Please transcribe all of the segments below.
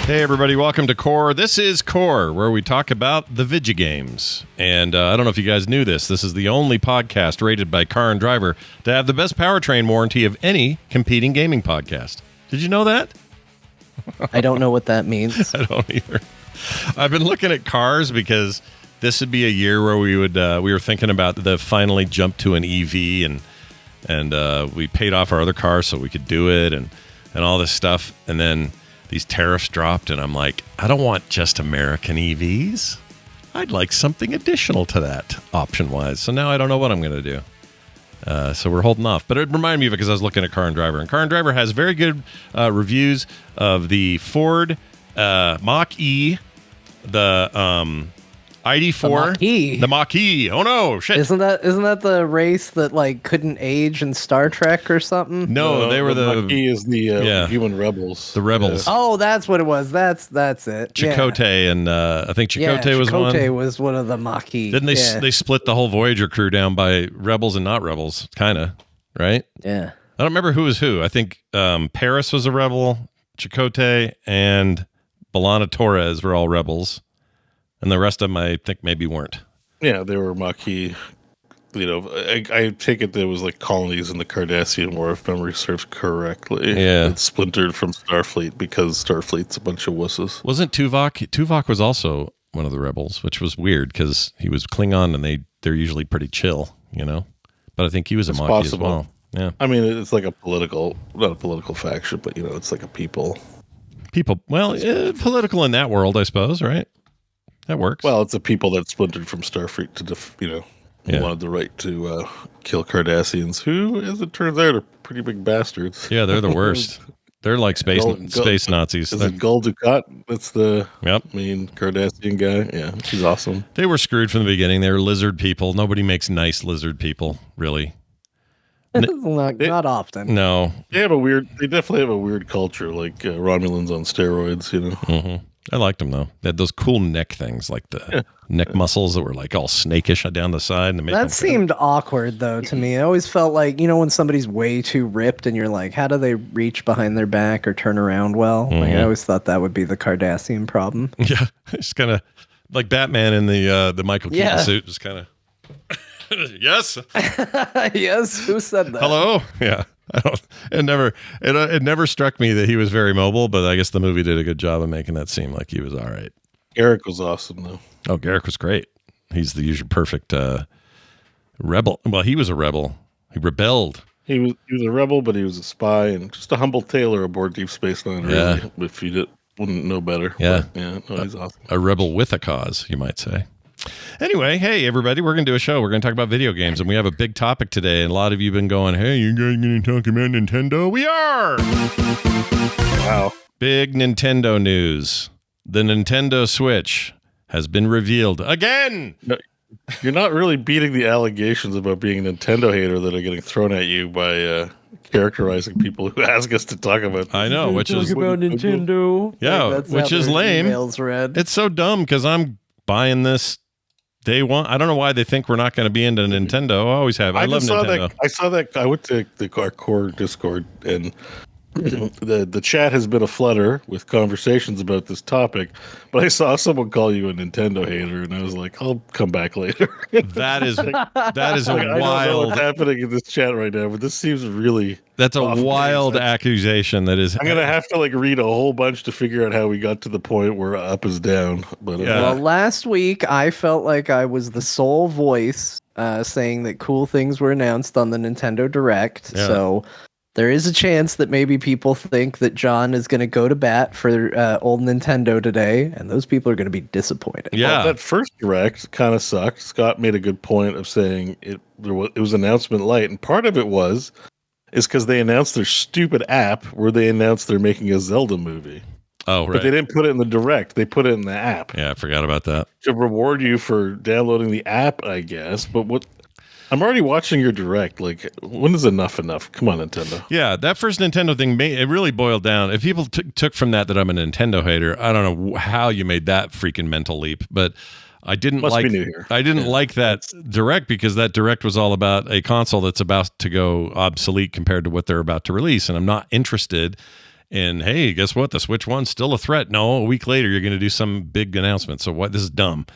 Hey everybody, welcome to Core. This is Core, where we talk about the video games. And I don't know if you guys knew this. This is the only podcast rated by Car and Driver to have the best powertrain warranty of any competing gaming podcast. Did you know that? I don't know what that means. I don't either. I've been looking at cars because this would be a year where we were thinking about the finally jump to an EV, and we paid off our other car so we could do it, and all this stuff, and then these tariffs dropped, and I'm like, I don't want just American EVs. I'd like something additional to that, option-wise. So now I don't know what I'm going to do. So we're holding off. But it reminded me of it because I was looking at Car and Driver. And Car and Driver has very good reviews of the Ford Mach-E, the ID4. The Mach-E. Oh, no. Shit. Isn't that the race that like couldn't age in Star Trek or something? No, they were the Mach-E is the human rebels. The rebels. Yeah. Oh, that's what it was. That's it. Chakotay, and I think Chakotay was one. Chakotay was one of the Mach-E. Didn't they? They split the whole Voyager crew down by rebels and not rebels, kind of, right? Yeah. I don't remember who was who. I think Paris was a rebel, Chakotay and B'Elanna Torres were all rebels. And the rest of them, I think, maybe weren't. Yeah, they were Mach-E. You know, I take it there was like colonies in the Cardassian War, if memory serves correctly. Yeah. It splintered from Starfleet because Starfleet's a bunch of wusses. Wasn't Tuvok? Tuvok was also one of the rebels, which was weird because he was Klingon, and they're usually pretty chill, you know? But I think he was a Mach-E as well. Yeah. I mean, it's like not a political faction, but, you know, it's like a people. Well, political in that world, I suppose, right? That works. Well, it's a people that splintered from Starfleet to, wanted the right to kill Cardassians, who, as it turns out, are pretty big bastards. Yeah, they're the worst. They're like space Nazis. Is it Gul Dukat? That's the main Cardassian guy. Yeah, he's awesome. They were screwed from the beginning. They were lizard people. Nobody makes nice lizard people, really. Not often. No. They definitely have a weird culture, like Romulans on steroids, you know. Mm-hmm. I liked them, though. They had those cool neck things, like the neck muscles that were like all snakish down the side. And that seemed awkward, though, to me. I always felt like, you know, when somebody's way too ripped and you're like, how do they reach behind their back or turn around well? Mm-hmm. Like, I always thought that would be the Cardassian problem. Yeah, it's kind of like Batman in the Michael Keaton suit. Just kind of, yes. Yes, who said that? Hello? Yeah. It never struck me that he was very mobile, but I guess the movie did a good job of making that seem like he was all right. Garrick was awesome, though. Oh, Garrick was great. He's the usual perfect rebel. Well, he was a rebel. He rebelled. He was a rebel, but he was a spy and just a humble tailor aboard Deep Space Nine. Really, if you wouldn't know better. Yeah, but, he's awesome. A rebel with a cause, you might say. Anyway, hey, everybody, we're going to do a show. We're going to talk about video games, and we have a big topic today. And a lot of you have been going, hey, you guys going to talk about Nintendo? We are! Wow. Big Nintendo news. The Nintendo Switch has been revealed again! No, you're not really beating the allegations about being a Nintendo hater that are getting thrown at you by characterizing people who ask us to talk about. I know, which is about Nintendo. Yeah, which is lame. It's so dumb because I'm buying this day one. I don't know why they think we're not going to be into Nintendo. I always have. I love Nintendo. I saw that. I went to our core Discord, and the chat has been aflutter with conversations about this topic. But I saw someone call you a Nintendo hater, and I was like, I'll come back later. That is a like, I don't know what's happening in this chat right now, but this seems really. That's a wild accusation. That is. I'm gonna have to read a whole bunch to figure out how we got to the point where up is down. But well, last week I felt like I was the sole voice saying that cool things were announced on the Nintendo Direct. Yeah. So there is a chance that maybe people think that John is going to go to bat for old Nintendo today, and those people are going to be disappointed. Yeah, well, that first Direct kind of sucked. Scott made a good point of saying it was announcement light, and part of it is because they announced their stupid app where they announced they're making a Zelda movie. Oh, right. But they didn't put it in the Direct. They put it in the app. Yeah, I forgot about that. To reward you for downloading the app, I guess. But what? I'm already watching your Direct. Like, when is enough? Come on, Nintendo. Yeah, that first Nintendo thing, it really boiled down. If people took from that I'm a Nintendo hater, I don't know how you made that freaking mental leap. But I didn't like that Direct because that Direct was all about a console that's about to go obsolete compared to what they're about to release, and I'm not interested And hey, guess what? The Switch 1's still a threat. No, a week later, you're going to do some big announcement. So what? This is dumb.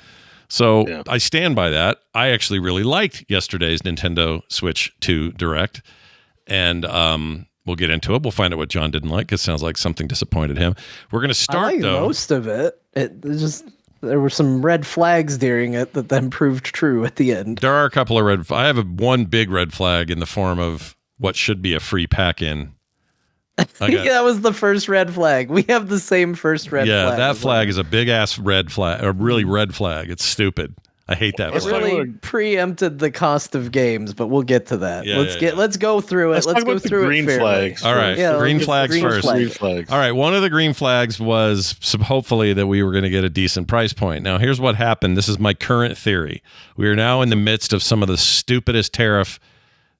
So I stand by that. I actually really liked yesterday's Nintendo Switch 2 Direct. And we'll get into it. We'll find out what John didn't like. It sounds like something disappointed him. We're going to start, though. Most of it. There were some red flags during it that then proved true at the end. There are a couple of I have one big red flag in the form of what should be a free pack-in. That was the first red flag. We have the same first red flag. Yeah, that flag is a big-ass red flag, a really red flag. It's stupid. I hate that. It really preempted the cost of games, but we'll get to that. Let's go through it. Let's go through green flags. All right, green flags first. Green flags. All right, one of the green flags was hopefully that we were going to get a decent price point. Now, here's what happened. This is my current theory. We are now in the midst of some of the stupidest tariff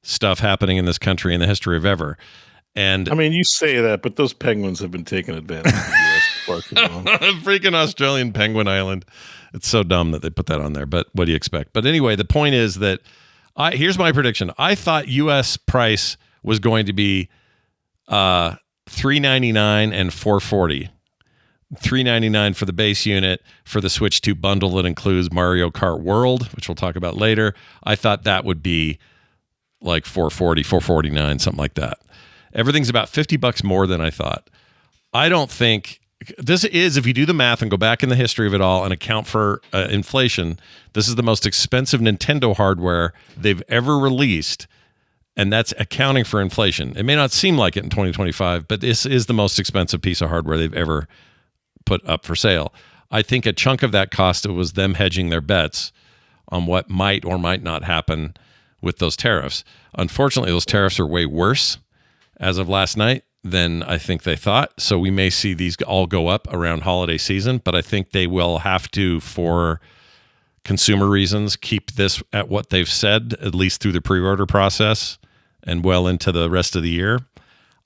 stuff happening in this country in the history of ever. And I mean, you say that, but those penguins have been taking advantage of the U.S. Freaking Australian penguin island. It's so dumb that they put that on there, but what do you expect? But anyway, the point is that here's my prediction. I thought U.S. price was going to be $399 and $440. $399 for the base unit for the Switch 2 bundle that includes Mario Kart World, which we'll talk about later. I thought that would be like $440, $449, something like that. Everything's about $50 more than I thought. I don't think this is, if you do the math and go back in the history of it all and account for inflation, this is the most expensive Nintendo hardware they've ever released, and that's accounting for inflation. It may not seem like it in 2025, but this is the most expensive piece of hardware they've ever put up for sale. I think a chunk of that cost was them hedging their bets on what might or might not happen with those tariffs. Unfortunately, those tariffs are way worse as of last night than I think they thought. So we may see these all go up around holiday season, but I think they will have to, for consumer reasons, keep this at what they've said, at least through the pre-order process and well into the rest of the year.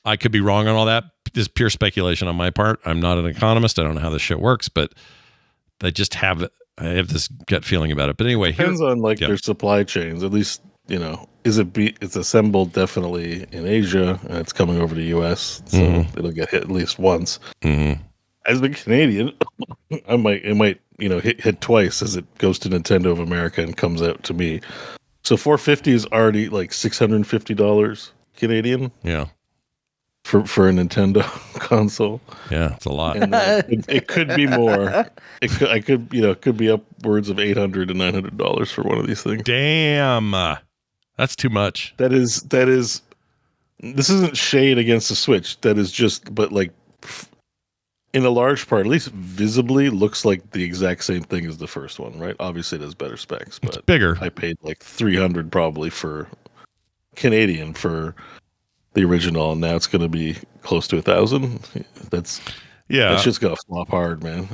I could be wrong on all that. This is pure speculation on my part. I'm not an economist. I don't know how this shit works, but I have this gut feeling about it. But anyway, depends on their supply chains. At least, it's assembled definitely in Asia and it's coming over to the US, so it'll get hit at least once. As a Canadian, it might hit twice as it goes to Nintendo of America and comes out to me. So $450 is already like $650 Canadian. Yeah. For a Nintendo console. Yeah, it's a lot. And, it could be more. It could be upwards of $800 to $900 for one of these things. Damn. That's too much. That is this isn't shade against the Switch. That is just, but in a large part, at least visibly, looks like the exact same thing as the first one, right? Obviously it has better specs, but it's bigger. I paid like $300 probably for Canadian for the original, and now it's going to be close to $1,000. That shit's gonna flop hard, man.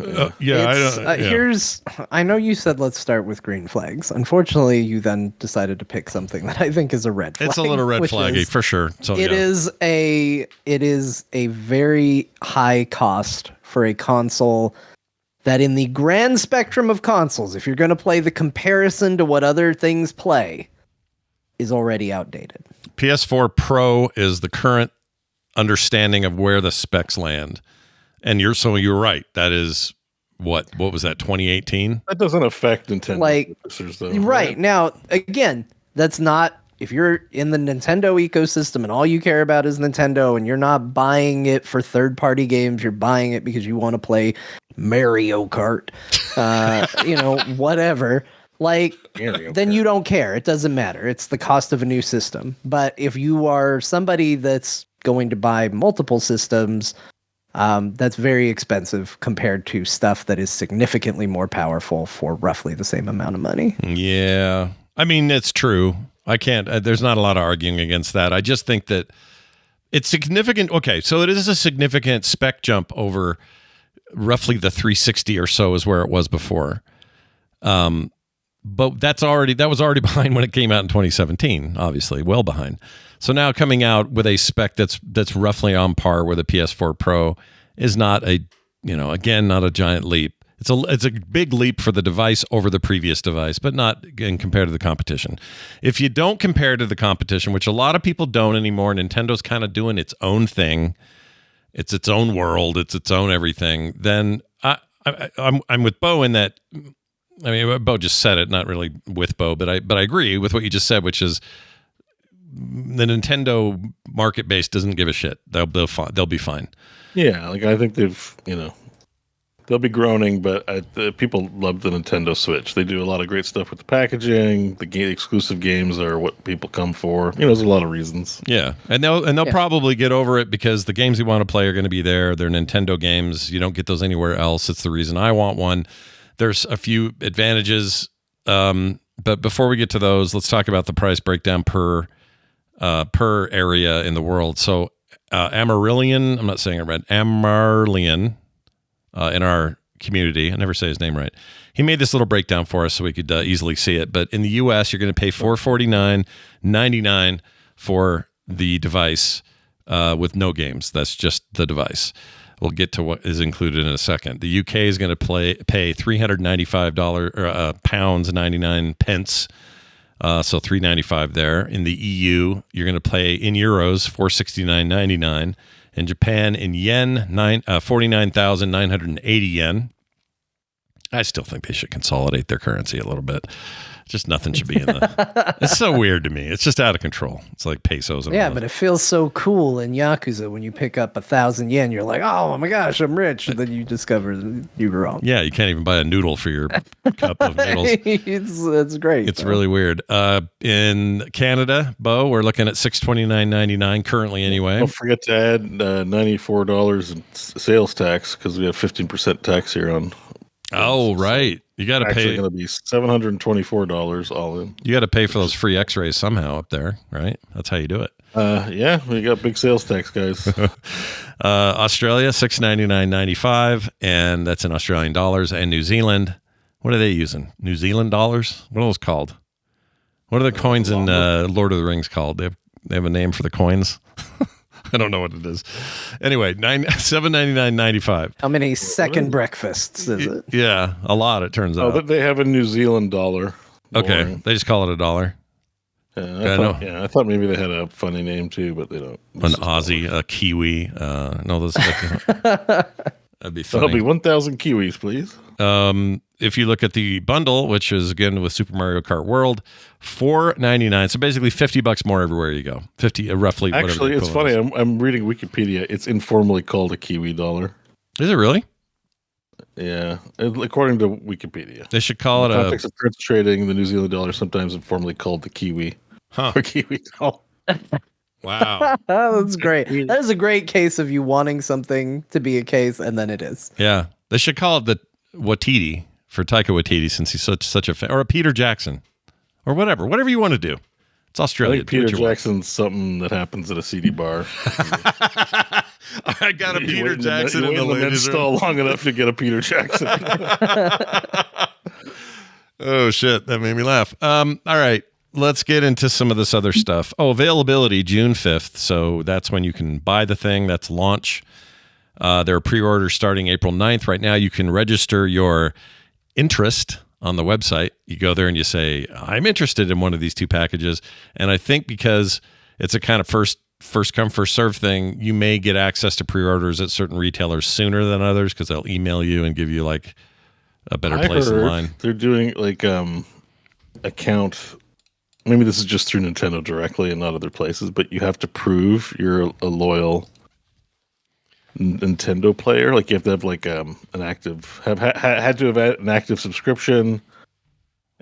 I know you said let's start with green flags. Unfortunately, you then decided to pick something that I think is a red flag. It's a little red flaggy for sure. So it is a very high cost for a console that, in the grand spectrum of consoles, if you're going to play the comparison to what other things play, is already outdated. PS4 Pro is the current understanding of where the specs land. And you're right. That is what was that, 2018? That doesn't affect Nintendo purchasers, though. Right. Now, again, that's not, if you're in the Nintendo ecosystem and all you care about is Nintendo and you're not buying it for third-party games, you're buying it because you want to play Mario Kart, whatever. Then you don't care. It doesn't matter. It's the cost of a new system. But if you are somebody that's going to buy multiple systems, that's very expensive compared to stuff that is significantly more powerful for roughly the same amount of money. Yeah. I mean, it's true. I can't, there's not a lot of arguing against that. I just think that it's significant. Okay. So it is a significant spec jump over roughly the 360 or so is where it was before. But that was already behind when it came out in 2017, obviously, well behind. So now coming out with a spec that's roughly on par with a PS4 Pro is not not a giant leap. It's a big leap for the device over the previous device, but not compared to the competition. If you don't compare to the competition, which a lot of people don't anymore, Nintendo's kind of doing its own thing. it's its own world, it's its own everything, then I'm with Beau in that. I mean, Beau just said it, not really with Beau, but I agree with what you just said, which is the Nintendo market base doesn't give a shit. They'll be fine. Yeah, like I think they'll be groaning, but people love the Nintendo Switch. They do a lot of great stuff with the packaging. The exclusive games are what people come for. There's a lot of reasons. Yeah, and they'll probably get over it because the games you want to play are going to be there. They're Nintendo games. You don't get those anywhere else. It's the reason I want one. There's a few advantages, but before we get to those, let's talk about the price breakdown per area in the world. So Amarillion, I'm not saying it right, Amarlian, in our community, I never say his name right. He made this little breakdown for us so we could easily see it. But in the U.S., you're going to pay $449.99 for the device with no games. That's just the device. We'll get to what is included in a second. The UK is going to pay $395 pounds 99 pence. So $395 there. In the EU, you're going to pay in euros $469.99. In Japan, in yen, 49,980 yen. I still think they should consolidate their currency a little bit. Just nothing should be in the. It's so weird to me. It's just out of control. It's like pesos. Yeah, but it feels so cool in Yakuza when you pick up 1,000 yen. You're like, oh my gosh, I'm rich. And then you discover you were wrong. Yeah, you can't even buy a noodle for your cup of noodles. It's great. It's really weird. In Canada, Beau, we're looking at $629.99 currently anyway. Don't forget to add $94 in sales tax because we have 15% tax here on. Oh, right. You got to pay. Actually, going to be $724 all in. You got to pay for those free X-rays somehow up there, right? That's how you do it. Yeah, we got big sales tax, guys. Australia, $699.95, and that's in Australian dollars. And New Zealand, what are they using? New Zealand dollars? What are those called? What are the coins in Lord of the Rings called? They have a name for the coins. I don't know what it is. Anyway, $799.95. How many second breakfasts is it? Yeah, a lot. It turns out. Oh, but they have a New Zealand dollar. Okay, they just call it a dollar. I thought maybe they had a funny name too, but they don't. An Aussie, a Kiwi. No, those. That'd be funny. That'll be 1,000 Kiwis, please. If you look at the bundle, which is again with Super Mario Kart World, $4.99. So basically $50 more everywhere you go. 50, roughly. Actually, it's funny. I'm reading Wikipedia. It's informally called a Kiwi dollar. Is it really? Yeah, according to Wikipedia. They should call it in the context of currency trading, the New Zealand dollar sometimes informally called the Kiwi. Or Kiwi dollar. Wow. That's great. That is a great case of you wanting something to be a case, and then it is. Yeah. They should call it the Watiti for Taika Waititi since he's such a fan. Or a Peter Jackson. Or whatever. Whatever you want to do. It's Australia. I think Peter Jackson's something that happens at a CD bar. I got a Peter Jackson in the ladies' stall long enough to get a Peter Jackson. Oh, shit. That made me laugh. All right. Let's get into some of this other stuff. Oh, availability, June 5th. So that's when you can buy the thing. That's launch. There are pre-orders starting April 9th. Right now, you can register your interest on the website. You go there and you say, I'm interested in one of these two packages. And I think because it's a kind of first come, first serve thing, you may get access to pre-orders at certain retailers sooner than others because they'll email you and give you like a better place in line. They're doing like account. Maybe this is just through Nintendo directly and not other places, but you have to prove you're a loyal Nintendo player. Like you have to have like an active, had to have had an active subscription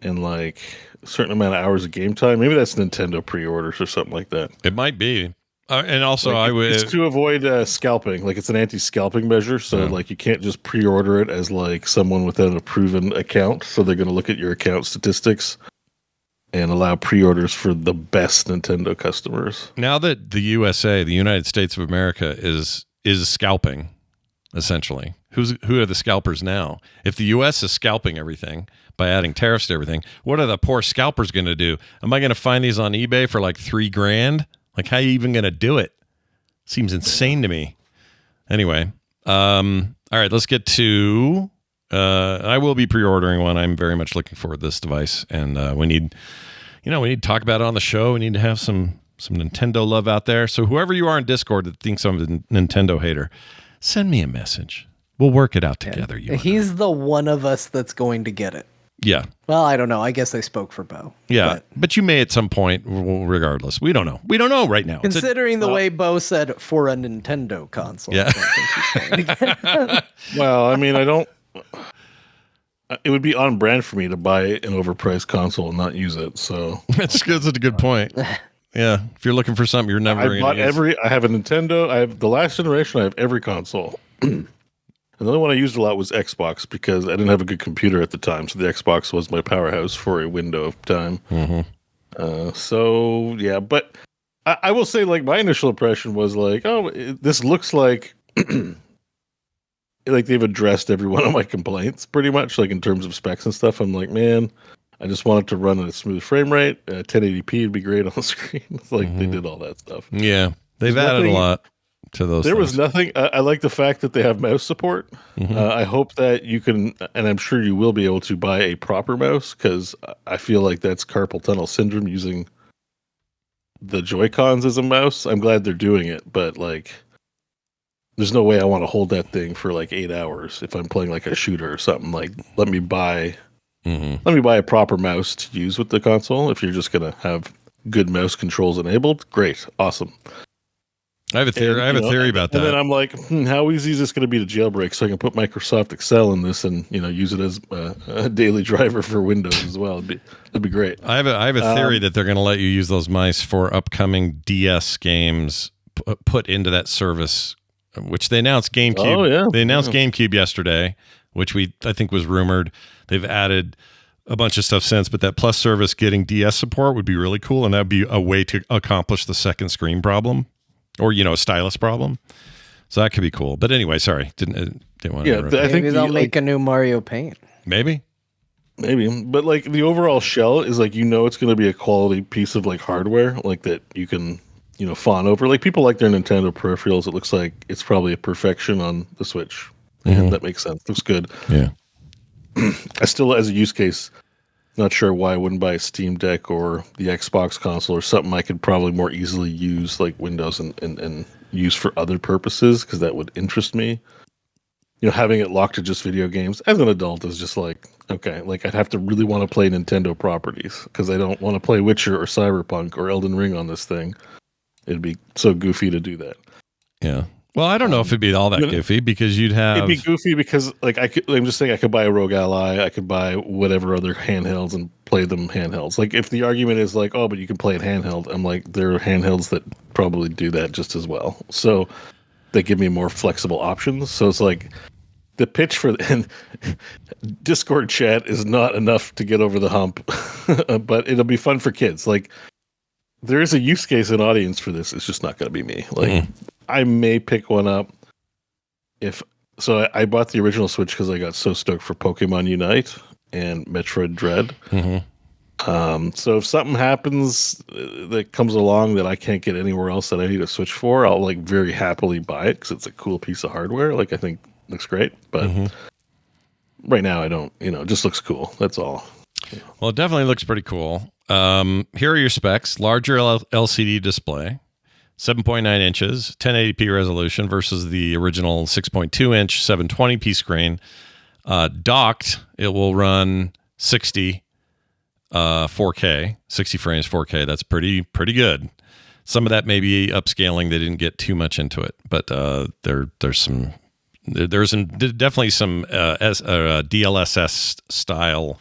and like a certain amount of hours of game time. Maybe that's Nintendo pre-orders or something like that. It might be. And also, like it's to avoid scalping. Like it's an anti-scalping measure, so like you can't just pre-order it as like someone without a proven account. So they're going to look at your account statistics and allow pre-orders for the best Nintendo customers. Now that the USA, the United States of America, is scalping, essentially, who are the scalpers now? If the U.S. is scalping everything by adding tariffs to everything, what are the poor scalpers going to do? Am I going to find these on eBay for like $3,000? Like, how are you even going to do it? Seems insane to me. Anyway, all right, let's get to. I will be pre-ordering one. I'm very much looking forward to this device, and we need to talk about it on the show. We need to have some some Nintendo love out there. So whoever you are in Discord that thinks I'm a Nintendo hater, send me a message. We'll work it out together. He's the one of us that's going to get it. Yeah. Well, I don't know. I guess I spoke for Beau. Yeah, but you may at some point, regardless. We don't know. We don't know right now. Considering the way Beau said for a Nintendo console. Yeah. Well, I mean, I don't. It would be on brand for me to buy an overpriced console and not use it. So that's a good point. Yeah, if you're looking for something, you're never. I have a Nintendo. I have the last generation. I have every console. And the only one I used a lot was Xbox because I didn't have a good computer at the time, so the Xbox was my powerhouse for a window of time. So yeah, but I will say, like, my initial impression was like, oh, this looks like like they've addressed every one of my complaints pretty much, like in terms of specs and stuff. I'm like, man, I just want it to run at a smooth frame rate. 1080p would be great on the screen. It's like they did all that stuff. Yeah, they've added a lot to those. There was nothing. I like the fact that they have mouse support. I hope that you can, and I'm sure you will be able to buy a proper mouse, because I feel like that's carpal tunnel syndrome using the Joy-Cons as a mouse. I'm glad they're doing it, but like, there's no way I want to hold that thing for like 8 hours if I'm playing like a shooter or something. Like, let me buy a proper mouse to use with the console. If you're just gonna have good mouse controls enabled, great, awesome. I have a theory about that. And then I'm like, how easy is this going to be to jailbreak so I can put Microsoft Excel in this and use it as a daily driver for Windows as well? That'd be great. I have a theory that they're going to let you use those mice for upcoming DS games put into that service, which they announced GameCube. Oh, yeah. They announced GameCube yesterday, which I think was rumored. They've added a bunch of stuff since, but that Plus service getting DS support would be really cool, and that'd be a way to accomplish the second screen problem. Or, a stylus problem. So that could be cool. But anyway, sorry. Didn't want to I think maybe they'll make a new Mario Paint. Maybe. But like the overall shell is like, it's going to be a quality piece of like hardware, like that you can, fawn over. Like, people like their Nintendo peripherals. It looks like it's probably a perfection on the Switch. And that makes sense. Looks good. Yeah. I still, as a use case, not sure why I wouldn't buy a Steam Deck or the Xbox console or something I could probably more easily use, like Windows and use for other purposes, because that would interest me. Having it locked to just video games as an adult is just like, okay, like I'd have to really want to play Nintendo properties, because I don't want to play Witcher or Cyberpunk or Elden Ring on this thing. It'd be so goofy to do that. Yeah. Well, I don't know if it'd be all that goofy, because you'd have... It'd be goofy because, like, I'm just saying I could buy a Rogue Ally, I could buy whatever other handhelds and play them handhelds. Like, if the argument is like, oh, but you can play it handheld, I'm like, there are handhelds that probably do that just as well. So they give me more flexible options. So it's like, the pitch for and Discord chat is not enough to get over the hump, but it'll be fun for kids. Like, there is a use case and audience for this. It's just not going to be me. Like, I may pick one up I bought the original Switch because I got so stoked for Pokemon Unite and Metroid Dread. So if something happens that comes along that I can't get anywhere else that I need a Switch for, I'll like very happily buy it because it's a cool piece of hardware. Like, I think it looks great, but right now I don't. It just looks cool. That's all. Well, it definitely looks pretty cool. Here are your specs: larger LCD display. 7.9 inches, 1080p resolution versus the original 6.2 inch 720p screen. Docked, it will run 60 4K, 60 frames 4K. That's pretty good. Some of that may be upscaling. They didn't get too much into it, but there's definitely some DLSS style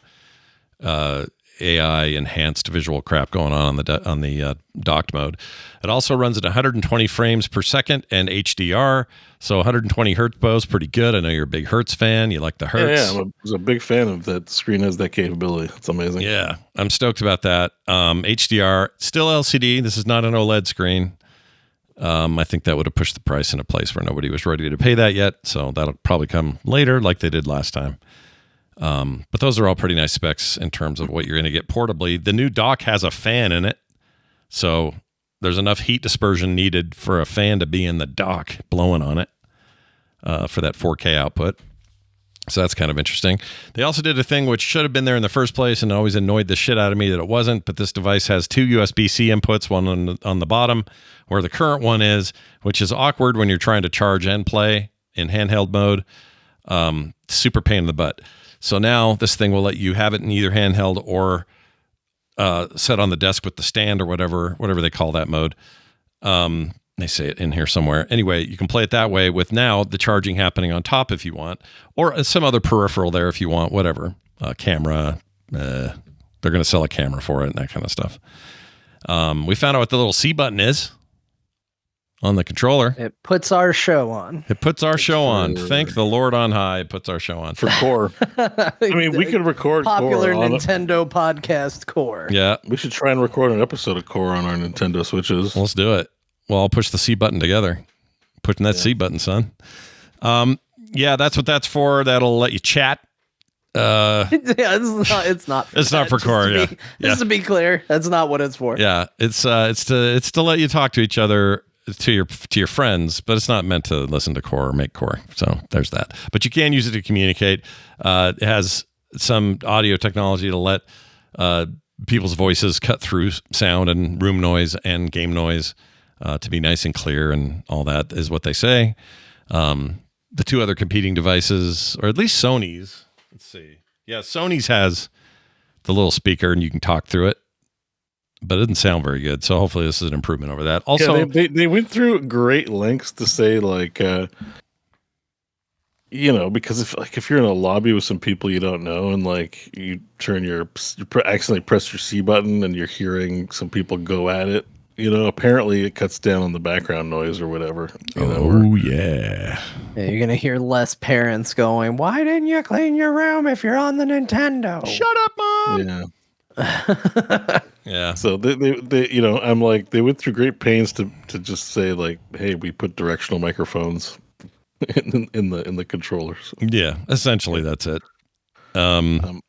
AI enhanced visual crap going on the docked mode. It also runs at 120 frames per second and HDR. So 120 hertz, Beau's pretty good. I know you're a big hertz fan. You like the hertz. Yeah, I was a big fan of that. The screen has that capability. It's amazing. Yeah, I'm stoked about that. HDR, still LCD. This is not an OLED screen. I think that would have pushed the price in a place where nobody was ready to pay that yet. So that'll probably come later like they did last time. But those are all pretty nice specs in terms of what you're going to get portably. The new dock has a fan in it, so there's enough heat dispersion needed for a fan to be in the dock blowing on it for that 4K output. So that's kind of interesting. They also did a thing which should have been there in the first place and always annoyed the shit out of me that it wasn't, but this device has 2 USB-C inputs, one on the bottom where the current one is, which is awkward when you're trying to charge and play in handheld mode. Super pain in the butt. So now this thing will let you have it in either handheld or set on the desk with the stand or whatever they call that mode. They say it in here somewhere. Anyway, you can play it that way with now the charging happening on top if you want, or some other peripheral there if you want, whatever. Camera. They're going to sell a camera for it and that kind of stuff. We found out what the little C button is on the controller. It puts our show on. It puts our show on. Thank the Lord on high. It puts our show on. For Core. I mean, we could record popular Core Nintendo podcast Core. Yeah. We should try and record an episode of Core on our Nintendo Switches. Let's do it. Well, I'll push the C button together. Pushing that C button, son. Yeah, that's what that's for. That'll let you chat. Yeah, it's not for Core. Yeah. Just to be clear, that's not what it's for. Yeah, it's to let you talk to each other, to your friends, but it's not meant to listen to Core or make Core. So there's that. But you can use it to communicate. It has some audio technology to let people's voices cut through sound and room noise and game noise. To be nice and clear and all that is what they say. The 2 other competing devices, or at least Sony's, let's see. Yeah, Sony's has the little speaker and you can talk through it, but it doesn't sound very good. So hopefully this is an improvement over that. Also, yeah, they went through great lengths to say like, because if you're in a lobby with some people you don't know and like you accidentally press your C button and you're hearing some people go at it. Apparently it cuts down on the background noise or whatever. Yeah, you're going to hear less parents going, "Why didn't you clean your room if you're on the Nintendo? Shut up, Mom!" Yeah. Yeah. So they I'm like, they went through great pains to just say like, hey, we put directional microphones in the controllers. Yeah, essentially that's it.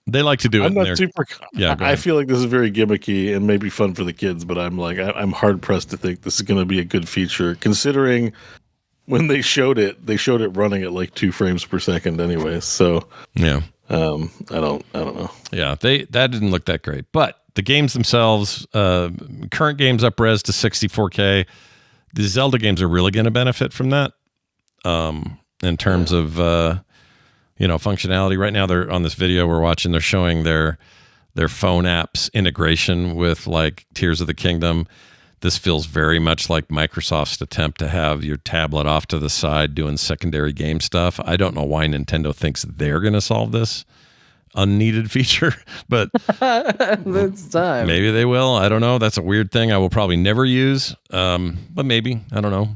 They like to do it. I'm not super. Yeah, I feel like this is very gimmicky and maybe fun for the kids, but I'm like, I'm hard pressed to think this is going to be a good feature, considering when they showed it running at like 2 frames per second, anyway. So yeah, I don't know. Yeah, that didn't look that great, but the games themselves, current games up res to 64K. The Zelda games are really going to benefit from that. In terms of functionality. Right now they're on this video we're watching, they're showing their phone apps integration with like Tears of the Kingdom. This feels very much like Microsoft's attempt to have your tablet off to the side doing secondary game stuff. I don't know why Nintendo thinks they're going to solve this unneeded feature, but it's time. Maybe they will. I don't know. That's a weird thing I will probably never use. But maybe, I don't know.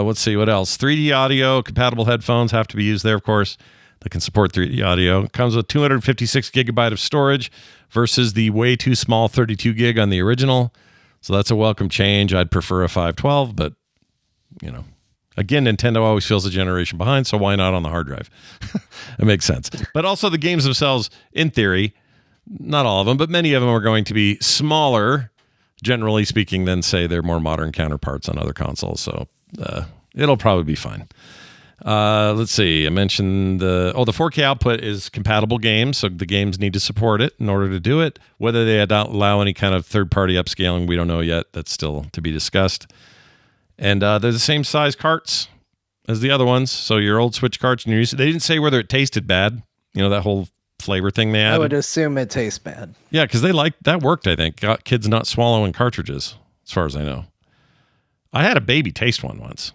Let's see what else. 3D audio, compatible headphones have to be used there, of course. That can support 3D audio. It comes with 256 gigabyte of storage versus the way too small 32 gig on the original. So that's a welcome change. I'd prefer a 512, but again, Nintendo always feels a generation behind, so why not on the hard drive? It makes sense. But also the games themselves, in theory, not all of them, but many of them are going to be smaller, generally speaking, than say their more modern counterparts on other consoles. So it'll probably be fine. Let's see. I mentioned the 4K output is compatible games, so the games need to support it in order to do it. Whether they allow any kind of third-party upscaling, we don't know yet. That's still to be discussed. And they're the same size carts as the other ones. So your old Switch carts, and they didn't say whether it tasted bad. That whole flavor thing they added. I would assume it tastes bad. Yeah, because that worked. I think got kids not swallowing cartridges, as far as I know. I had a baby taste one once.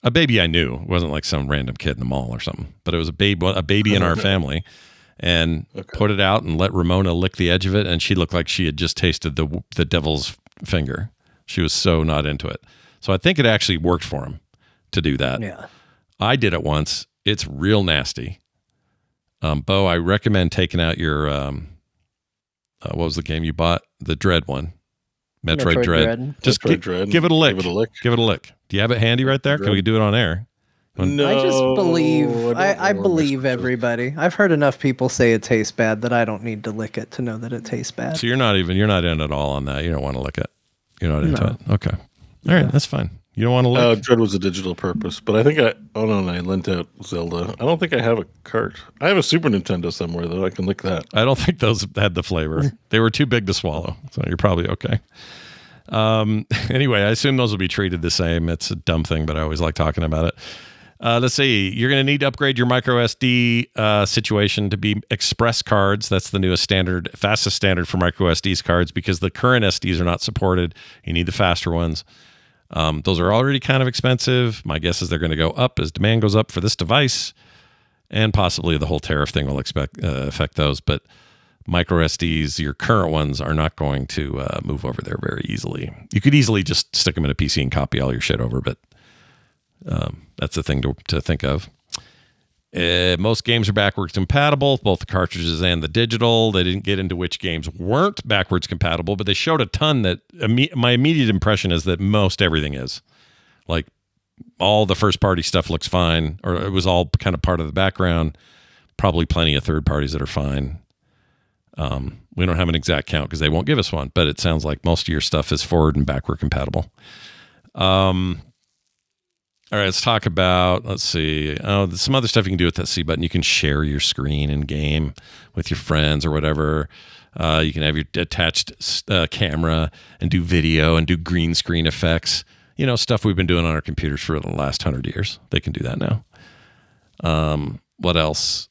A baby I knew. It wasn't like some random kid in the mall or something, but it was a baby in our family, and put it out and let Ramona lick the edge of it, and she looked like she had just tasted the devil's finger. She was so not into it. So I think it actually worked for him to do that. Yeah. I did it once. It's real nasty. Beau, I recommend taking out your what was the game you bought? The Dread one. Metroid Dread. Just give it a lick. Give it a lick. Do you have it handy right there? Can we do it on air? No, I just believe I don't believe everybody. I've heard enough people say it tastes bad that I don't need to lick it to know that it tastes bad. So you're not in at all on that. You don't want to lick it. You're not into it. Okay. All right, that's fine. You don't want to lick? Dread was a digital purpose, but I think I lent out Zelda. I don't think I have a cart. I have a Super Nintendo somewhere, though. I can lick that. I don't think those had the flavor. They were too big to swallow, so you're probably okay. Anyway, I assume those will be treated the same. It's a dumb thing, but I always like talking about it. Let's see. You're going to need to upgrade your micro SD situation to be express cards. That's the newest standard, fastest standard for micro SD cards, because the current SDs are not supported. You need the faster ones. Those are already kind of expensive. My guess is they're going to go up as demand goes up for this device, and possibly the whole tariff thing will affect those. But micro SDs, your current ones, are not going to move over there very easily. You could easily just stick them in a PC and copy all your shit over, but that's the thing to think of. Most games are backwards compatible, both the cartridges and the digital. They didn't get into which games weren't backwards compatible, but they showed a ton that my immediate impression is that most everything is. Like, all the first party stuff looks fine, or it was all kind of part of the background. Probably plenty of third parties that are fine. We don't have an exact count because they won't give us one, but it sounds like most of your stuff is forward and backward compatible. All right, let's talk about, let's see. Oh, there's some other stuff you can do with that C button. You can share your screen in game with your friends or whatever. You can have your attached camera and do video and do green screen effects. You know, stuff we've been doing on our computers for the last 100 years. They can do that now. What else?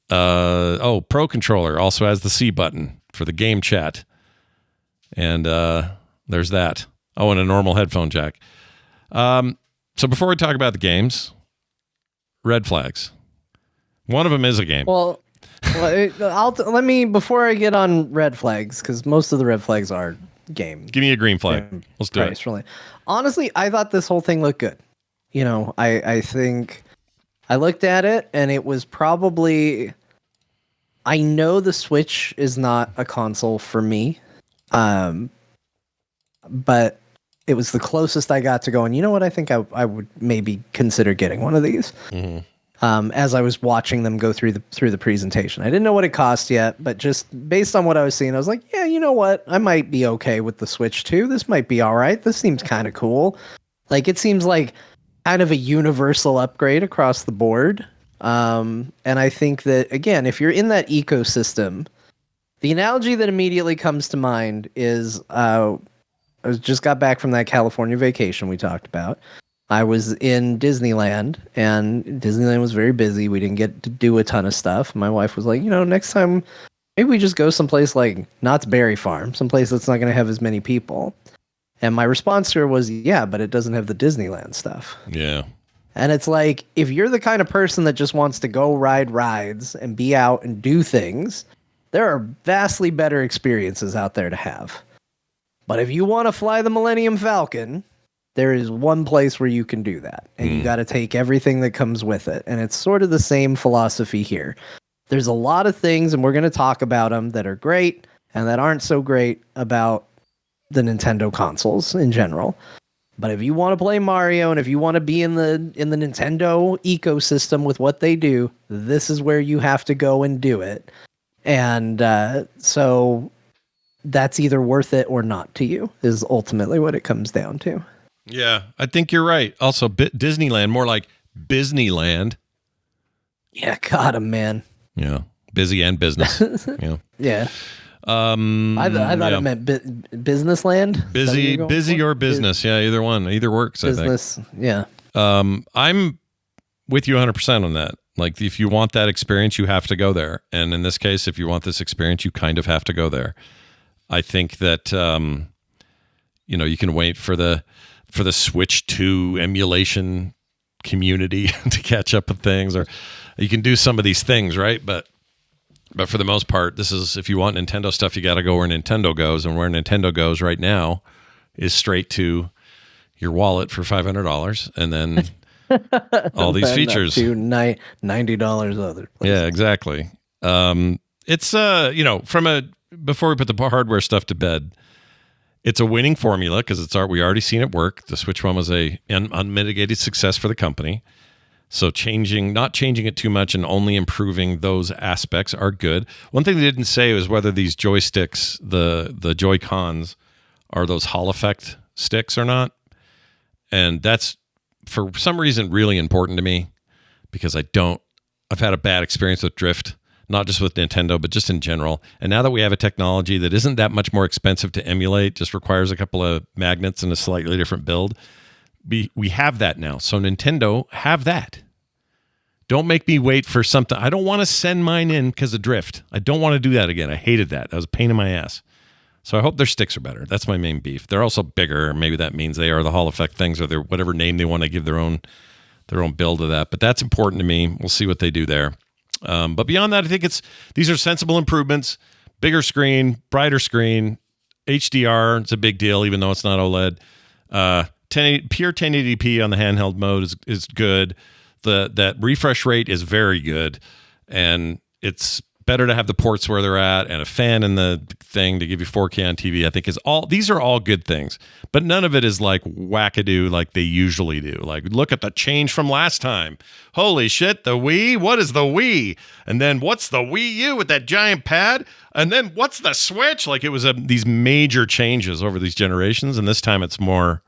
Pro Controller also has the C button for the game chat. And there's that. Oh, and a normal headphone jack. So before we talk about the games, red flags. One of them is a game. Well, let me, before I get on red flags, because most of the red flags are game. Give me a green flag. Let's do it. Really. Honestly, I thought this whole thing looked good. You know, I think I looked at it and it was probably, I know the Switch is not a console for me, but it was the closest I got to going, you know what, I think I would maybe consider getting one of these. Mm-hmm. As I was watching them go through the presentation. I didn't know what it cost yet, but just based on what I was seeing, I was like, yeah, you know what? I might be okay with the Switch 2. This might be all right. This seems kind of cool. Like, it seems like kind of a universal upgrade across the board. And I think that, again, if you're in that ecosystem, the analogy that immediately comes to mind is I just got back from that California vacation we talked about. I was in Disneyland, and Disneyland was very busy. We didn't get to do a ton of stuff. My wife was like, you know, next time, maybe we just go someplace like Knott's Berry Farm, someplace that's not going to have as many people. And my response to her was, yeah, but it doesn't have the Disneyland stuff. Yeah. And it's like, if you're the kind of person that just wants to go ride rides and be out and do things, there are vastly better experiences out there to have. But if you want to fly the Millennium Falcon, there is one place where you can do that. And you got to take everything that comes with it. And it's sort of the same philosophy here. There's a lot of things, and we're going to talk about them, that are great and that aren't so great about the Nintendo consoles in general. But if you want to play Mario, and if you want to be in the Nintendo ecosystem with what they do, this is where you have to go and do it. And so that's either worth it or not to you, is ultimately what it comes down to. Yeah, I think you're right. Also, Disneyland, more like Disneyland. Yeah, got him, man. Yeah, busy and business. Yeah. Yeah. I thought it meant businessland. Busy or business. Yeah, either one. Either works, business, I think. Yeah. I'm with you 100% on that. Like, if you want that experience, you have to go there. And in this case, if you want this experience, you kind of have to go there. I think that, you can wait for the Switch 2 emulation community to catch up with things, or you can do some of these things, right? But for the most part, this is, if you want Nintendo stuff, you got to go where Nintendo goes, and where Nintendo goes right now is straight to your wallet for $500, and then all these features to $90 other places. Yeah, exactly. It's before we put the hardware stuff to bed, it's a winning formula because we already seen it work. The Switch One was an unmitigated success for the company. So not changing it too much and only improving those aspects are good. One thing they didn't say was whether these joysticks, the Joy-Cons, are those Hall effect sticks or not. And that's, for some reason, really important to me because I've had a bad experience with drift, not just with Nintendo, but just in general. And now that we have a technology that isn't that much more expensive to emulate, just requires a couple of magnets and a slightly different build, we have that now. So Nintendo, have that. Don't make me wait for something. I don't want to send mine in because of drift. I don't want to do that again. I hated that. That was a pain in my ass. So I hope their sticks are better. That's my main beef. They're also bigger. Maybe that means they are the Hall Effect things or their whatever name they want to give their own build of that. But that's important to me. We'll see what they do there. But beyond that, I think these are sensible improvements. Bigger screen, brighter screen, HDR. It's a big deal, even though it's not OLED. Pure 1080p on the handheld mode is good. That refresh rate is very good, and it's better to have the ports where they're at and a fan in the thing to give you 4K on TV. I think these are all good things, but none of it is like wackadoo like they usually do. Like, look at the change from last time. Holy shit, the Wii? What is the Wii? And then what's the Wii U with that giant pad? And then what's the Switch? Like, it was these major changes over these generations, and this time it's more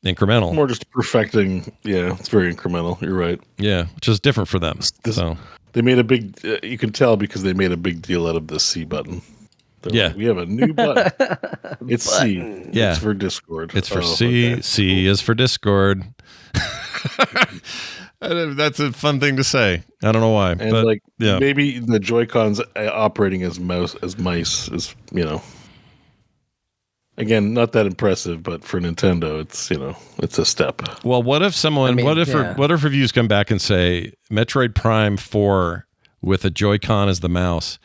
incremental. More just perfecting. Yeah, it's very incremental. You're right. Yeah, which is different for them. So they made a big. You can tell because they made a big deal out of the C button. They're like, we have a new button. It's C. Yeah, it's for Discord. It's for C. Okay. C is for Discord. That's a fun thing to say. I don't know why, and but maybe the Joy-Cons operating as mice is Again, not that impressive, but for Nintendo, it's a step. Well, what if what if reviews come back and say Metroid Prime 4 with a Joy-Con as the mouse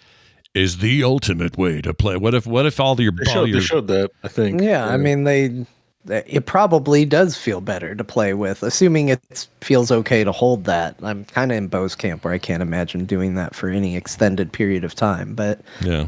is the ultimate way to play? What if all your they showed that, I think. Yeah, I mean it probably does feel better to play with, assuming it feels okay to hold that. I'm kind of in Beau's camp where I can't imagine doing that for any extended period of time, but yeah.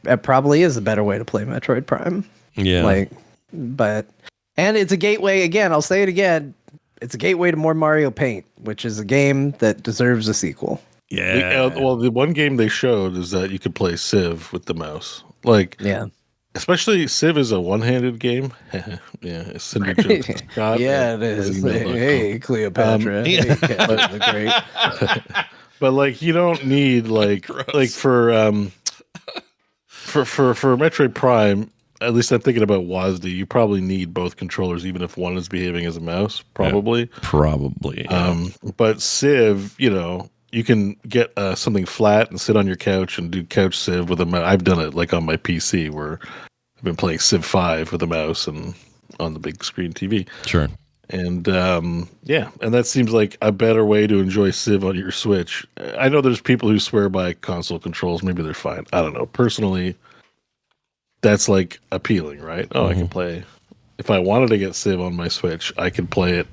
It probably is a better way to play Metroid Prime. Yeah. And it's a gateway, again, I'll say it again, it's a gateway to more Mario Paint, which is a game that deserves a sequel. Yeah. The one game they showed is that you could play Civ with the mouse. Especially Civ is a one-handed game. Yeah, Cinder Jones Scott. Yeah, it is. Hey, Cleopatra. Hey, Captain the Great. But you don't need for Metroid Prime, at least I'm thinking about WASD, you probably need both controllers, even if one is behaving as a mouse, probably. Yeah, probably. Yeah. But Civ, you can get something flat and sit on your couch and do couch Civ with a mouse. I've done it on my PC where I've been playing Civ 5 with a mouse and on the big screen TV. Sure. And and that seems like a better way to enjoy Civ on your Switch. I know there's people who swear by console controls. Maybe they're fine. I don't know. Personally, that's appealing, right? Oh, I can play. If I wanted to get Civ on my Switch, I could play it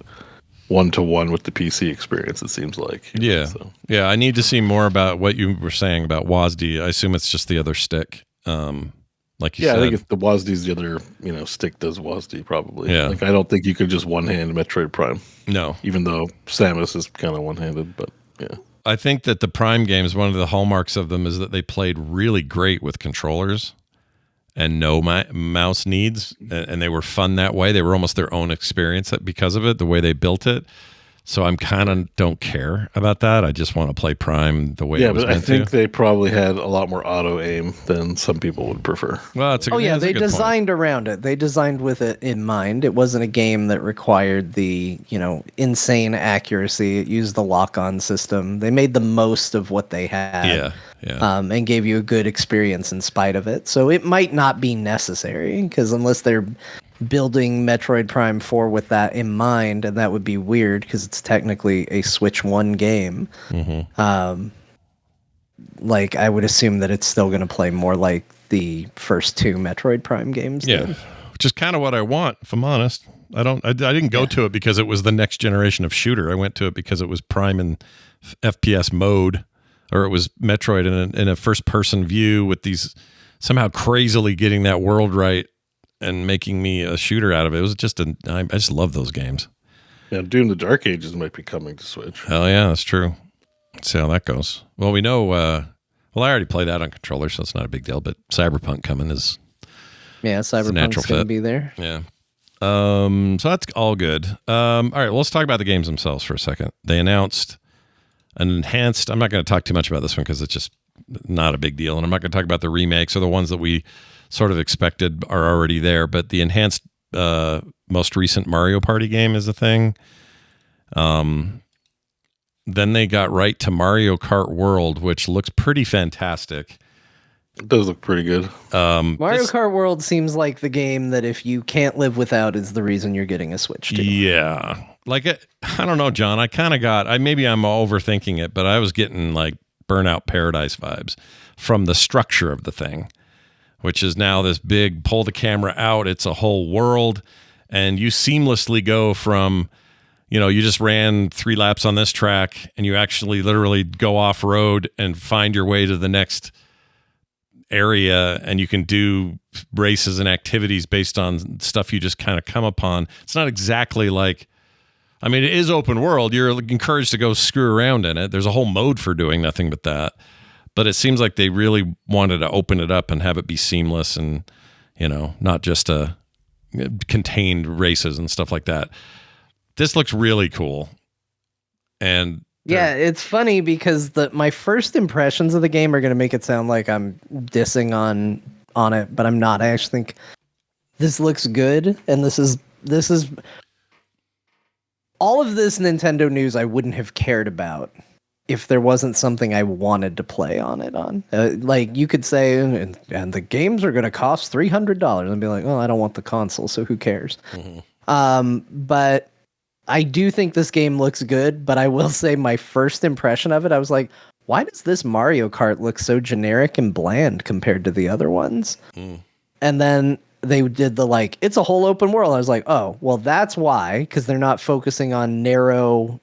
1-to-1 with the PC experience, it seems like. Yeah. Yeah, I need to see more about what you were saying about WASD. I assume it's just the other stick. Like you said. I think it's the WASD's the other, stick does WASD probably. Yeah. I don't think you could just one-hand Metroid Prime. No. Even though Samus is kind of one-handed, but yeah. I think that the Prime games, one of the hallmarks of them is that they played really great with controllers and no mouse needs, and they were fun that way. They were almost their own experience because of it, the way they built it. So I'm kind of don't care about that. I just want to play Prime the way it was meant to. I think they probably had a lot more auto aim than some people would prefer. Well, they designed around it. They designed with it in mind. It wasn't a game that required the, insane accuracy. It used the lock-on system. They made the most of what they had. Yeah. And gave you a good experience in spite of it. So it might not be necessary, because unless they're building Metroid Prime 4 with that in mind, and that would be weird because it's technically a Switch 1 game. Mm-hmm. I would assume that it's still going to play more like the first two Metroid Prime games. Yeah, then. Which is kind of what I want, if I'm honest. I didn't go to it because it was the next generation of shooter. I went to it because it was Prime in FPS mode, or it was Metroid in a first-person view with these somehow crazily getting that world right and making me a shooter out of it. It was just I just love those games. Yeah, Doom the Dark Ages might be coming to Switch. Oh yeah, that's true. Let's see how that goes. Well, we know, I already play that on controller, so it's not a big deal, but Cyberpunk coming is Cyberpunk's going to be there. Yeah. So that's all good. All right, well, let's talk about the games themselves for a second. They announced an enhanced. I'm not going to talk too much about this one because it's just not a big deal, and I'm not going to talk about the remakes or the ones that we sort of expected are already there. But the enhanced, most recent Mario Party game is a thing. Then they got right to Mario Kart World, which looks pretty fantastic. It does look pretty good. Mario Kart World seems like the game that if you can't live without is the reason you're getting a Switch to. Yeah. Like, I don't know, John. I kind of maybe I'm overthinking it, but I was getting like Burnout Paradise vibes from the structure of the thing, which is now this big pull the camera out. It's a whole world, and you seamlessly go from, you just ran 3 laps on this track, and you actually literally go off road and find your way to the next area, and you can do races and activities based on stuff you just kind of come upon. It's not exactly like, it is open world. You're encouraged to go screw around in it. There's a whole mode for doing nothing but that. But it seems like they really wanted to open it up and have it be seamless and, not just contained races and stuff like that. This looks really cool. And yeah, it's funny because my first impressions of the game are going to make it sound like I'm dissing on it, but I'm not. I actually think this looks good, and this is all of this Nintendo news I wouldn't have cared about if there wasn't something I wanted to play on it on. Like you could say, and the games are going to cost $300, and be like, oh, I don't want the console, so who cares? Mm-hmm. But I do think this game looks good, but I will say my first impression of it, I was like, why does this Mario Kart look so generic and bland compared to the other ones? Mm. And then they did it's a whole open world. I was like, oh, well, that's why, because they're not focusing on narrow,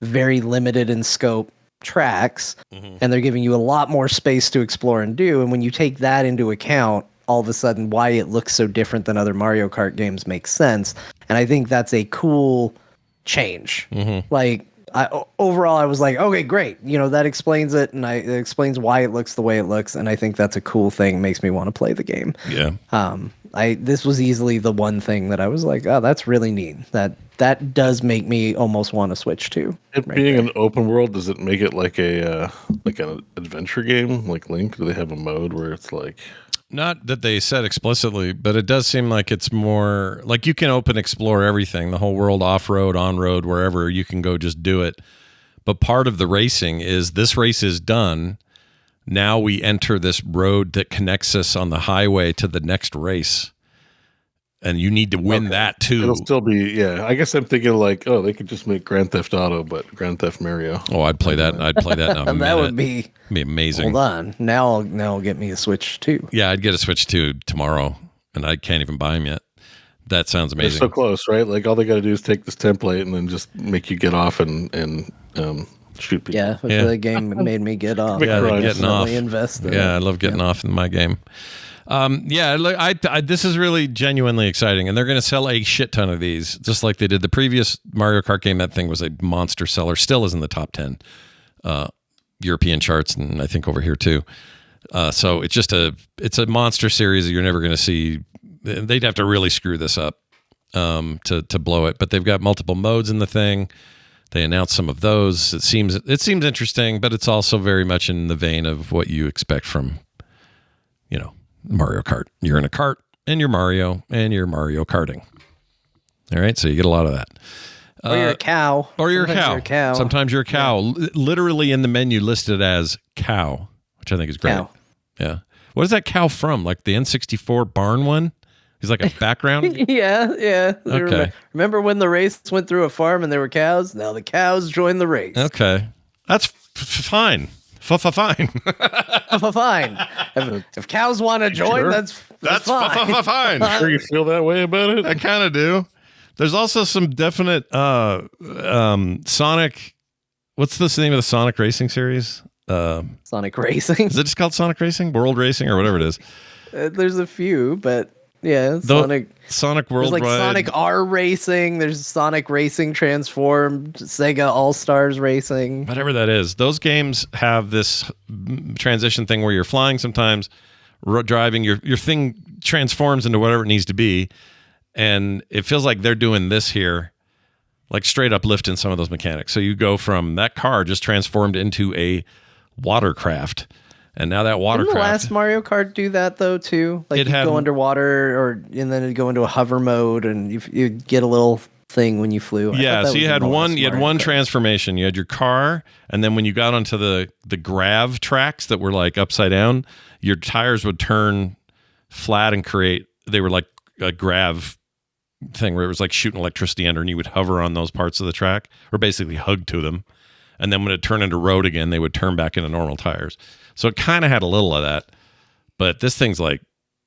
very limited in scope tracks, mm-hmm. and they're giving you a lot more space to explore and do. And when you take that into account, all of a sudden why it looks so different than other Mario Kart games makes sense. And I think that's a cool change. Mm-hmm. Overall, I was like, okay, great. That explains it, and it explains why it looks the way it looks. And I think that's a cool thing. It makes me want to play the game. Yeah. This was easily the one thing that I was like, oh, that's really neat. That does make me almost want to switch to. It right being there. An open world, does it make it like an adventure game like Link? Do they have a mode where it's like... Not that they said explicitly, but it does seem like it's more like you can explore everything, the whole world, off-road, on-road, wherever you can go, just do it. But part of the racing is this race is done. Now we enter this road that connects us on the highway to the next race. And you need to win that too. It'll still be, I guess I'm thinking like, oh, they could just make Grand Theft Auto, but Grand Theft Mario. Oh, I'd play that. I'd play that in a minute. That would be amazing. Hold on. Now I'll get me a Switch 2. Yeah, I'd get a Switch 2 tomorrow, and I can't even buy them yet. That sounds amazing. They're so close, right? Like all they got to do is take this template and then just make you get off and shoot people. Yeah, the game made me get off. Getting off. Invested. Yeah, I love getting off in my game. This is really genuinely exciting, and they're going to sell a shit ton of these, just like they did the previous Mario Kart game. That thing was a monster seller, still is in the top 10 European charts, and I think over here too. So it's a monster series that you're never going to see. They'd have to really screw this up to blow it, but they've got multiple modes in the thing. They announced some of those. It seems interesting, but it's also very much in the vein of what you expect from, Mario Kart. You're in a cart, and you're Mario karting. All right, so you get a lot of that. Or you're a cow. Or you're a cow. Sometimes you're a cow. Yeah. Literally in the menu listed as cow, which I think is great. Cow. Yeah. What is that cow from? Like the N64 barn one? He's like a background? Yeah. Okay. Remember when the race went through a farm and there were cows? Now the cows joined the race. Okay. That's fine. Fine. Fine. If cows want to join, sure? that's fine. Fine. Sure you feel that way about it? I kind of do. There's also some definite Sonic. What's the name of the Sonic racing series? Sonic Racing. Is it just called Sonic Racing? World Racing or whatever it is? There's a few, but yeah, Sonic Worldwide. There's like Sonic R Racing. There's Sonic Racing Transformed, Sega All Stars Racing. Whatever that is. Those games have this transition thing where you're flying sometimes, driving, your thing transforms into whatever it needs to be. And it feels like they're doing this here, like straight up lifting some of those mechanics. So you go from that car just transformed into a watercraft. And now that watercraft. Didn't the last Mario Kart do that though too? Like you go underwater, and then it'd go into a hover mode, and you get a little thing when you flew. Yeah, so you had one transformation. You had your car, and then when you got onto the grav tracks that were like upside down, your tires would turn flat and they were like a grav thing where it was like shooting electricity under, and you would hover on those parts of the track, or basically hug to them. And then when it turned into road again, they would turn back into normal tires. So it kind of had a little of that. But this thing's like,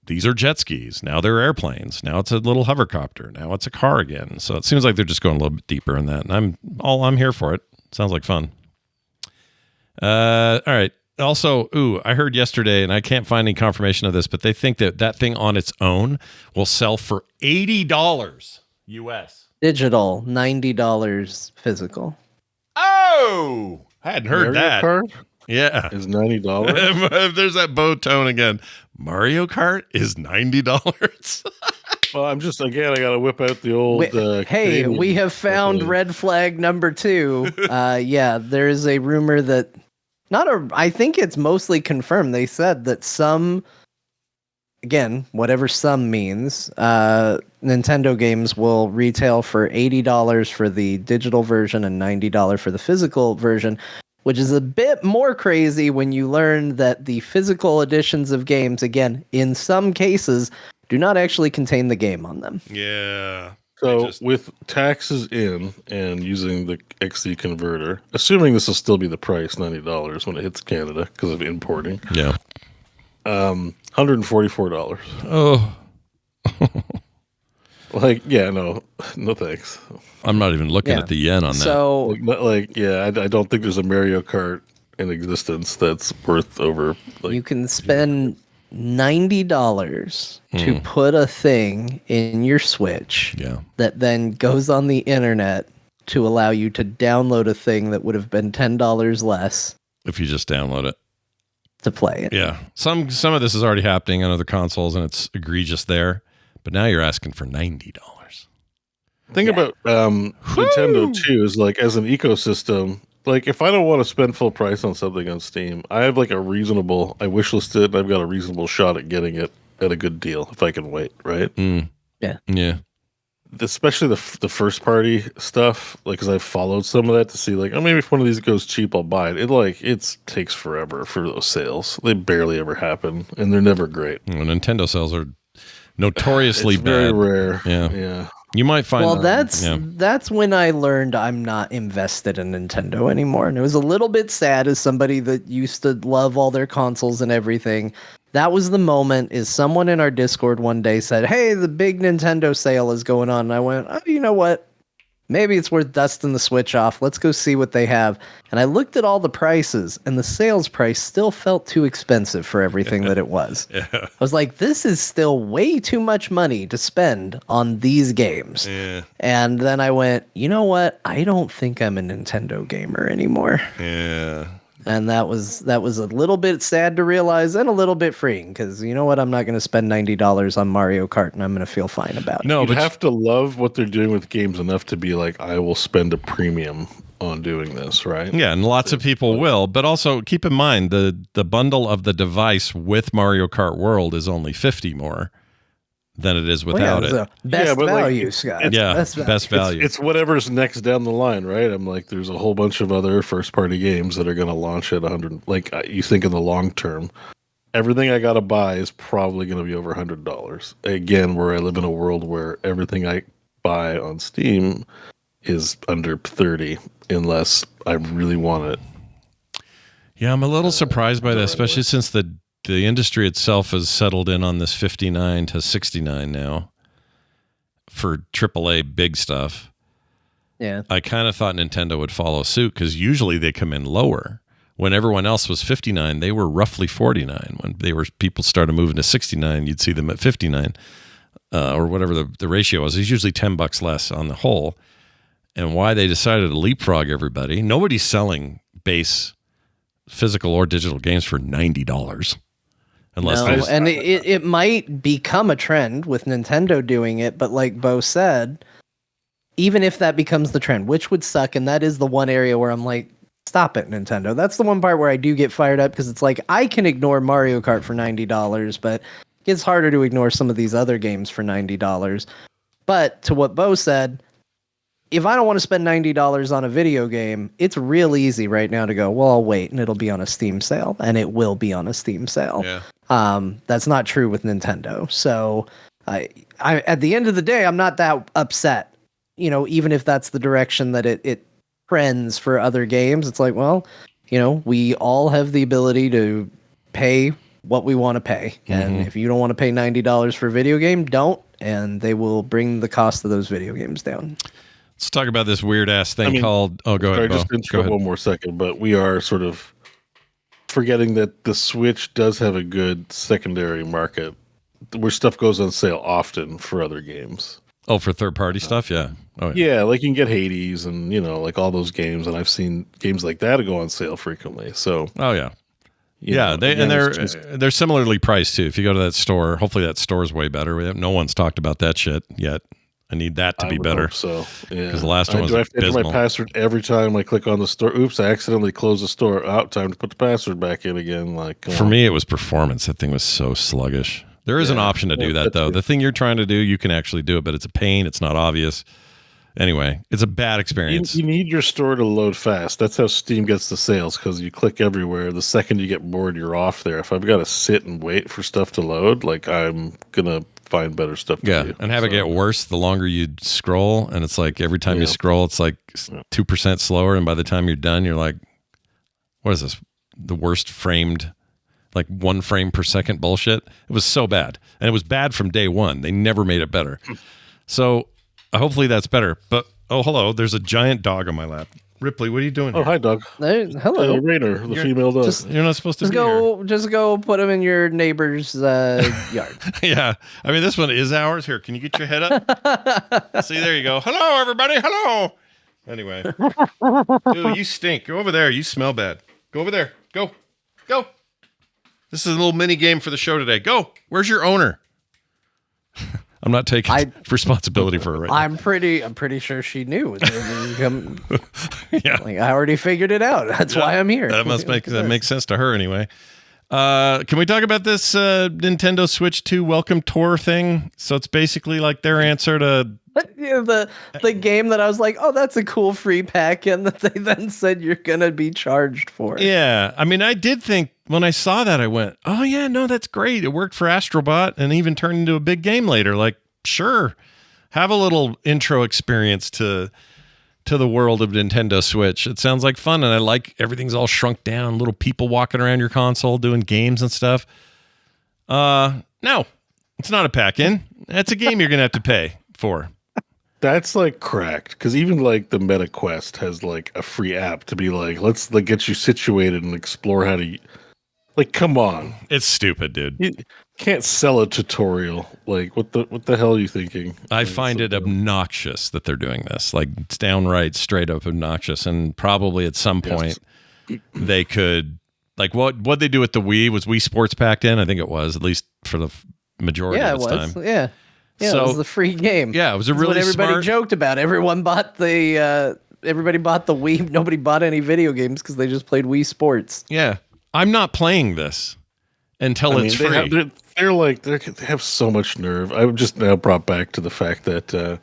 these are jet skis. Now they're airplanes. Now it's a little hovercopter. Now it's a car again. So it seems like they're just going a little bit deeper in that. And I'm here for it. Sounds like fun. All right. Also, I heard yesterday, and I can't find any confirmation of this, but they think that thing on its own will sell for $80 US. Digital, $90 physical. Oh, I hadn't heard that. Kart Yeah, is $90. There's that Beau tone again. Mario Kart is $90. Well, I gotta whip out the old. Hey, we have found red flag number 2. Yeah, there is a rumor that I think it's mostly confirmed. They said that again, whatever some means, Nintendo games will retail for $80 for the digital version and $90 for the physical version, which is a bit more crazy when you learn that the physical editions of games, again, in some cases, do not actually contain the game on them. Yeah. So with taxes in and using the XD converter, assuming this will still be the price, $90 when it hits Canada because of importing. Yeah. $144. Oh. No thanks. I'm not even looking at the yen on that. So, I don't think there's a Mario Kart in existence that's worth over. You can spend $90 to put a thing in your Switch that then goes on the internet to allow you to download a thing that would have been $10 less if you just download it to play it. Yeah, some of this is already happening on other consoles, and it's egregious there. But now you're asking for $90. Thing about Nintendo too is like as an ecosystem. Like, if I don't want to spend full price on something on Steam, I have like I wishlisted, and I've got a reasonable shot at getting it at a good deal if I can wait, right? Yeah. Especially the first party stuff, like, because I've followed some of that to see, like, maybe if one of these goes cheap, I'll buy it. It takes forever for those sales. They barely ever happen, and they're never great. Well, Nintendo sales are notoriously it's bad. Very rare. Yeah. You might find that's when I learned I'm not invested in Nintendo anymore. And it was a little bit sad as somebody that used to love all their consoles and everything. That was the moment is someone in our Discord one day said, "Hey, the big Nintendo sale is going on." And I went, "Oh, you know what? Maybe it's worth dusting the Switch off. Let's go see what they have." And I looked at all the prices, and the sales price still felt too expensive for everything that it was. I was like, this is still way too much money to spend on these games. Yeah. And then I went, you know what? I don't think I'm a Nintendo gamer anymore. Yeah. And that was a little bit sad to realize and a little bit freeing because you know what? I'm not going to spend $90 on Mario Kart and I'm going to feel fine about it. No, but you have to love what they're doing with games enough to be like, I will spend a premium on doing this, right? Yeah, and lots of people will. But also keep in mind the bundle of the device with Mario Kart World is only $50 more than it is without it. Best value, Scott. Yeah, best value. It's whatever's next down the line, right? I'm like, there's a whole bunch of other first-party games that are going to launch at 100. Like, you think in the long term, everything I got to buy is probably going to be over $100. Again, where I live in a world where everything I buy on Steam is under 30, unless I really want it. Yeah, I'm a little surprised by that, especially since the industry itself has settled in on this 59 to 69 now for AAA big stuff. Yeah. I kind of thought Nintendo would follow suit because usually they come in lower. When everyone else was 59, they were roughly 49. When people started moving to 69, you'd see them at 59 or whatever the ratio was. It's usually $10 less on the whole. And why they decided to leapfrog everybody, nobody's selling base physical or digital games for $90. Unless No, and it might become a trend with Nintendo doing it, but like Beau said, even if that becomes the trend, which would suck, and that is the one area where I'm like, stop it, Nintendo. That's the one part where I do get fired up because it's like I can ignore Mario Kart for $90, but it's harder to ignore some of these other games for $90. But to what Beau said, if I don't want to spend $90 on a video game, it's real easy right now to go, well, I'll wait and it'll be on a Steam sale, and it will be on a Steam sale. Yeah. That's not true with Nintendo. So I at the end of the day, I'm not that upset. You know, even if that's the direction that it trends for other games, it's like, well, you know, we all have the ability to pay what we want to pay. And if you don't want to pay $90 for a video game, don't, and they will bring the cost of those video games down. Let's talk about this weird ass thing called. Oh, go ahead. Just interrupt one more second, but we are sort of forgetting that the Switch does have a good secondary market where stuff goes on sale often for other games. Oh, for third party stuff, yeah. Oh, yeah, like you can get Hades and like all those games, and I've seen games like that go on sale frequently. So, oh yeah, yeah. They're similarly priced too. If you go to that store, hopefully that store is way better. No one's talked about that shit yet. I need that to be better. So, yeah. Because the last one was do I have to enter abysmal. my password every time I click on the store? Oops, I accidentally closed the store. Out, time to put the password back in again. Like for me, it was performance. That thing was so sluggish. There is an option to do that though. The thing you're trying to do, you can actually do it, but it's a pain. It's not obvious. Anyway, it's a bad experience. You need your store to load fast. That's how Steam gets the sales, because you click everywhere. The second you get bored, you're off there. If I've got to sit and wait for stuff to load, like I'm gonna find better stuff to do. And have it get worse the longer you scroll, and it's like every time you scroll, it's like 2% slower, and by the time you're done, you're like, what is this? The worst framed, like 1 frame per second bullshit. It was so bad, and it was bad from day one. They never made it better. So hopefully that's better. But oh, hello, there's a giant dog on my lap. Ripley, what are you doing here? Oh, hi, dog. Hello. Rainer, the female dog. You're not supposed to be here. Here. Just go put him in your neighbor's yard. Yeah. I mean, this one is ours. Here, can you get your head up? See, there you go. Hello, everybody. Hello. Anyway. Dude, you stink. Go over there. You smell bad. Go over there. Go. Go. This is a little mini game for the show today. Go. Where's your owner? I'm not taking responsibility for it right now. I'm pretty sure she knew. Yeah. Like, I already figured it out. That's why I'm here. That makes sense to her anyway. Can we talk about this Nintendo Switch 2 Welcome Tour thing? So it's basically like their answer to the game that I was like, oh, that's a cool free pack, and that they then said you're gonna be charged for. Yeah, I mean, I did think when I saw that, I went, oh yeah, no, that's great. It worked for Astrobot and even turned into a big game later. Like, sure, have a little intro experience to the world of Nintendo Switch. It sounds like fun, and I like everything's all shrunk down, little people walking around your console doing games and stuff. No, it's not a pack-in. It's a game you're gonna have to pay for. That's like cracked, because even like the Meta Quest has like a free app to be like, let's like get you situated and explore how to. Like, come on, it's stupid, dude. You can't sell a tutorial. Like, what the hell are you thinking? I find it obnoxious that they're doing this. Like, it's downright, straight up obnoxious. And probably at some point they could, like, what they do with the Wii was Wii Sports packed in. I think it was, at least for the majority of its time. Yeah. Yeah, so, it was the free game. Yeah, it was a really what everybody smart... joked about. Everybody bought the Wii. Nobody bought any video games because they just played Wii Sports. Yeah. I'm not playing this until it's free. They have so much nerve. I'm just now brought back to the fact that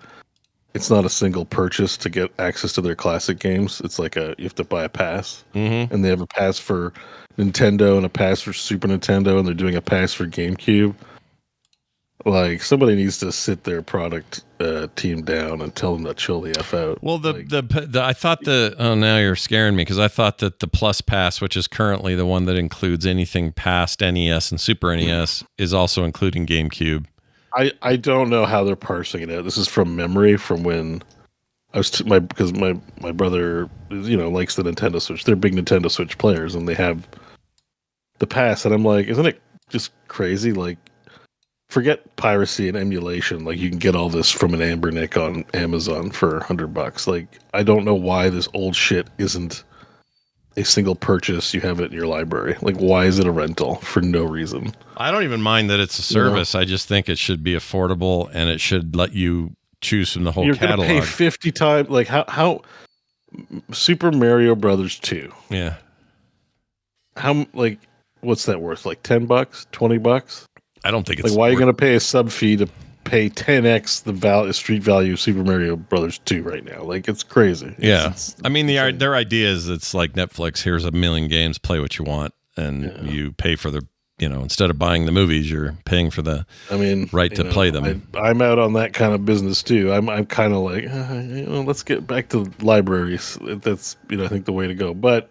it's not a single purchase to get access to their classic games. It's like you have to buy a pass, and they have a pass for Nintendo and a pass for Super Nintendo, and they're doing a pass for GameCube. Like, somebody needs to sit their product team down and tell them to chill the F out. Well, I thought now you're scaring me, because I thought that the Plus Pass, which is currently the one that includes anything past NES and Super NES, is also including GameCube. I don't know how they're parsing it out. This is from memory from when I was because my brother likes the Nintendo Switch. They're big Nintendo Switch players, and they have the pass, and I'm like, isn't it just crazy? Like, forget piracy and emulation. Like, you can get all this from an Ambernick on Amazon for $100. Like, I don't know why this old shit isn't a single purchase. You have it in your library. Like, why is it a rental for no reason? I don't even mind that it's a service. I just think it should be affordable and it should let you choose from the whole catalog. You're gonna pay 50 times. Like how Super Mario Brothers 2. Yeah. How like what's that worth? Like $10, $20? I don't think it's like, why are you going to pay a sub fee to pay 10x the street value of Super Mario Brothers 2 right now? Like, it's crazy. I mean, their idea is it's like Netflix. Here's a million games, play what you want, and you pay for the, instead of buying the movies, you're paying for the right to play them. I'm out on that kind of business too. I'm kind of like, let's get back to libraries. That's, I think the way to go. But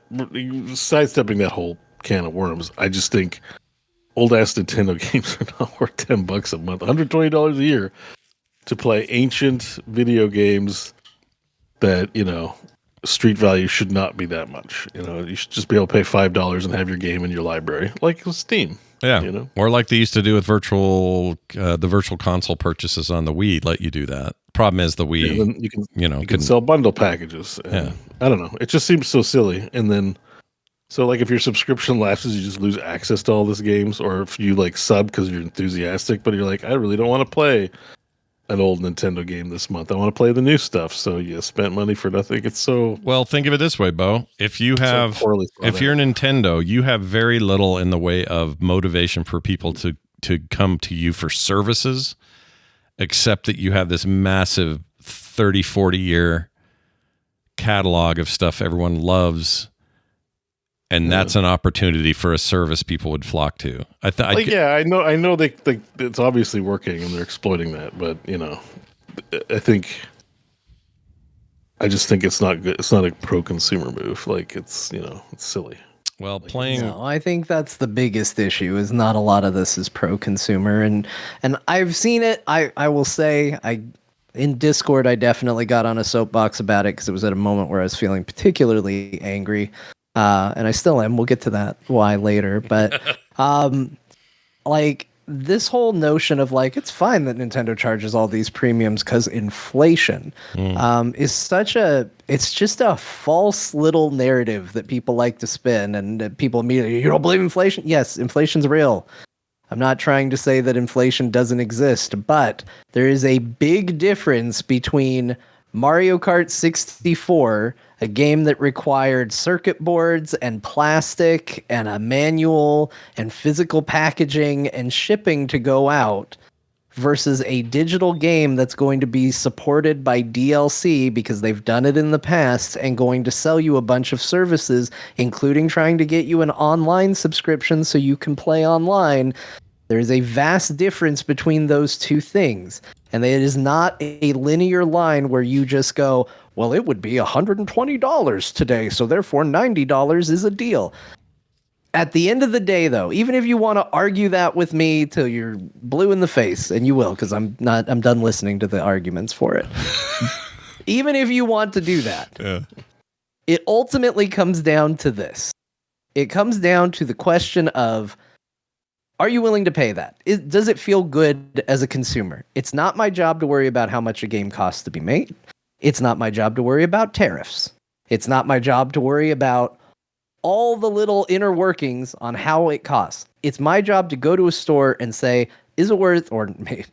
sidestepping that whole can of worms, I just think old ass Nintendo games are not worth $10 a month, $120 a year to play ancient video games that, street value should not be that much. You should just be able to pay $5 and have your game in your library, like with Steam. Yeah, or like they used to do with the virtual console purchases on the Wii. Let you do that. Problem is the Wii, you can sell bundle packages. And I don't know. It just seems so silly. And then, so like if your subscription lapses, you just lose access to all these games, or if you like sub because you're enthusiastic, but you're like, I really don't want to play an old Nintendo game this month. I want to play the new stuff. So you spent money for nothing. It's so well. Think of it this way, Beau. If you're Nintendo, you have very little in the way of motivation for people to come to you for services, except that you have this massive 30, 40 year catalog of stuff everyone loves. And that's an opportunity for a service people would flock to. I know they it's obviously working and they're exploiting that, but I just think it's not good. It's not a pro-consumer move. Like it's silly. Well, No, I think that's the biggest issue. Is not a lot of this is pro-consumer, and I've seen it. I will say in Discord I definitely got on a soapbox about it because it was at a moment where I was feeling particularly angry. And I still am. We'll get to that why later. But like this whole notion of like it's fine that Nintendo charges all these premiums because inflation is it's just a false little narrative that people like to spin, and people immediately, you don't believe inflation? Yes, inflation's real. I'm not trying to say that inflation doesn't exist, but there is a big difference between Mario Kart 64, a game that required circuit boards and plastic and a manual and physical packaging and shipping to go out, versus a digital game that's going to be supported by DLC because they've done it in the past and going to sell you a bunch of services, including trying to get you an online subscription so you can play online. There's a vast difference between those two things. And it is not a linear line where you just go, well, it would be $120 today, so therefore $90 is a deal. At the end of the day, though, even if you want to argue that with me till you're blue in the face, and you will, because I'm done listening to the arguments for it. Even if you want to do that, it ultimately comes down to this. It comes down to the question of, are you willing to pay that? Does it feel good as a consumer? It's not my job to worry about how much a game costs to be made. It's not my job to worry about tariffs. It's not my job to worry about all the little inner workings on how it costs. It's my job to go to a store and say, is it worth, or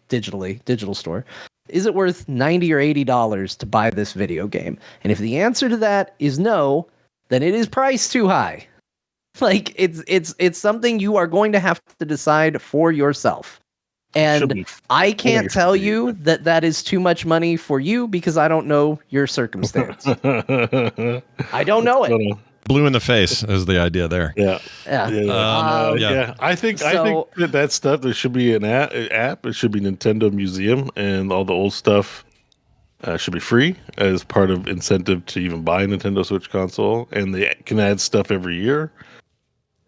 digital store, is it worth $90 or $80 to buy this video game? And if the answer to that is no, then it is priced too high. Like it's something you are going to have to decide for yourself. And I can't tell you that is too much money for you because I don't know your circumstance. I don't know it. Blue in the face is the idea there. Yeah. I think that stuff, there should be an app. It should be Nintendo Museum, and all the old stuff should be free as part of incentive to even buy a Nintendo Switch console. And they can add stuff every year.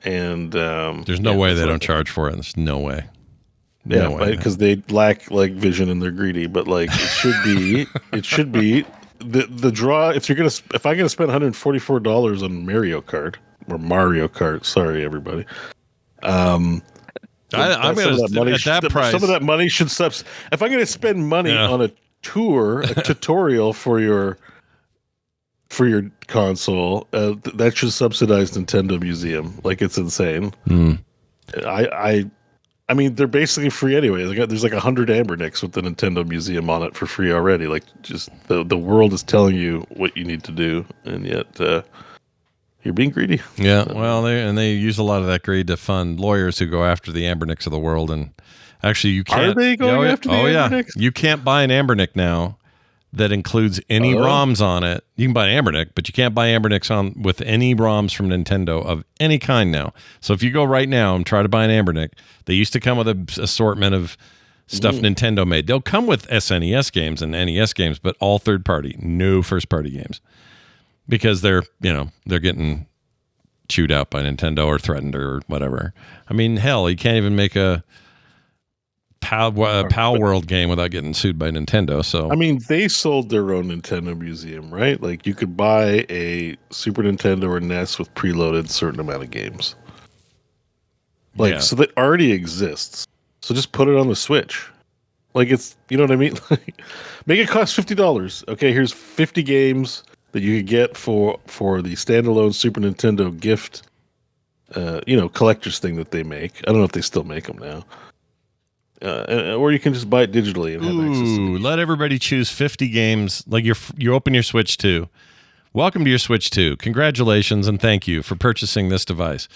And there's no way they don't charge for it. There's no way. Because they lack like vision and they're greedy. But like it should be the draw. If I'm gonna spend $144 on Mario Kart, sorry everybody. I'm gonna at that price. Some of that money should If I'm gonna spend money on a tutorial for your for your console, that should subsidize Nintendo Museum. Like, it's insane. I mean, they're basically free anyway. There's like 100 Ambernicks with the Nintendo Museum on it for free already. Like, just the world is telling you what you need to do, and yet you're being greedy. Yeah, well, they use a lot of that greed to fund lawyers who go after the Ambernicks of the world. And actually, you can't. Are they going after the Ambernicks? Yeah, you can't buy an Ambernick now that includes any ROMs on it. You can buy an Ambernick, but you can't buy Ambernicks on with any ROMs from Nintendo of any kind now. So if you go right now and try to buy an Ambernick, they used to come with an assortment of stuff Nintendo made. They'll come with SNES games and NES games, but all third party, no first party games, because they're getting chewed out by Nintendo or threatened or whatever. I mean, hell, you can't even make a Pal World game without getting sued by Nintendo. So I mean, they sold their own Nintendo Museum, right? Like, you could buy a Super Nintendo or NES with preloaded certain amount of games. Like, so that already exists. So just put it on the Switch. Like, it's, you know what I mean? Like, make it cost $50. Okay, here's 50 games that you could get for the standalone Super Nintendo gift, collector's thing that they make. I don't know if they still make them now. Or you can just buy it digitally and have access to it. Let everybody choose 50 games. Like, you open your Switch 2. Welcome to your Switch 2. Congratulations and thank you for purchasing this device.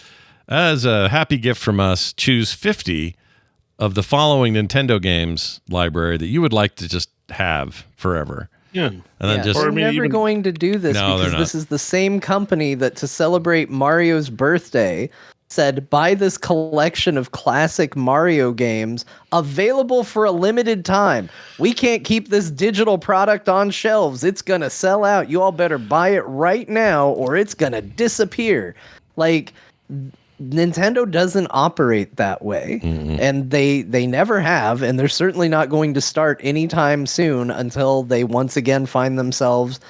As a happy gift from us, choose 50 of the following Nintendo games library that you would like to just have forever. Yeah. And then they're never going to do this because this is the same company that, to celebrate Mario's birthday, said, buy this collection of classic Mario games available for a limited time. We can't keep this digital product on shelves. It's going to sell out. You all better buy it right now or it's going to disappear. Like, Nintendo doesn't operate that way, and they never have, and they're certainly not going to start anytime soon until they once again find themselves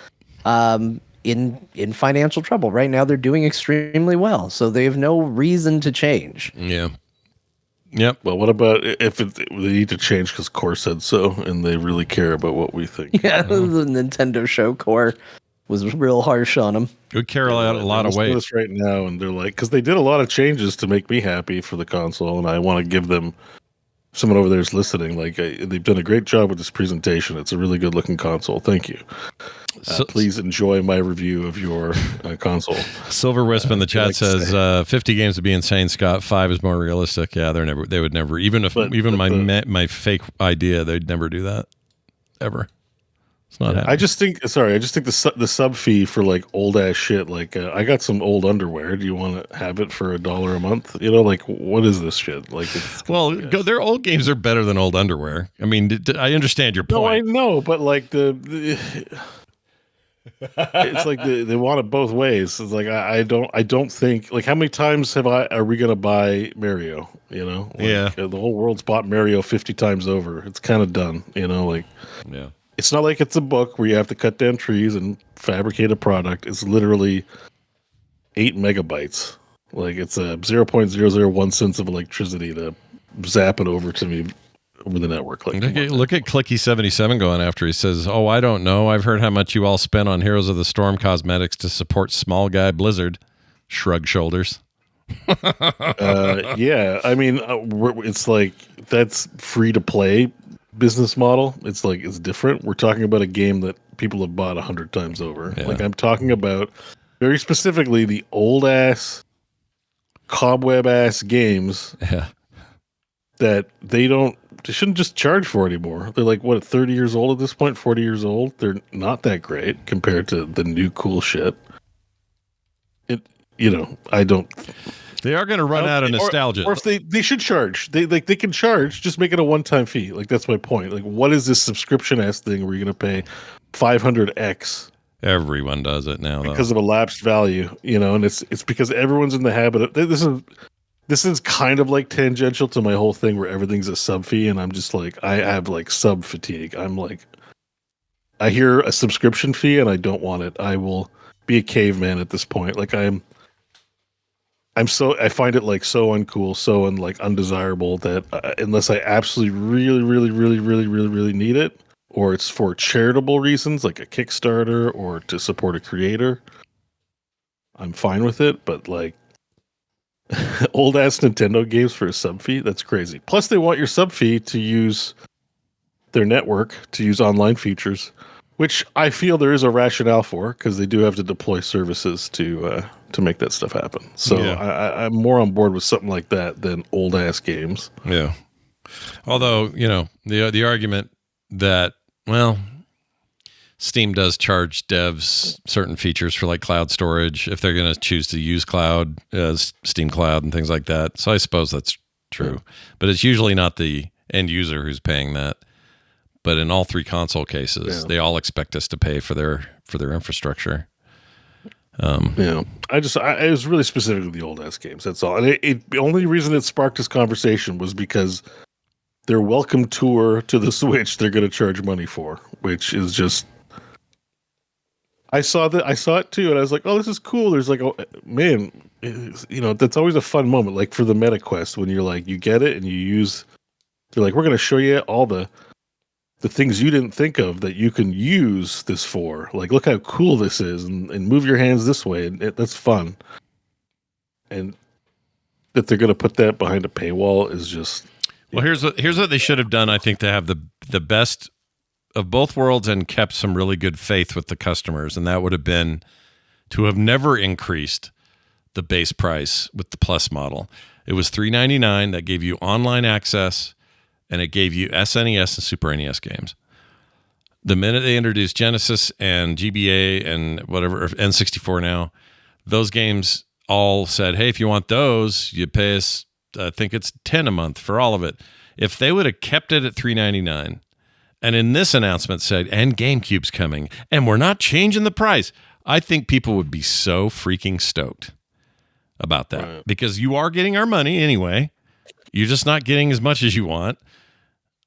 in financial trouble. Right now, they're doing extremely well, so they have no reason to change. Yeah. Yep. Well, what about if they need to change because Core said so, and they really care about what we think? Yeah, the Nintendo show Core was real harsh on them. Would care a lot of weight. This right now, and they're like, because they did a lot of changes to make me happy for the console, and I want to give them. Someone over there is listening. Like, they've done a great job with this presentation. It's a really good looking console. Thank you. Please enjoy my review of your console. Silver Wisp in the chat says 50 games would be insane, Scott. 5 is more realistic. Yeah, they would never, my fake idea, they'd never do that ever. It's not happening. I just think the sub fee for like old ass shit. Like, I got some old underwear. Do you want to have it for $1 a month? You know, like, what is this shit? Like, their old games are better than old underwear. I mean, I understand your point. No, I know, but like it's like they want it both ways. It's like I don't think, like, how many times are we gonna buy Mario? You know, like, the whole world's bought Mario 50 times over. It's kind of done. You know, like, yeah. It's not like it's a book where you have to cut down trees and fabricate a product. It's literally 8 megabytes. Like, it's a 0.001 cents of electricity to zap it over to me over the network. Like, look at Clicky77 going after. He says, "Oh, I don't know. I've heard how much you all spent on Heroes of the Storm cosmetics to support small guy Blizzard." Shrug shoulders. Yeah, I mean, it's like, that's free to play business model. It's like, it's different. We're talking about a game that people have bought 100 times over. Yeah. Like, I'm talking about very specifically the old ass cobweb ass games that they shouldn't just charge for anymore. They're like, what, 30 years old at this point, 40 years old? They're not that great compared to the new cool shit. I don't. They are going to run out of nostalgia. Or if they should charge. They can charge, just make it a one-time fee. Like, that's my point. Like, what is this subscription-ass thing where you're going to pay 500x? Everyone does it now, because of a lapsed value, and it's because everyone's in the habit of this is kind of like tangential to my whole thing where everything's a sub fee, and I'm just like, I have like sub fatigue. I'm like, I hear a subscription fee and I don't want it. I will be a caveman at this point. Like, I find it like so uncool, so undesirable that unless I absolutely really, really, really, really, really, really need it, or it's for charitable reasons like a Kickstarter or to support a creator, I'm fine with it. But like old ass Nintendo games for a sub fee, that's crazy. Plus they want your sub fee to use their network, to use online features, which I feel there is a rationale for, because they do have to deploy services to make that stuff happen. So I'm more on board with something like that than old ass games. Yeah. Although, you know, the argument that, well, Steam does charge devs certain features for like cloud storage if they're going to choose to use cloud, Steam Cloud and things like that. So I suppose that's true. But it's usually not the end user who's paying that. But in all three console cases, they all expect us to pay for their infrastructure. It was really specifically the old ass games. That's all. And the only reason it sparked this conversation was because their welcome tour to the Switch they're going to charge money for, which is just. I saw it too, and I was like, "Oh, this is cool." There's like, oh man, you know, that's always a fun moment. Like for the Meta Quest, when you're like, you get it and you use. They're like, we're going to show you all the things you didn't think of that you can use this for. Like, look how cool this is, and move your hands this way, and that's fun. And that they're going to put that behind a paywall is just. Well, here's what they should have done. I think to have the best of both worlds and kept some really good faith with the customers, and that would have been to have never increased the base price with the Plus model. It was $3.99 that gave you online access. And it gave you SNES and Super NES games. The minute they introduced Genesis and GBA and whatever, N64 now, those games all said, hey, if you want those, you pay us, I think it's $10 a month for all of it. If they would have kept it at $3.99 and in this announcement said, and GameCube's coming, and we're not changing the price, I think people would be so freaking stoked about that. Right. Because you are getting our money anyway. You're just not getting as much as you want.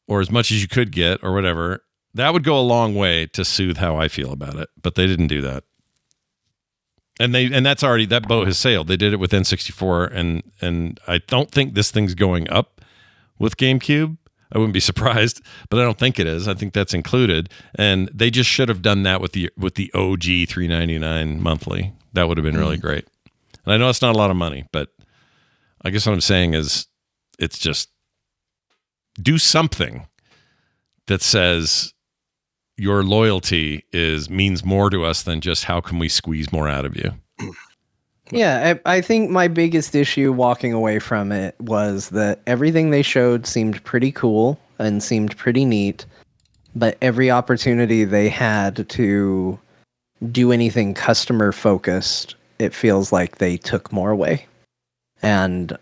Or as much as you could get, or whatever. That would go a long way to soothe how I feel about it. But they didn't do that, and that's already, that boat has sailed. They did it with N64, and I don't think this thing's going up with GameCube. I wouldn't be surprised, but I don't think it is. I think that's included, and they just should have done that with the OG $3.99 monthly. That would have been really great. And I know it's not a lot of money, but I guess what I'm saying is, it's just. Do something that says your loyalty means more to us than just how can we squeeze more out of you. Yeah, I think my biggest issue walking away from it was that everything they showed seemed pretty cool and seemed pretty neat, but every opportunity they had to do anything customer focused, it feels like they took more away. And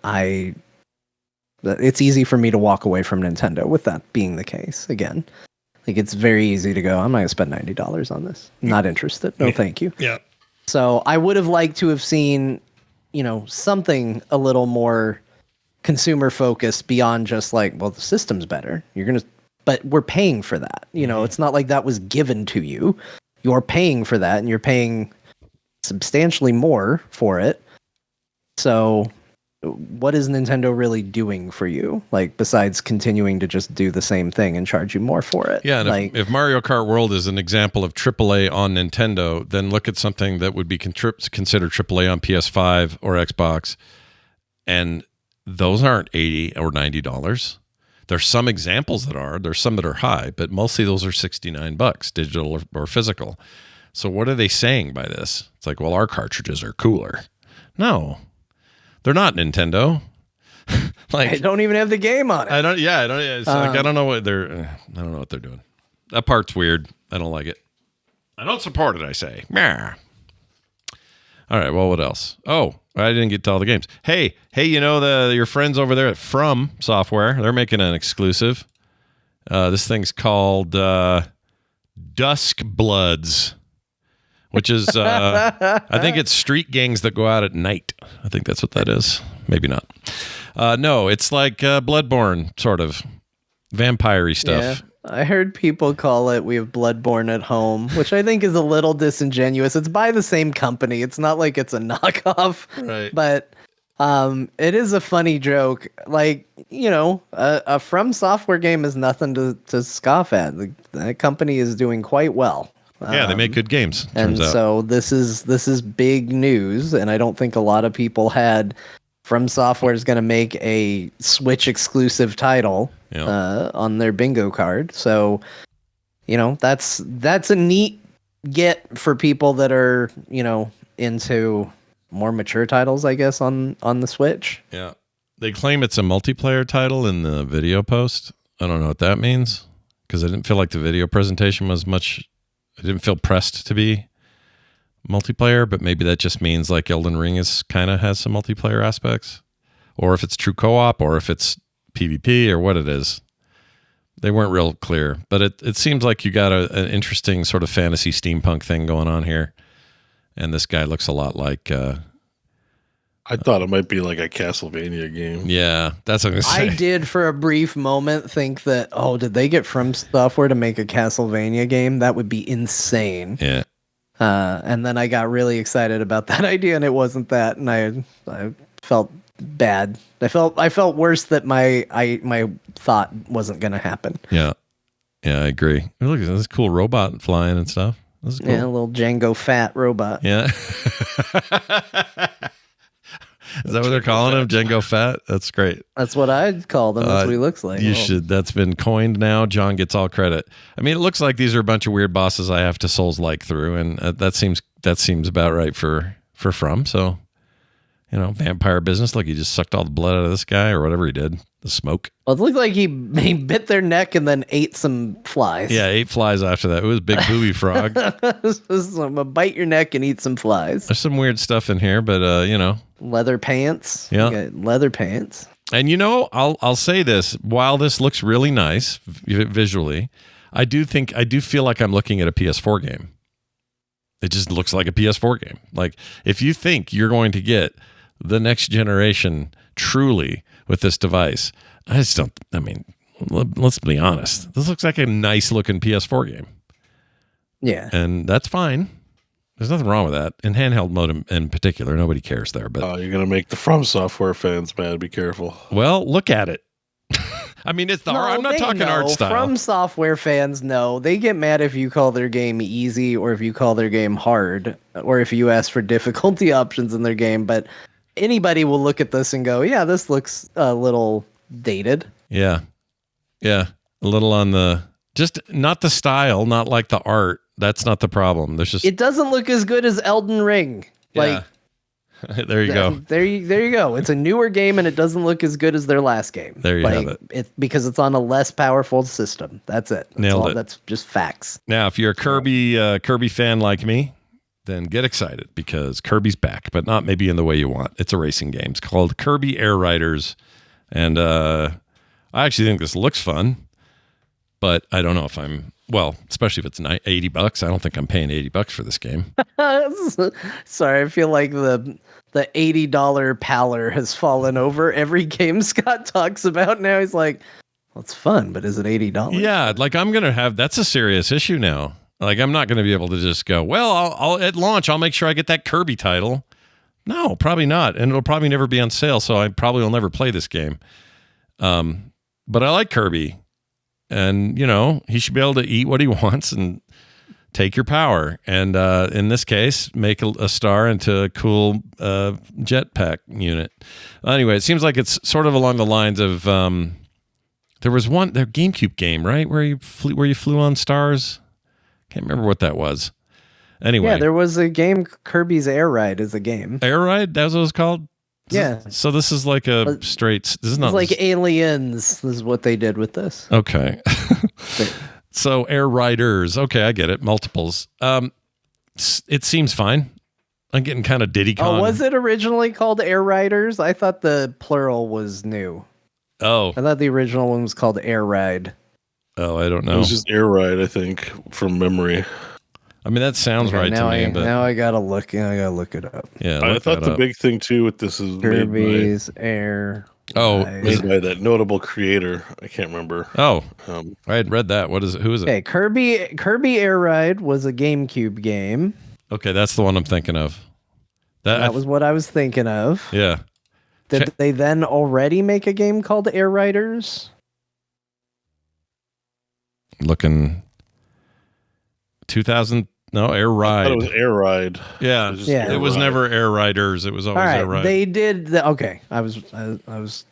it's easy for me to walk away from Nintendo with that being the case. Again, like it's very easy to go, I'm not going to spend $90 on this. Not interested. No, thank you. Yeah. So I would have liked to have seen, you know, something a little more consumer focused beyond just like, well, the system's better. But we're paying for that. You know, it's not like that was given to you. You're paying for that, and you're paying substantially more for it. So what is Nintendo really doing for you? Like, besides continuing to just do the same thing and charge you more for it? Yeah, and like, if Mario Kart World is an example of AAA on Nintendo, then look at something that would be considered AAA on PS5 or Xbox, and those aren't $80 or $90. There's some examples that are. There's some that are high, but mostly those are $69, digital or physical. So what are they saying by this? It's like, well, our cartridges are cooler. No. They're not Nintendo. Like, I don't even have the game on it. I don't. Yeah, I don't. It's like, I don't know what they're. I don't know what they're doing. That part's weird. I don't like it. I don't support it. I say. Meh. All right. Well, what else? Oh, I didn't get to all the games. Hey, you know your friends over there at From Software? They're making an exclusive. This thing's called Dusk Bloods. Which is, I think it's street gangs that go out at night. I think that's what that is. Maybe not. No, it's like Bloodborne, sort of. Vampire-y stuff. Yeah, I heard people call it We Have Bloodborne at Home, which I think is a little disingenuous. It's by the same company. It's not like it's a knockoff. Right. But It is a funny joke. Like, a From Software game is nothing to scoff at. That company is doing quite well. Yeah, they make good games. And Turns out. so this is big news, and I don't think a lot of people had From Software is going to make a Switch exclusive title on their bingo card. So, that's a neat get for people that are, into more mature titles, I guess, on the Switch. Yeah. They claim it's a multiplayer title in the video post. I don't know what that means because I didn't feel like the video presentation was much. I didn't feel pressed to be multiplayer, but maybe that just means like Elden Ring is kind of has some multiplayer aspects, or if it's true co-op, or if it's PvP, or what it is. They weren't real clear, but it seems like you got an interesting sort of fantasy steampunk thing going on here. And this guy looks a lot like... I thought it might be like a Castlevania game. Yeah, that's what I'm going to say. I did for a brief moment think that, did they get From Software to make a Castlevania game? That would be insane. Yeah. And then I got really excited about that idea, and it wasn't that, and I felt bad. I felt worse that my thought wasn't going to happen. Yeah. Yeah, I agree. Look at this cool robot flying and stuff. This is cool. Yeah, a little Django Fat robot. Yeah. Is that what they're calling him? Django Fat? That's great. That's what I'd call them. That's what he looks like. You should. That's been coined now. John gets all credit. I mean, it looks like these are a bunch of weird bosses I have to Souls-like through, and that seems about right for From. So, vampire business. Like he just sucked all the blood out of this guy or whatever he did. The smoke. Well, it looked like he bit their neck and then ate some flies. Yeah, ate flies after that. It was big booby frog. I'm gonna bite your neck and eat some flies. There's some weird stuff in here, but leather pants. Yeah, you got leather pants. And I'll say this: while this looks really nice visually, I do feel like I'm looking at a PS4 game. It just looks like a PS4 game. Like if you think you're going to get the next generation truly with this device, I just don't. I mean, let's be honest. This looks like a nice looking PS4 game. Yeah, and that's fine. There's nothing wrong with that. In handheld mode in particular, nobody cares there. But you're gonna make the From Software fans mad. Be careful. Well, look at it. I mean, it's the art. I'm not talking art style. From Software fans know. They get mad if you call their game easy or if you call their game hard or if you ask for difficulty options in their game. But anybody will look at this and go, yeah, this looks a little dated. Yeah. Yeah. A little on the, just not the style, not like the art. That's not the problem. There's just, it doesn't look as good as Elden Ring. Yeah. There you go. There you go. It's a newer game and it doesn't look as good as their last game. There you have it. Because it's on a less powerful system. That's it. Nailed it. That's just facts. Now, if you're a Kirby fan like me, then get excited because Kirby's back, but not maybe in the way you want. It's a racing game. It's called Kirby Air Riders. And I actually think this looks fun, but I don't know if especially if it's $80. I don't think I'm paying $80 for this game. Sorry, I feel like the $80 pallor has fallen over every game Scott talks about now. He's like, well, it's fun, but is it $80? Yeah, like that's a serious issue now. Like I'm not going to be able to just go, well, I'll at launch, I'll make sure I get that Kirby title. No, probably not. And it'll probably never be on sale, so I probably will never play this game. But I like Kirby. And, he should be able to eat what he wants and take your power. And in this case, make a star into a cool jetpack unit. Anyway, it seems like it's sort of along the lines of there was their GameCube game, right? Where you flew on stars. Can't remember what that was. Anyway. Yeah, there was a game, Kirby's Air Ride is a game. Air Ride? That's what it was called? Yeah. So this is like a straight... This is not like Aliens. This is what they did with this. Okay. So Air Riders. Okay, I get it. Multiples. It seems fine. I'm getting kind of Diddy Kong. Oh, was it originally called Air Riders? I thought the plural was new. Oh. I thought the original one was called Air Ride. Oh, I don't know. It was just Air Ride, I think, from memory. I mean, that sounds right to me. But now I gotta look. I gotta look it up. Yeah, I thought the big thing too with this is Kirby's Air. Made by that notable creator. I can't remember. Oh, I had read that. What is it? Who is it? Okay, Kirby Air Ride was a GameCube game. Okay, that's the one I'm thinking of. That was what I was thinking of. Yeah. Did they then already make a game called Air Riders? Looking 2000. No, Air Ride. It was Air Ride. Yeah, it was never Air Riders. It was always Air Ride. They did. Okay, I was.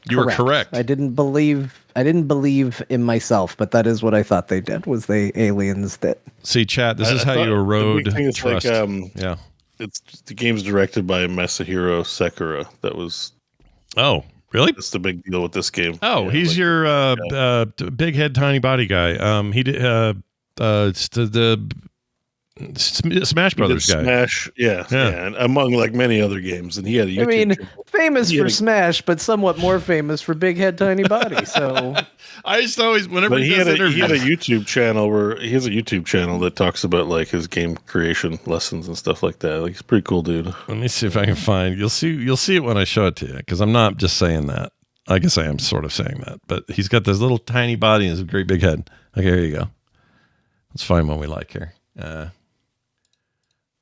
You were correct. I didn't believe in myself, but that is what I thought they did. Was they aliens that? See, chat. This is how you erode trust. Yeah, it's the game's directed by Masahiro Sekura. That was. Oh, really? That's the big deal with this game. Oh, he's your big head, tiny body guy. He did it's the Smash Brothers guy. Smash, yeah, and among like many other games, and he had a YouTube channel. Famous for Smash, but somewhat more famous for big head, tiny body. So I just always, whenever he had a YouTube channel that talks about like his game creation lessons and stuff like that. Like, he's a pretty cool dude. Let me see if I can find. You'll see it when I show it to you, because I'm not just saying that. I guess I am sort of saying that, but he's got this little tiny body and his great big head. Okay, here you go. Let's find one we like here.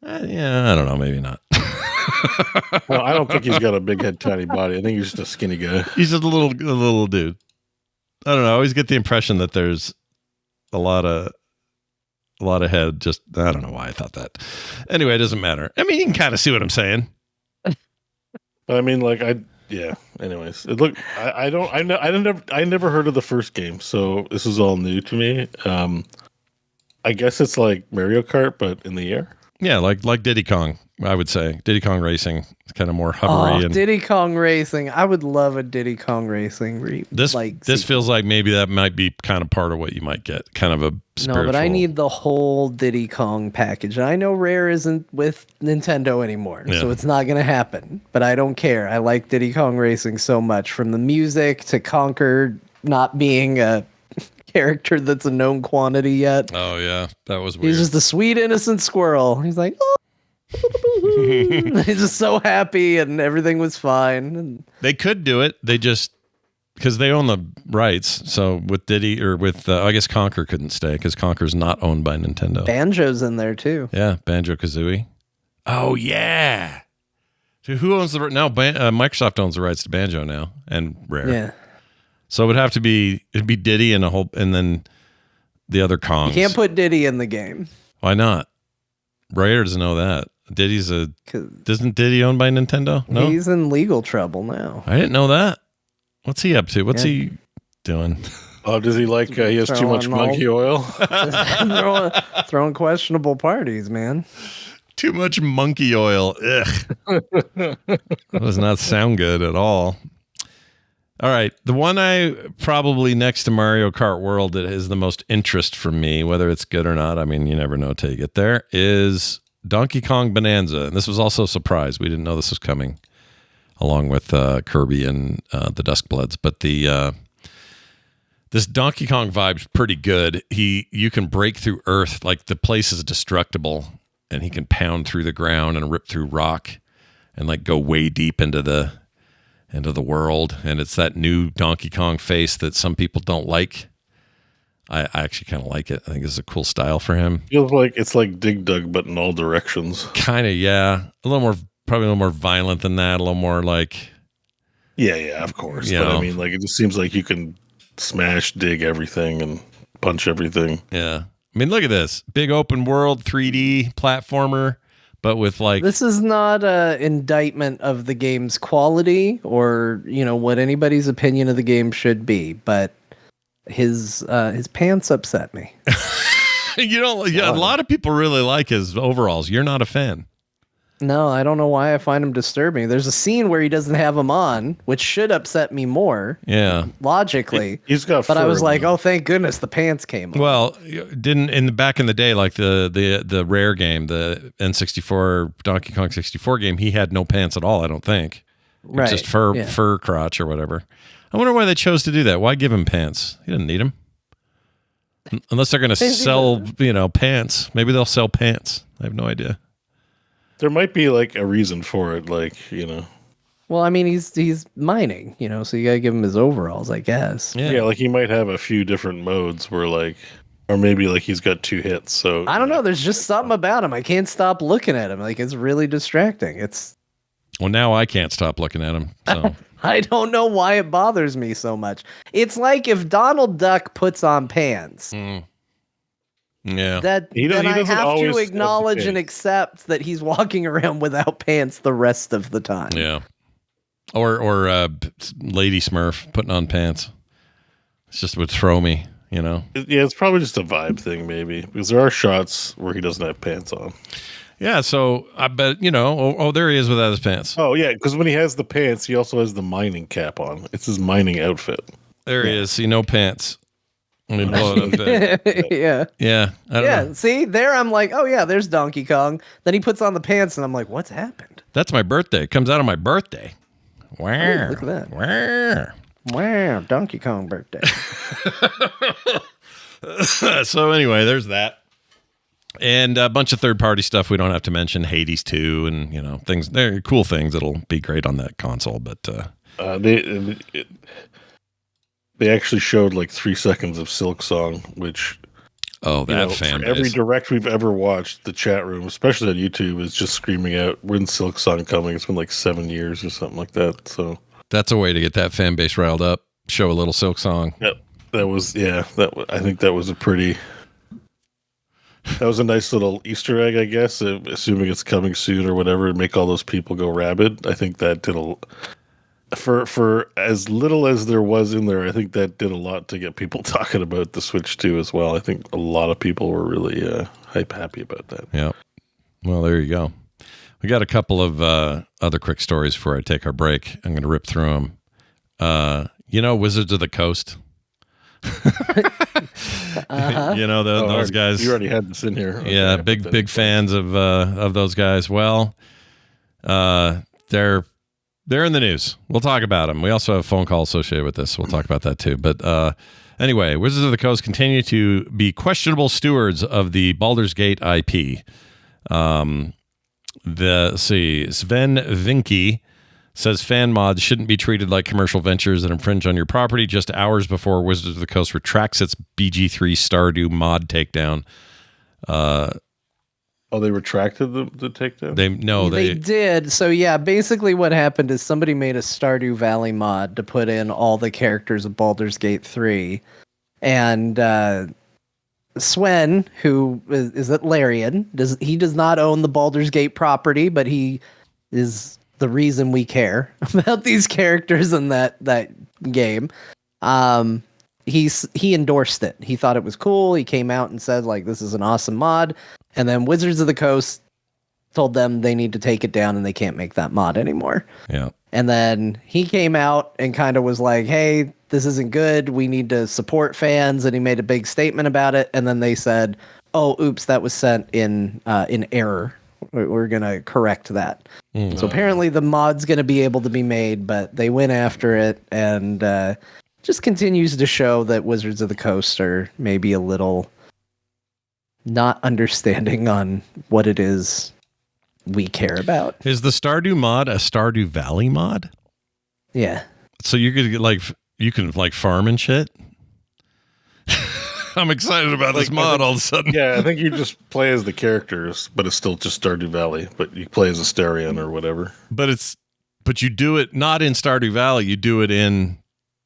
Yeah, I don't know. Maybe not. Well, I don't think he's got a big head, tiny body. I think he's just a skinny guy. He's just a little dude. I don't know. I always get the impression that there's a lot of head. Just, I don't know why I thought that. Anyway, it doesn't matter. I mean, you can kind of see what I'm saying. I mean, like, anyways, it looked. I never heard of the first game, so this is all new to me. I guess it's like Mario Kart, but in the air. Yeah, like Diddy Kong, I would say. Diddy Kong Racing. It's kind of more hovery. Diddy Kong Racing. I would love a Diddy Kong Racing. This feels like maybe that might be kind of part of what you might get. Kind of a spiritual. No, but I need the whole Diddy Kong package. I know Rare isn't with Nintendo anymore, so it's not going to happen. But I don't care. I like Diddy Kong Racing so much. From the music to Conker not being a character that's a known quantity yet. Oh yeah, that was weird. He's just a sweet innocent squirrel. He's like, oh. He's just so happy, and everything was fine. They could do it. They just, because they own the rights. So with Diddy or with I guess Conker couldn't stay because Conker's not owned by Nintendo. Banjo's in there too. Yeah, Banjo-Kazooie. Oh yeah. So who owns the now? Microsoft owns the rights to Banjo now and Rare. Yeah. So it'd be Diddy and then the other Kongs. You can't put Diddy in the game. Why not? Rare doesn't know that. Isn't Diddy owned by Nintendo? No, he's in legal trouble now. I didn't know that. What's he up to? What's he doing? Oh, does he like? He has too much monkey oil. throwing questionable parties, man. Too much monkey oil. Ugh. That does not sound good at all. All right. The one I probably next to Mario Kart World that has the most interest for me, whether it's good or not, I mean, you never know till you get there, is Donkey Kong Bananza. And this was also a surprise. We didn't know this was coming along with Kirby and the Duskbloods. But this Donkey Kong vibe's pretty good. You can break through earth. Like, the place is destructible, and he can pound through the ground and rip through rock and like go way deep into the world, and it's that new Donkey Kong face that some people don't like. I actually kind of like it. I think it's a cool style for him. Feels like it's like Dig Dug, but in all directions. Kind of, yeah. Probably a little more violent than that. A little more like, yeah, of course. But I mean, like, it just seems like you can smash, dig everything, and punch everything. Yeah, I mean, look at this big open world 3D platformer. But with like, this is not an indictment of the game's quality or what anybody's opinion of the game should be. But his pants upset me. A lot of people really like his overalls. You're not a fan. No, I don't know why I find him disturbing. There's a scene where he doesn't have them on, which should upset me more. Yeah, logically. He's got. But I was like, oh, thank goodness the pants came on. Well, back in the day, like the Rare game, the N64 Donkey Kong 64 game, he had no pants at all. I don't think. Right. Just fur crotch or whatever. I wonder why they chose to do that. Why give him pants? He didn't need them. Unless they're going to sell, pants. Maybe they'll sell pants. I have no idea. There might be like a reason for it, like, Well, I mean, he's mining, so you gotta give him his overalls, I guess. Yeah, like he might have a few different modes where like, or maybe like he's got 2 hits. So I don't know. There's just something about him. I can't stop looking at him. Like, it's really distracting. Well, now I can't stop looking at him. So I don't know why it bothers me so much. It's like if Donald Duck puts on pants. yeah, Then I doesn't have always to have the acknowledge and pants. accept that he's walking around without pants the rest of the time. yeah. Or Lady Smurf putting on pants. It's just would throw me, you know. Yeah, it's probably just a vibe thing, maybe, because there are shots where he doesn't have pants on. Yeah, so I bet, you know, oh, there he is without his pants. Oh yeah, because when he has the pants, he also has the mining cap on. It's his mining outfit. There he is. See, no pants. Let me blow it up there. Yeah. Yeah. I don't know. See, there I'm like, oh yeah, there's Donkey Kong. Then he puts on the pants and I'm like, what's happened? That's my birthday. It comes out on my birthday. Wow. look at that. Wow. Wow, Donkey Kong birthday. So anyway, there's that. And a bunch of third-party stuff we don't have to mention. Hades 2 and, you know, things. They're cool things that'll be great on that console. But they actually showed like 3 seconds of Silk Song, which fan for every base. direct we've ever watched, the chat room, especially on YouTube, is just screaming out, "When's Silk Song coming?" It's been like 7 years or something like that. So That's a way to get that fan base riled up. Show a little Silk Song. yep, I think that was a nice little Easter egg, I guess. Assuming it's coming soon or whatever, and make all those people go rabid. I think that did for as little as there was in there. I think that did a lot to get people talking about the Switch 2 as well. I think a lot of people were really happy about that. Yeah. Well, there you go. We got a couple of other quick stories before I take our break. I'm going to rip through them. Wizards of the Coast. You know those guys. You already had this in here. Okay, Yeah, big fans of those guys. Well, they're in the news. We'll talk about them. We also have a phone call associated with this. We'll talk about that too. But anyway, Wizards of the Coast continue to be questionable stewards of the Baldur's Gate IP. Sven Vinky says fan mods shouldn't be treated like commercial ventures that infringe on your property. Just hours before Wizards of the Coast retracts its BG3 Stardew mod takedown. They retracted the takedown? They did. So yeah, basically what happened is somebody made a Stardew Valley mod to put in all the characters of Baldur's Gate 3. And Swen, who is at Larian, does not own the Baldur's Gate property, but he is the reason we care about these characters in that game. He endorsed it. He thought it was cool. He came out and said, like, this is an awesome mod. And then Wizards of the Coast told them they need to take it down and they can't make that mod anymore. Yeah. And then he came out and kind of was like, hey, this isn't good. We need to support fans. And he made a big statement about it. And then they said, oh, oops, that was sent in error. We're going to correct that. So apparently the mod's going to be able to be made, but they went after it and just continues to show that Wizards of the Coast are maybe a little not understanding on what it is we care about. Is the Stardew mod a Stardew Valley mod? Yeah. So you could you can farm and shit. I'm excited about this mod all of a sudden. Yeah, I think you just play as the characters, but it's still just Stardew Valley. But you play as Astarion or whatever. But you do it not in Stardew Valley. You do it in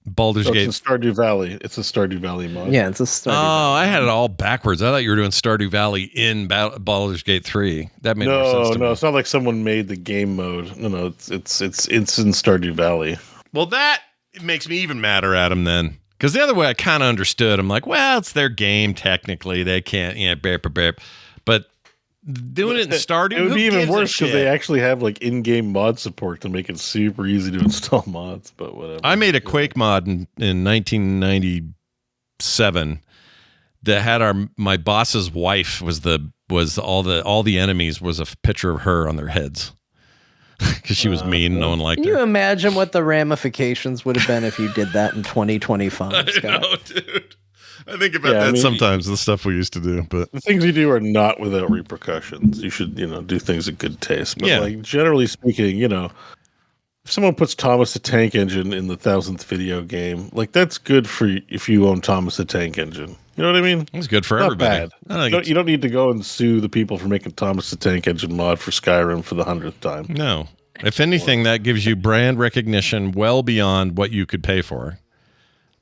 Baldur's Gate. It's a Stardew Valley. It's a Stardew Valley mod. Yeah, it's a Stardew Valley. I had it all backwards. I thought you were doing Stardew Valley in Baldur's Gate 3. That made more sense to me. No, it's not like someone made the game mode. No, it's in Stardew Valley. Well, that makes me even madder at them then. Because the other way I kind of understood. I'm like, well, it's their game technically. They can't, but doing it in Stardew, it would be even worse because they actually have like in-game mod support to make it super easy to install mods. But whatever. I made a Quake mod in 1997 that had my boss's wife was all the enemies was a picture of her on their heads. Because she was mean and no one liked her. Can you imagine what the ramifications would have been if you did that in 2025, Scott? I know, dude. I think about that sometimes, the stuff we used to do. But the things you do are not without repercussions. You should, do things in good taste. But generally speaking, if someone puts Thomas the Tank Engine in the 1000th video game, that's good for if you own Thomas the Tank Engine. You know what I mean? It's good for everybody. Bad. You don't need to go and sue the people for making Thomas the Tank Engine mod for Skyrim for the 100th time. No. If anything, that gives you brand recognition well beyond what you could pay for.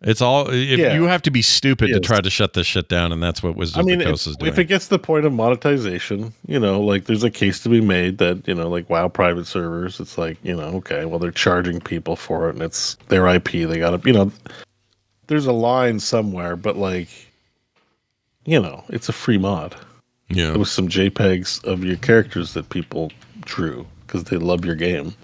It's all you have to be stupid to try to shut this shit down, and that's what Wizards of the Coast is doing. If it gets to the point of monetization, like there's a case to be made that, like WoW private servers, it's like, okay, well they're charging people for it and it's their IP. They gotta, there's a line somewhere, but like, it's a free mod. Yeah. With some JPEGs of your characters that people drew because they love your game.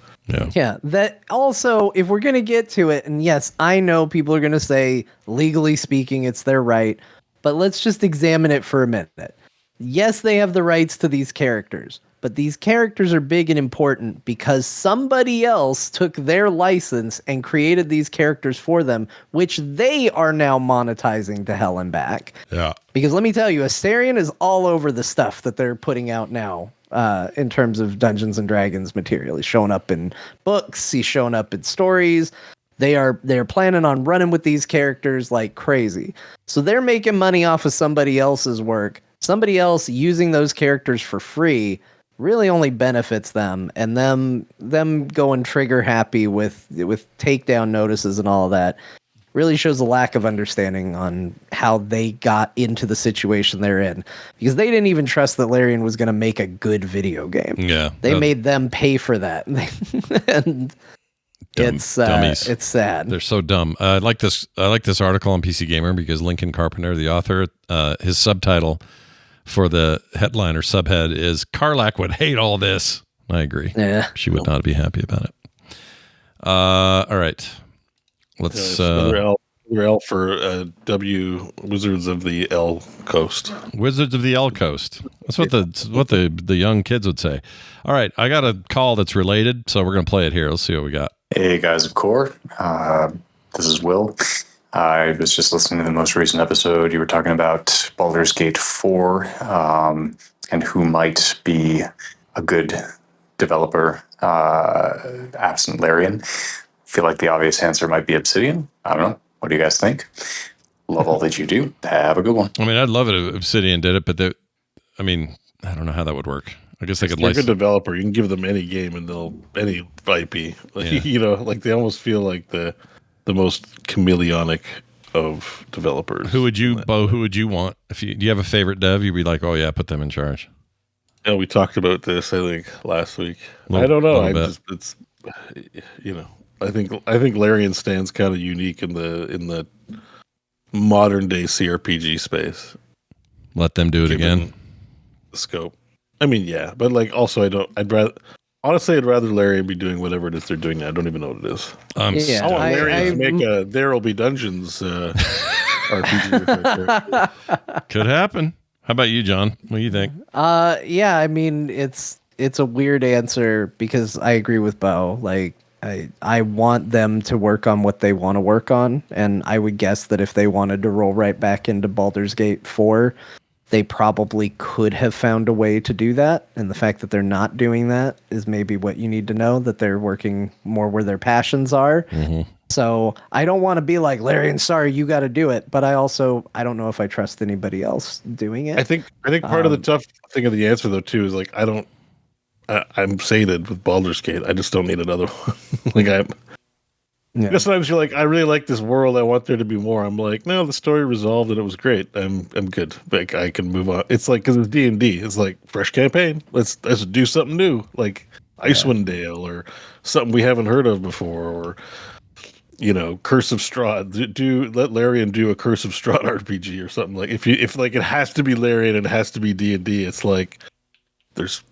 Yeah, that also, if we're going to get to it, and yes, I know people are going to say, legally speaking, it's their right, but let's just examine it for a minute. Yes, they have the rights to these characters, but these characters are big and important because somebody else took their license and created these characters for them, which they are now monetizing to hell and back. Yeah. Because let me tell you, Astarion is all over the stuff that they're putting out now. In terms of Dungeons and Dragons material, he's showing up in books, he's showing up in stories. They're planning on running with these characters like crazy. So they're making money off of somebody else's work. Somebody else using those characters for free really only benefits them, and them going trigger happy with takedown notices and all of that really shows a lack of understanding on how they got into the situation they're in, because they didn't even trust that Larian was going to make a good video game. Yeah. They made them pay for that. And it's sad. They're so dumb. I like this article on PC Gamer because Lincoln Carpenter, the author, his subtitle for the headline or subhead is Karlach would hate all this. I agree. Yeah. She would not be happy about it. All right. Let's L for W, Wizards of the L Coast. Wizards of the L Coast. That's what the young kids would say. All right, I got a call that's related, so we're gonna play it here. Let's see what we got. Hey guys of Core, this is Will. I was just listening to the most recent episode. You were talking about Baldur's Gate 4 and who might be a good developer, absent Larian. Feel like the obvious answer might be Obsidian. I don't know. What do you guys think? Love all that you do. Have a good one. I mean, I'd love it if Obsidian did it, but I don't know how that would work. I guess they could license. They're a good developer. You can give them any game and any IP. Like they almost feel like the most chameleonic of developers. Beau, who would you want? Do you have a favorite dev? You'd be like, oh yeah, put them in charge. Yeah, we talked about this, I think, last week. I don't know. I think Larian stands kind of unique in the modern day CRPG space. Let them do it again. The scope. I mean, yeah, but like also I'd rather Larian be doing whatever it is they're doing now. I don't even know what it is. I want Larian to make a There'll Be Dungeons RPG. Could happen. How about you, John? What do you think? Yeah, I mean it's a weird answer because I agree with Beau. Like I want them to work on what they want to work on, and I would guess that if they wanted to roll right back into Baldur's Gate 4, they probably could have found a way to do that. And the fact that they're not doing that is maybe what you need to know, that they're working more where their passions are. Mm-hmm. So I don't want to be like, Larian, sorry, you got to do it. But I don't know if I trust anybody else doing it. I think part of the tough thing of the answer though too is like, I'm sated with Baldur's Gate. I just don't need another one. Sometimes you're like, I really like this world. I want there to be more. I'm like, no, the story resolved and it was great. I'm good. Like I can move on. It's like because it's D&D. It's like fresh campaign. Let's do something new, like Icewind Dale or something we haven't heard of before, or Curse of Strahd. Let Larian do a Curse of Strahd RPG or something. Like if it has to be Larian and it has to be D&D, it's like there's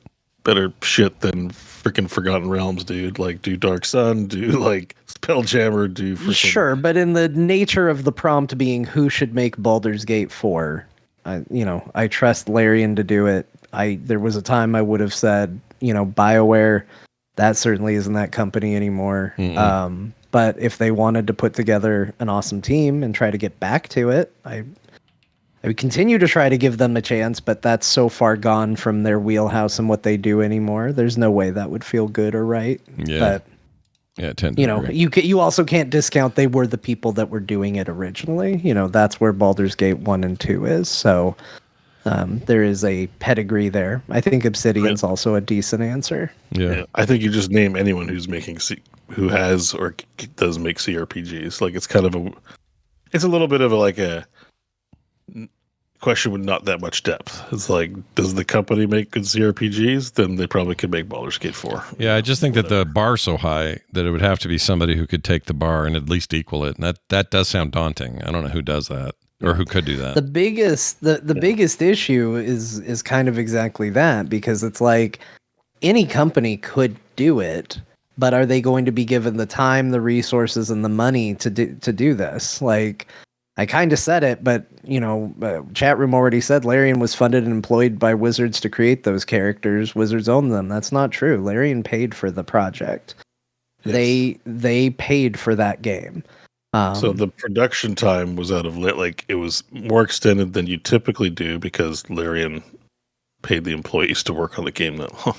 better shit than freaking Forgotten Realms, dude. Like do Dark Sun, do like Spelljammer, do freaking... Sure, but in the nature of the prompt being who should make Baldur's Gate 4, I trust Larian to do it. There was a time I would have said, BioWare, that certainly isn't that company anymore. Mm-hmm. But if they wanted to put together an awesome team and try to get back to it, I would continue to try to give them a chance, but that's so far gone from their wheelhouse and what they do anymore. There's no way that would feel good or right. Yeah. But, I tend to agree. You also can't discount they were the people that were doing it originally. That's where Baldur's Gate 1 and 2 is. So, There is a pedigree there. I think Obsidian's also a decent answer. Yeah. I think you just name anyone who's making who has or does make CRPGs. Like it's a little bit of a question with not that much depth. It's like, does the company make good CRPGs? Then they probably could make Baldur's Gate 4. Yeah, I just think that the bar's so high that it would have to be somebody who could take the bar and at least equal it. And that does sound daunting. I don't know who does that or who could do that. The biggest issue is kind of exactly that, because it's like any company could do it, but are they going to be given the time, the resources, and the money to do this? Like, I kind of said it, but chat room already said Larian was funded and employed by Wizards to create those characters. Wizards own them. That's not true. Larian paid for the project. Yes. They paid for that game. So the production time was it was more extended than you typically do because Larian paid the employees to work on the game that long.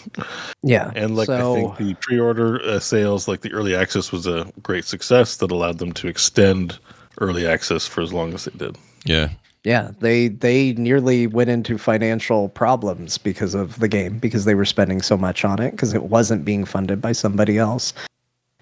Yeah. And I think the pre-order sales, like the early access, was a great success that allowed them to extend early access for as long as they did. Yeah. Yeah, they nearly went into financial problems because of the game, because they were spending so much on it because it wasn't being funded by somebody else.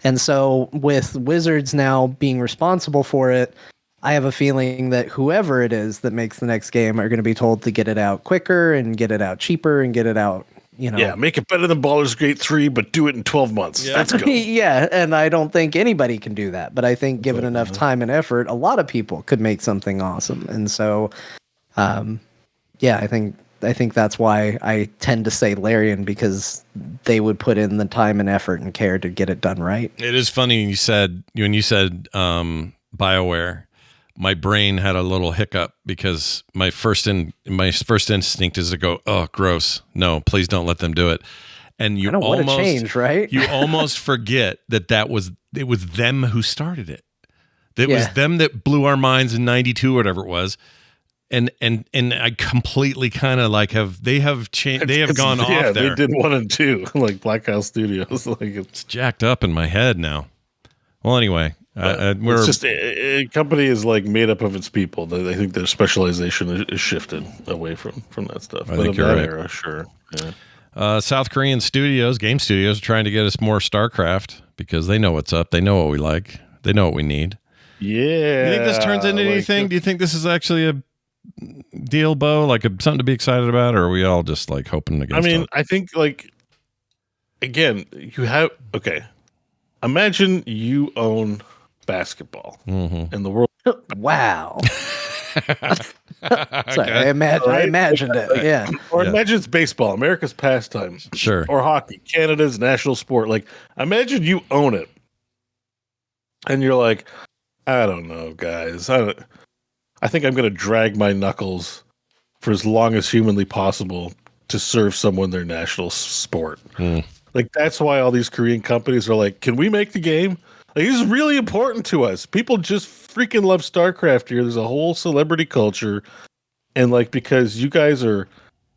And so with Wizards now being responsible for it, I have a feeling that whoever it is that makes the next game are going to be told to get it out quicker and get it out cheaper and get it out, Yeah, make it better than Baldur's Gate 3, but do it in 12 months. Yeah. Let's go. Yeah, and I don't think anybody can do that. But I think given enough time and effort, a lot of people could make something awesome. And so, I think that's why I tend to say Larian, because they would put in the time and effort and care to get it done right. It is funny when you said BioWare, my brain had a little hiccup because my first instinct is to go, oh, gross. No, please don't let them do it. And you what a change, right? You almost forget it was them who started it. It was them that blew our minds in 92 or whatever it was. And I completely kind of they have gone off there. They did 1 and 2, like Black House Studios. It's jacked up in my head now. Well, anyway, it's just a company is made up of its people. I think their specialization is shifted away from that stuff. I think you're right. Era, sure. Yeah. South Korean game studios are trying to get us more Starcraft because they know what's up. They know what we like. They know what we need. Yeah. You think this turns into anything? Do you think this is actually a deal, Beau? Something to be excited about, or are we all just hoping against it? I think again, you have imagine you own basketball and the world. Wow. Sorry, I imagined it. Yeah. Or imagine it's baseball, America's pastime. Sure. Or hockey, Canada's national sport. Imagine you own it. And you're like, I don't know, guys. I think I'm going to drag my knuckles for as long as humanly possible to serve someone their national sport. That's why all these Korean companies are like, can we make the game? This is really important to us. People just freaking love StarCraft here. There's a whole celebrity culture. And because you guys are,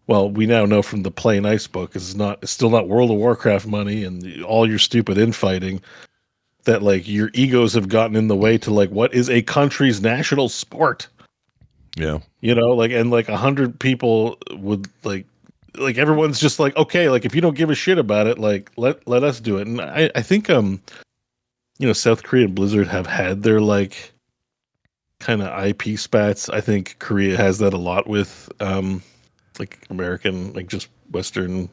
well, we now know from the Plain Ice book, it's still not World of Warcraft money and all your stupid infighting, that your egos have gotten in the way to what is a country's national sport. Yeah. And 100 people would everyone's just okay, if you don't give a shit about it, let us do it. And I think South Korea and Blizzard have had their kind of IP spats. I think Korea has that a lot with American, just Western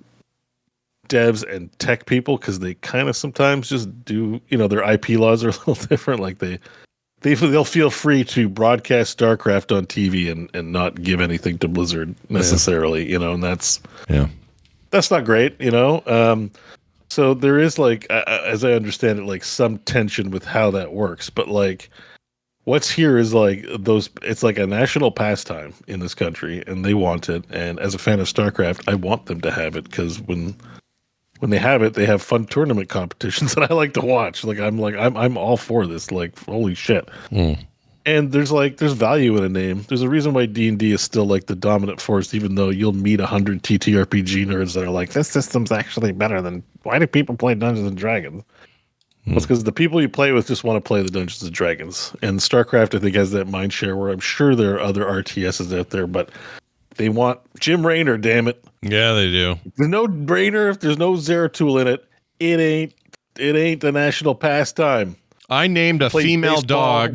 devs and tech people, because they kind of sometimes just do, their IP laws are a little different. They'll feel free to broadcast StarCraft on TV and not give anything to Blizzard necessarily, and that's not great, So there is as I understand it, some tension with how that works. But what's here is it's a national pastime in this country, and they want it. And as a fan of StarCraft, I want them to have it, because when they have it, they have fun tournament competitions that I like to watch. I'm all for this. Holy shit. And there's value in a name. There's a reason why D&D is still the dominant force, even though you'll meet 100 TTRPG nerds that are this system's actually better than, why do people play Dungeons and Dragons? Well, it's because the people you play with just want to play the Dungeons and Dragons. And StarCraft, I think, has that mind share where I'm sure there are other RTSs out there, but They want Jim Raynor, damn it. Yeah, they do. If there's no Raynor, if there's no Zeratul in it, it ain't the national pastime. I named a female dog.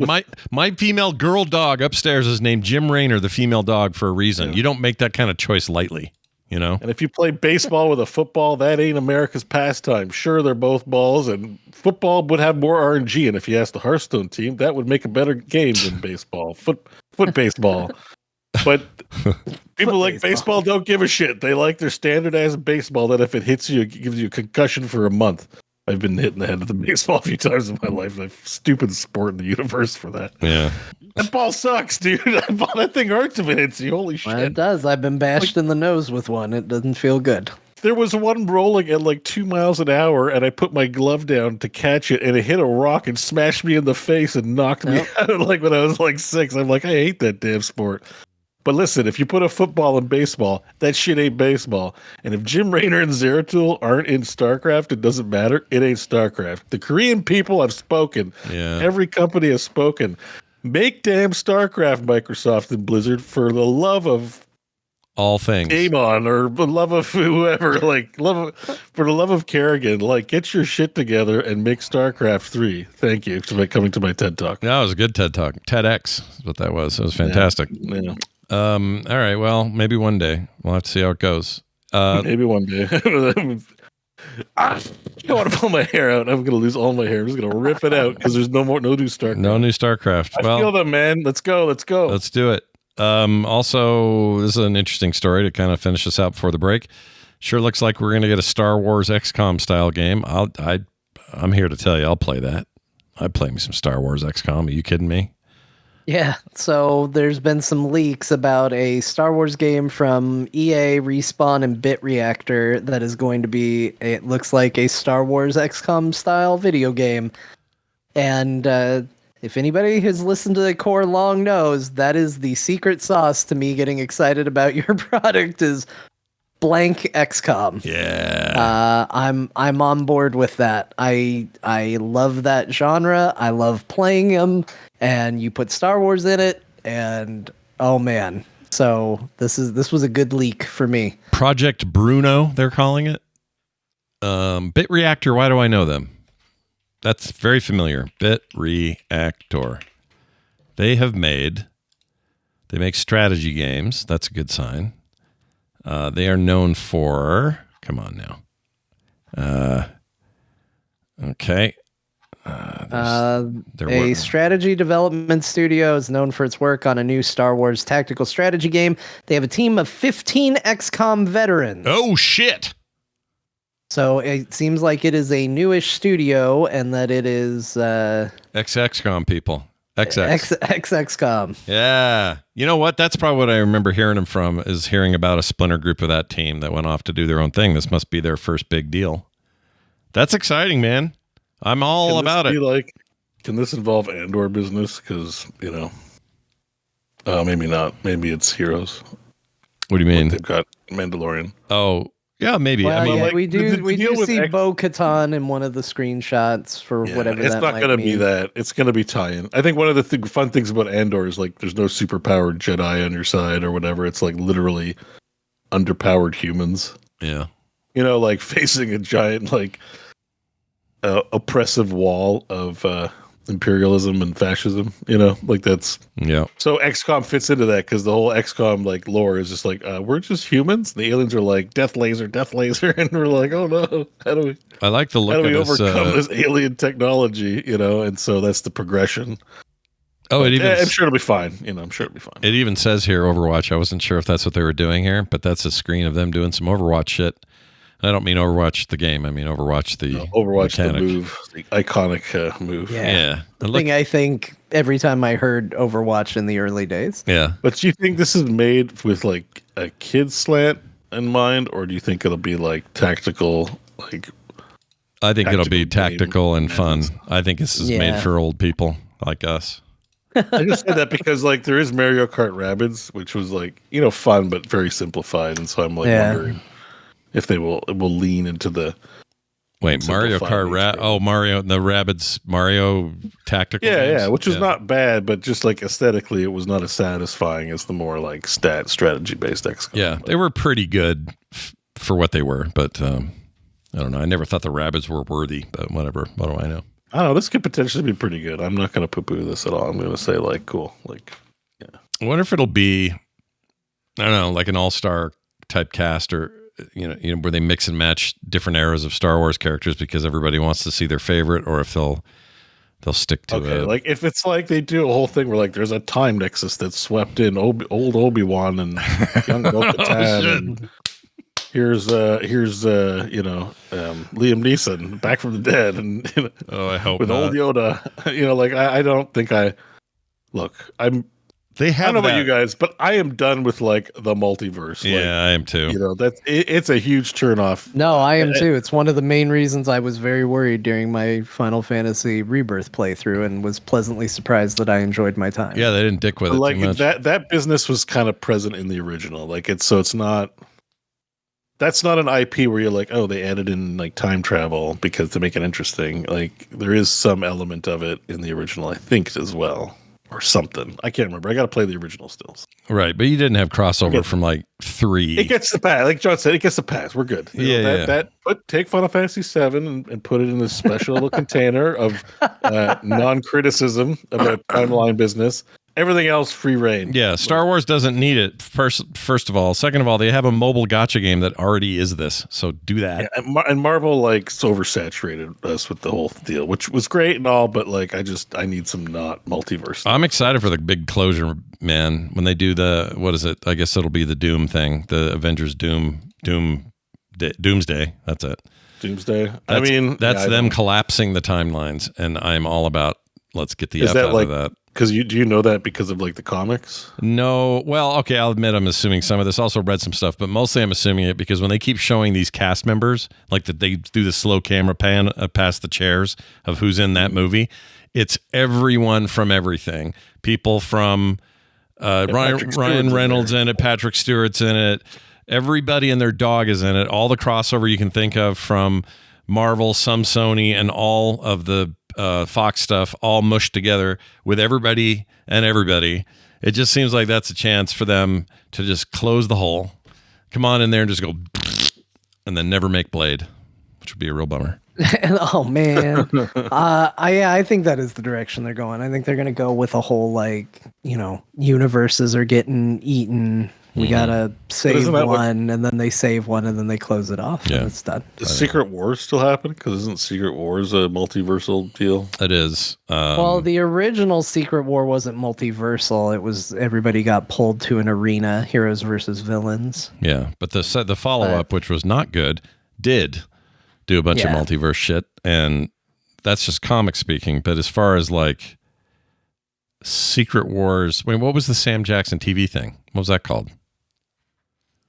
My female girl dog upstairs is named Jim Raynor, the female dog, for a reason. Yeah. You don't make that kind of choice lightly, you know? And if you play baseball with a football, that ain't America's pastime. Sure, they're both balls, and football would have more RNG. And if you ask the Hearthstone team, that would make a better game than baseball. Foot baseball. But people like baseball don't give a shit. They like their standardized baseball that if it hits you, it gives you a concussion for a month. I've been hit in the head with a baseball a few times in my life. The stupid sport in the universe for that. Yeah. That ball sucks, dude. That thing hurts if it hits you. Holy shit. It does. I've been bashed in the nose with one. It doesn't feel good. There was one rolling at like 2 miles an hour, and I put my glove down to catch it, and it hit a rock and smashed me in the face and knocked me out like when I was like 6. I'm like, I hate that damn sport. But listen, if you put a football in baseball, that shit ain't baseball. And if Jim Raynor and Zeratul aren't in StarCraft, it doesn't matter. It ain't StarCraft. The Korean people have spoken. Yeah. Every company has spoken. Make damn StarCraft, Microsoft and Blizzard, for the love of all things. Amon, or the love of whoever, for the love of Kerrigan, get your shit together and make StarCraft 3. Thank you for coming to my TED Talk. That was a good TED Talk. TEDx is what that was. It was fantastic. Yeah. All right. Well, maybe one day we'll have to see how it goes. Maybe one day. I don't want to pull my hair out. I'm going to lose all my hair. I'm just going to rip it out because there's no new StarCraft. No new StarCraft. I feel them, man. Let's go. Let's do it. Also, this is an interesting story to kind of finish this out before the break. Sure looks like we're going to get a Star Wars XCOM style game. I'm here to tell you, I'll play that. I'd play me some Star Wars XCOM. Are you kidding me? Yeah, so there's been some leaks about a Star Wars game from EA, Respawn, and Bit Reactor that is going to be, it looks like a Star Wars XCOM style video game. And if anybody has listened to the core long knows, that is the secret sauce to me getting excited about your product is blank XCOM. Yeah. I'm on board with that. I love that genre. I love playing them. And you put Star Wars in it, and oh man. So this was a good leak for me. Project Bruno, they're calling it. Bit Reactor, why do I know them? That's very familiar. Bit Reactor. They make strategy games. That's a good sign. They are known for, come on now. Okay. A strategy development studio is known for its work on a new Star Wars tactical strategy game. They have a team of 15 XCOM veterans. Oh, shit. So it seems like it is a newish studio and that it is... XCOM people. XCOM. Yeah. You know what? That's probably what I remember hearing them from, is hearing about a splinter group of that team that went off to do their own thing. This must be their first big deal. That's exciting, man. I'm all about it. Can this involve Andor business? Because, maybe not. Maybe it's Heroes. What do you mean? They've got Mandalorian. Oh, yeah, maybe. Well, we do see Beau Katan in one of the screenshots for whatever that might mean. It's not going to be that. It's going to be tie-in. I think one of the fun things about Andor is there's no superpowered Jedi on your side or whatever. It's literally underpowered humans. Yeah. Facing a giant oppressive wall of imperialism and fascism, that's so XCOM fits into that because the whole XCOM lore is just we're just humans. The aliens are death laser, and we're oh no, how do we I like the look how do we of overcome this alien technology, and so that's the progression. Oh, I'm sure it'll be fine. I'm sure it'll be fine. It even says here Overwatch. I wasn't sure if that's what they were doing here, but that's a screen of them doing some Overwatch shit. I don't mean Overwatch the game. I mean Overwatch the mechanic. The move, the iconic move. Yeah. The thing I think every time I heard Overwatch in the early days. Yeah. But do you think this is made with a kid slant in mind, or do you think it'll be tactical? I think it'll be tactical and fun. I think this is made for old people like us. I just said that because there is Mario Kart Rabbids, which was fun but very simplified, and so I'm wondering if they will lean into the Wait, Mario Kart Mario, the Rabbids Mario tactical games? Yeah, which was not bad, but just like aesthetically, it was not as satisfying as the more like strategy-based XCOM. Yeah, they were pretty good for what they were, but I don't know. I never thought the Rabbids were worthy, but whatever. What do I know? I don't know. This could potentially be pretty good. I'm not going to poo-poo this at all. I'm going to say like, cool. Like, yeah. I wonder if it'll be, I don't know, like an all-star type cast, or you know, where they mix and match different eras of Star Wars characters because everybody wants to see their favorite, or if they'll stick to it. Like if it's like they do a whole thing where like there's a time nexus that's swept in old Obi-Wan and young Bo-Katan, and here's Liam Neeson back from the dead, and you know, I hope with not. old Yoda. You know, like I don't think I They have I don't know that. about you guys, but I am done with like the multiverse. Yeah, like, I am too. You know, it's a huge turn off. No, I am too. It's one of the main reasons I was very worried during my Final Fantasy Rebirth playthrough, and was pleasantly surprised that I enjoyed my time. Yeah, they didn't dick with it Like too much. that business was kind of present in the original. Like it's not. That's not an IP where you're like, oh, they added in like time travel because to make it interesting. Like there is some element of it in the original, I think, as well. Or something. I can't remember. I got to play the original still. Right, but you didn't have crossover from like 3. It gets the pass. Like John said, it gets the pass. We're good. You know, take Final Fantasy VII and put it in this special little container of non-criticism about timeline business. Everything else, free reign. Yeah, Star Wars doesn't need it. First of all, second of all, they have a mobile gacha game that already is this, so do that. Yeah, and Marvel like oversaturated us with the whole deal, which was great and all, but like I need some not multiverse. I'm excited for the big closure, man. When they do the what is it? I guess it'll be the Doom thing, the Avengers Doomsday. That's it. Doomsday. That's them collapsing the timelines, and I'm all about let's get the F out of that. Because do you know that because of like the comics? No. Well, okay, I'll admit I'm assuming some of this. Also read some stuff, but mostly I'm assuming it because when they keep showing these cast members, like that they do the slow camera pan past the chairs of who's in that movie, it's everyone from everything. People from Ryan Reynolds in it, Patrick Stewart's in it, everybody and their dog is in it. All the crossover you can think of from Marvel, some Sony, and all of the Fox stuff all mushed together with everybody and everybody. It just seems like that's a chance for them to just close the hole, come on in there and just go and then never make Blade, which would be a real bummer. Oh man. I think that is the direction they're going. I think they're going to go with a whole like, you know, universes are getting eaten. We gotta save one, and then they save one, and then they close it off. Yeah, and it's done. Does Secret Wars still happen? Because isn't Secret Wars a multiversal deal? It is. Well, the original Secret War wasn't multiversal. It was everybody got pulled to an arena, heroes versus villains. Yeah, but the follow up, which was not good, did do a bunch of multiverse shit, and that's just comic speaking. But as far as like Secret Wars, wait, what was the Sam Jackson TV thing? What was that called?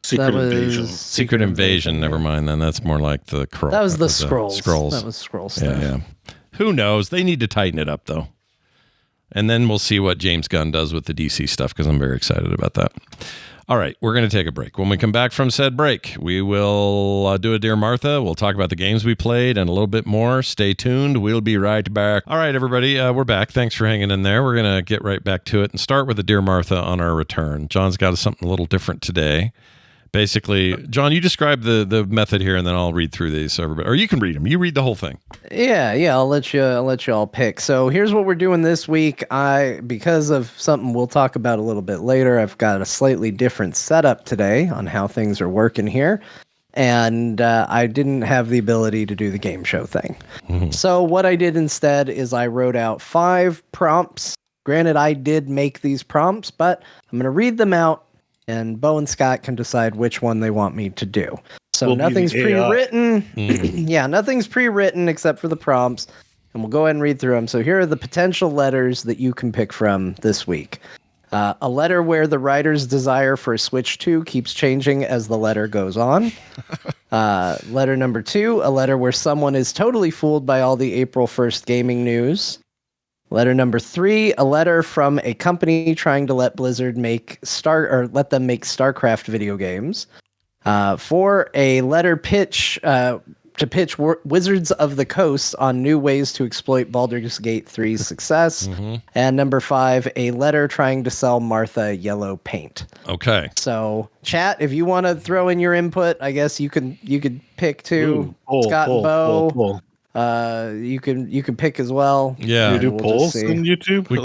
Secret Invasion. Secret Invasion. Never mind. Then that's more like the Scrolls. That was the Scrolls. Scrolls. That was Scrolls stuff. Yeah. Who knows? They need to tighten it up though, and then we'll see what James Gunn does with the DC stuff because I'm very excited about that. All right, we're going to take a break. When we come back from said break, we will do a Dear Martha. We'll talk about the games we played and a little bit more. Stay tuned. We'll be right back. All right, everybody, we're back. Thanks for hanging in there. We're going to get right back to it and start with the Dear Martha on our return. John's got something a little different today. Basically, John, you describe the method here, and then I'll read through these. So everybody, or you can read them. You read the whole thing. Yeah. I'll let you all pick. So here's what we're doing this week. Because of something we'll talk about a little bit later, I've got a slightly different setup today on how things are working here, and I didn't have the ability to do the game show thing. Mm-hmm. So what I did instead is I wrote out 5 prompts. Granted, I did make these prompts, but I'm going to read them out. And Beau and Scott can decide which one they want me to do. So nothing's pre-written. Yeah, nothing's pre-written except for the prompts. And we'll go ahead and read through them. So here are the potential letters that you can pick from this week. A letter where the writer's desire for a Switch 2 keeps changing as the letter goes on. Letter number 2, a letter where someone is totally fooled by all the April 1st gaming news. Letter number 3, a letter from a company trying to let Blizzard let them make Starcraft video games. 4, a letter pitch to pitch Wizards of the Coast on new ways to exploit Baldur's Gate 3's success. And number 5, a letter trying to sell Martha yellow paint. Okay. So, chat, if you want to throw in your input, I guess you could pick too. Scott and Beau. You can pick as well. Yeah. Do you do polls on YouTube? We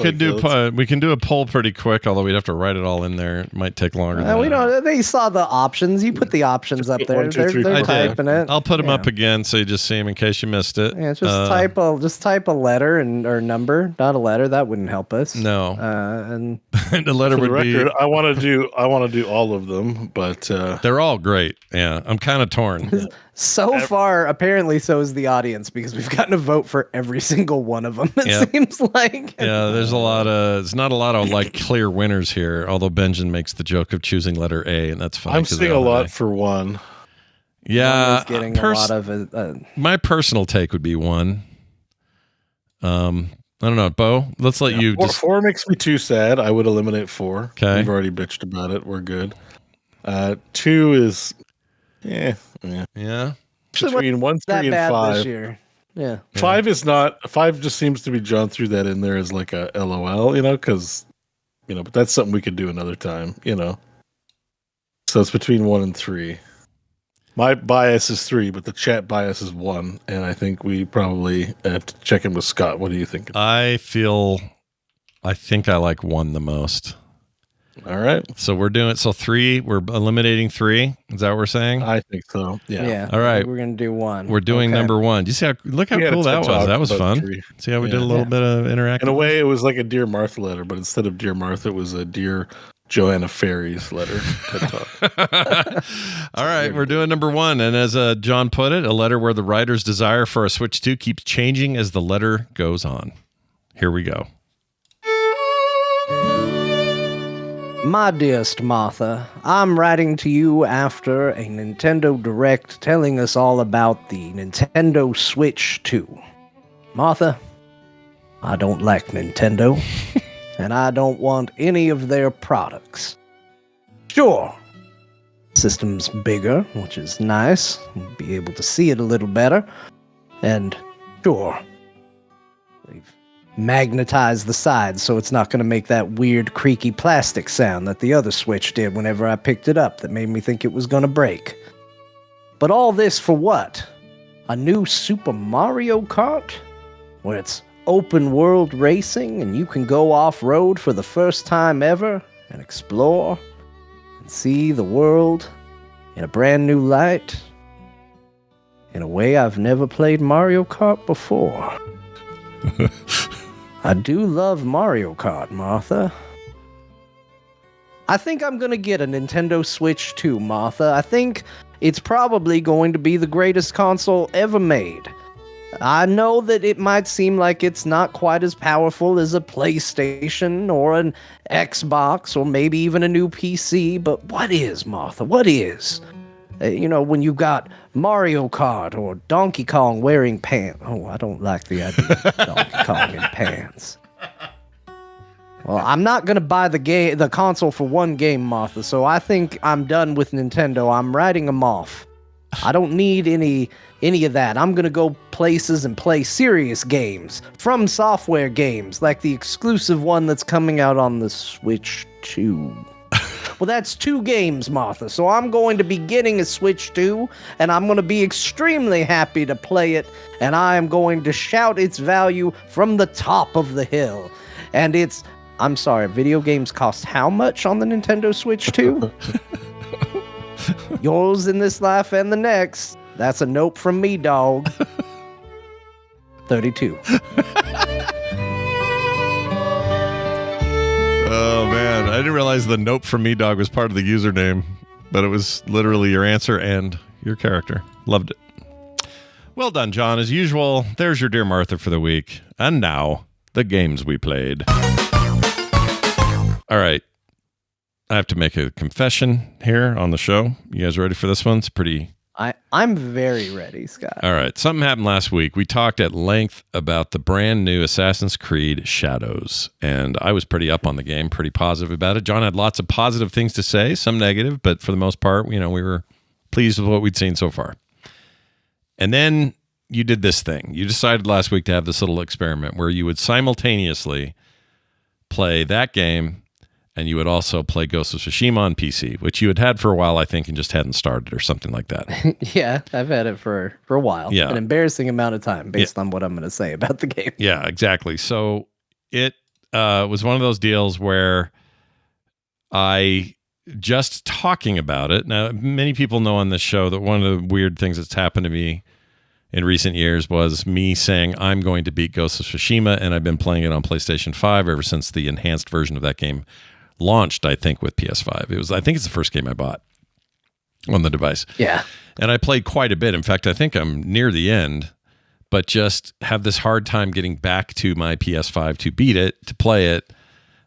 could do a poll pretty quick, although we'd have to write it all in there. It might take longer. We don't. They saw the options. You put the options up there. They're typing it. I'll put them up again so you just see them in case you missed it. Yeah, just type a letter or number, not a letter. That wouldn't help us. No. And the letter would be. I want to do all of them, but they're all great. Yeah, I'm kind of torn. So far, apparently, so is the audience because we've gotten a vote for every single one of them. It seems like. Yeah, there's not a lot of like clear winners here. Although Benjamin makes the joke of choosing letter A, and that's fine. I'm seeing a lot for 1. Yeah, getting a lot of. My personal take would be 1. I don't know, Beau. Let's let you. 4 makes me too sad. I would eliminate 4. Okay, we've already bitched about it. We're good. 2 is. Yeah. Between 1, 3, and 5. This year. Yeah. 5 is not. 5 just seems to be John threw that in there as like a LOL, because, but that's something we could do another time, So it's between 1 and 3. My bias is 3, but the chat bias is 1, and I think we probably have to check in with Scott. What do you think? I think I like 1 the most. All right. So we're doing it. So 3, we're eliminating 3. Is that what we're saying? I think so. Yeah. All right. We're going to do 1. We're doing number 1. Do you see look how cool that was? That was fun. 3. See how we did a little bit of interactive? In a way, it was like a Dear Martha letter, but instead of Dear Martha, it was a Dear Joanna Ferry's letter. All right. We're doing number 1. And as John put it, a letter where the writer's desire for a Switch 2 keeps changing as the letter goes on. Here we go. My dearest Martha, I'm writing to you after a Nintendo Direct telling us all about the Nintendo Switch 2. Martha, I don't like Nintendo, and I don't want any of their products. Sure, system's bigger, which is nice. You'll be able to see it a little better. And sure, they've magnetized the sides so it's not going to make that weird creaky plastic sound that the other Switch did whenever I picked it up that made me think it was going to break. But all this for what? A new Super Mario Kart? Where it's open world racing and you can go off-road for the first time ever and explore and see the world in a brand new light in a way I've never played Mario Kart before. I do love Mario Kart, Martha. I think I'm going to get a Nintendo Switch 2, Martha. I think it's probably going to be the greatest console ever made. I know that it might seem like it's not quite as powerful as a PlayStation or an Xbox or maybe even a new PC, but what is, Martha? What is? When you got Mario Kart or Donkey Kong wearing pants. Oh, I don't like the idea of Donkey Kong in pants. Well, I'm not going to buy the console for 1 game, Martha, so I think I'm done with Nintendo. I'm writing them off. I don't need any of that. I'm going to go places and play serious games. From Software games, like the exclusive one that's coming out on the Switch 2. Well, that's 2 games, Martha, so I'm going to be getting a Switch 2, and I'm going to be extremely happy to play it, and I am going to shout its value from the top of the hill. And I'm sorry, video games cost how much on the Nintendo Switch 2? Yours in this life and the next. That's a nope from me, dog. 32. Oh, man. I didn't realize the nope from me, dog was part of the username, but it was literally your answer and your character. Loved it. Well done, John. As usual, there's your Dear Martha for the week. And now, the games we played. All right. I have to make a confession here on the show. You guys ready for this one? It's pretty... I'm very ready, Scott. All right. Something happened last week. We talked at length about the brand new Assassin's Creed Shadows, and I was pretty up on the game, pretty positive about it. John had lots of positive things to say, some negative, but for the most part, we were pleased with what we'd seen so far. And then you did this thing. You decided last week to have this little experiment where you would simultaneously play that game and you would also play Ghost of Tsushima on PC, which you had for a while, I think, and just hadn't started or something like that. Yeah, I've had it for a while. Yeah. An embarrassing amount of time based on what I'm going to say about the game. Yeah, exactly. So it was one of those deals where I just talking about it. Now, many people know on this show that one of the weird things that's happened to me in recent years was me saying I'm going to beat Ghost of Tsushima, and I've been playing it on PlayStation 5 ever since the enhanced version of that game launched, I think, with PS5. I think it's the first game I bought on the device. Yeah. And I played quite a bit. In fact, I think I'm near the end, but just have this hard time getting back to my PS5 to beat it, to play it,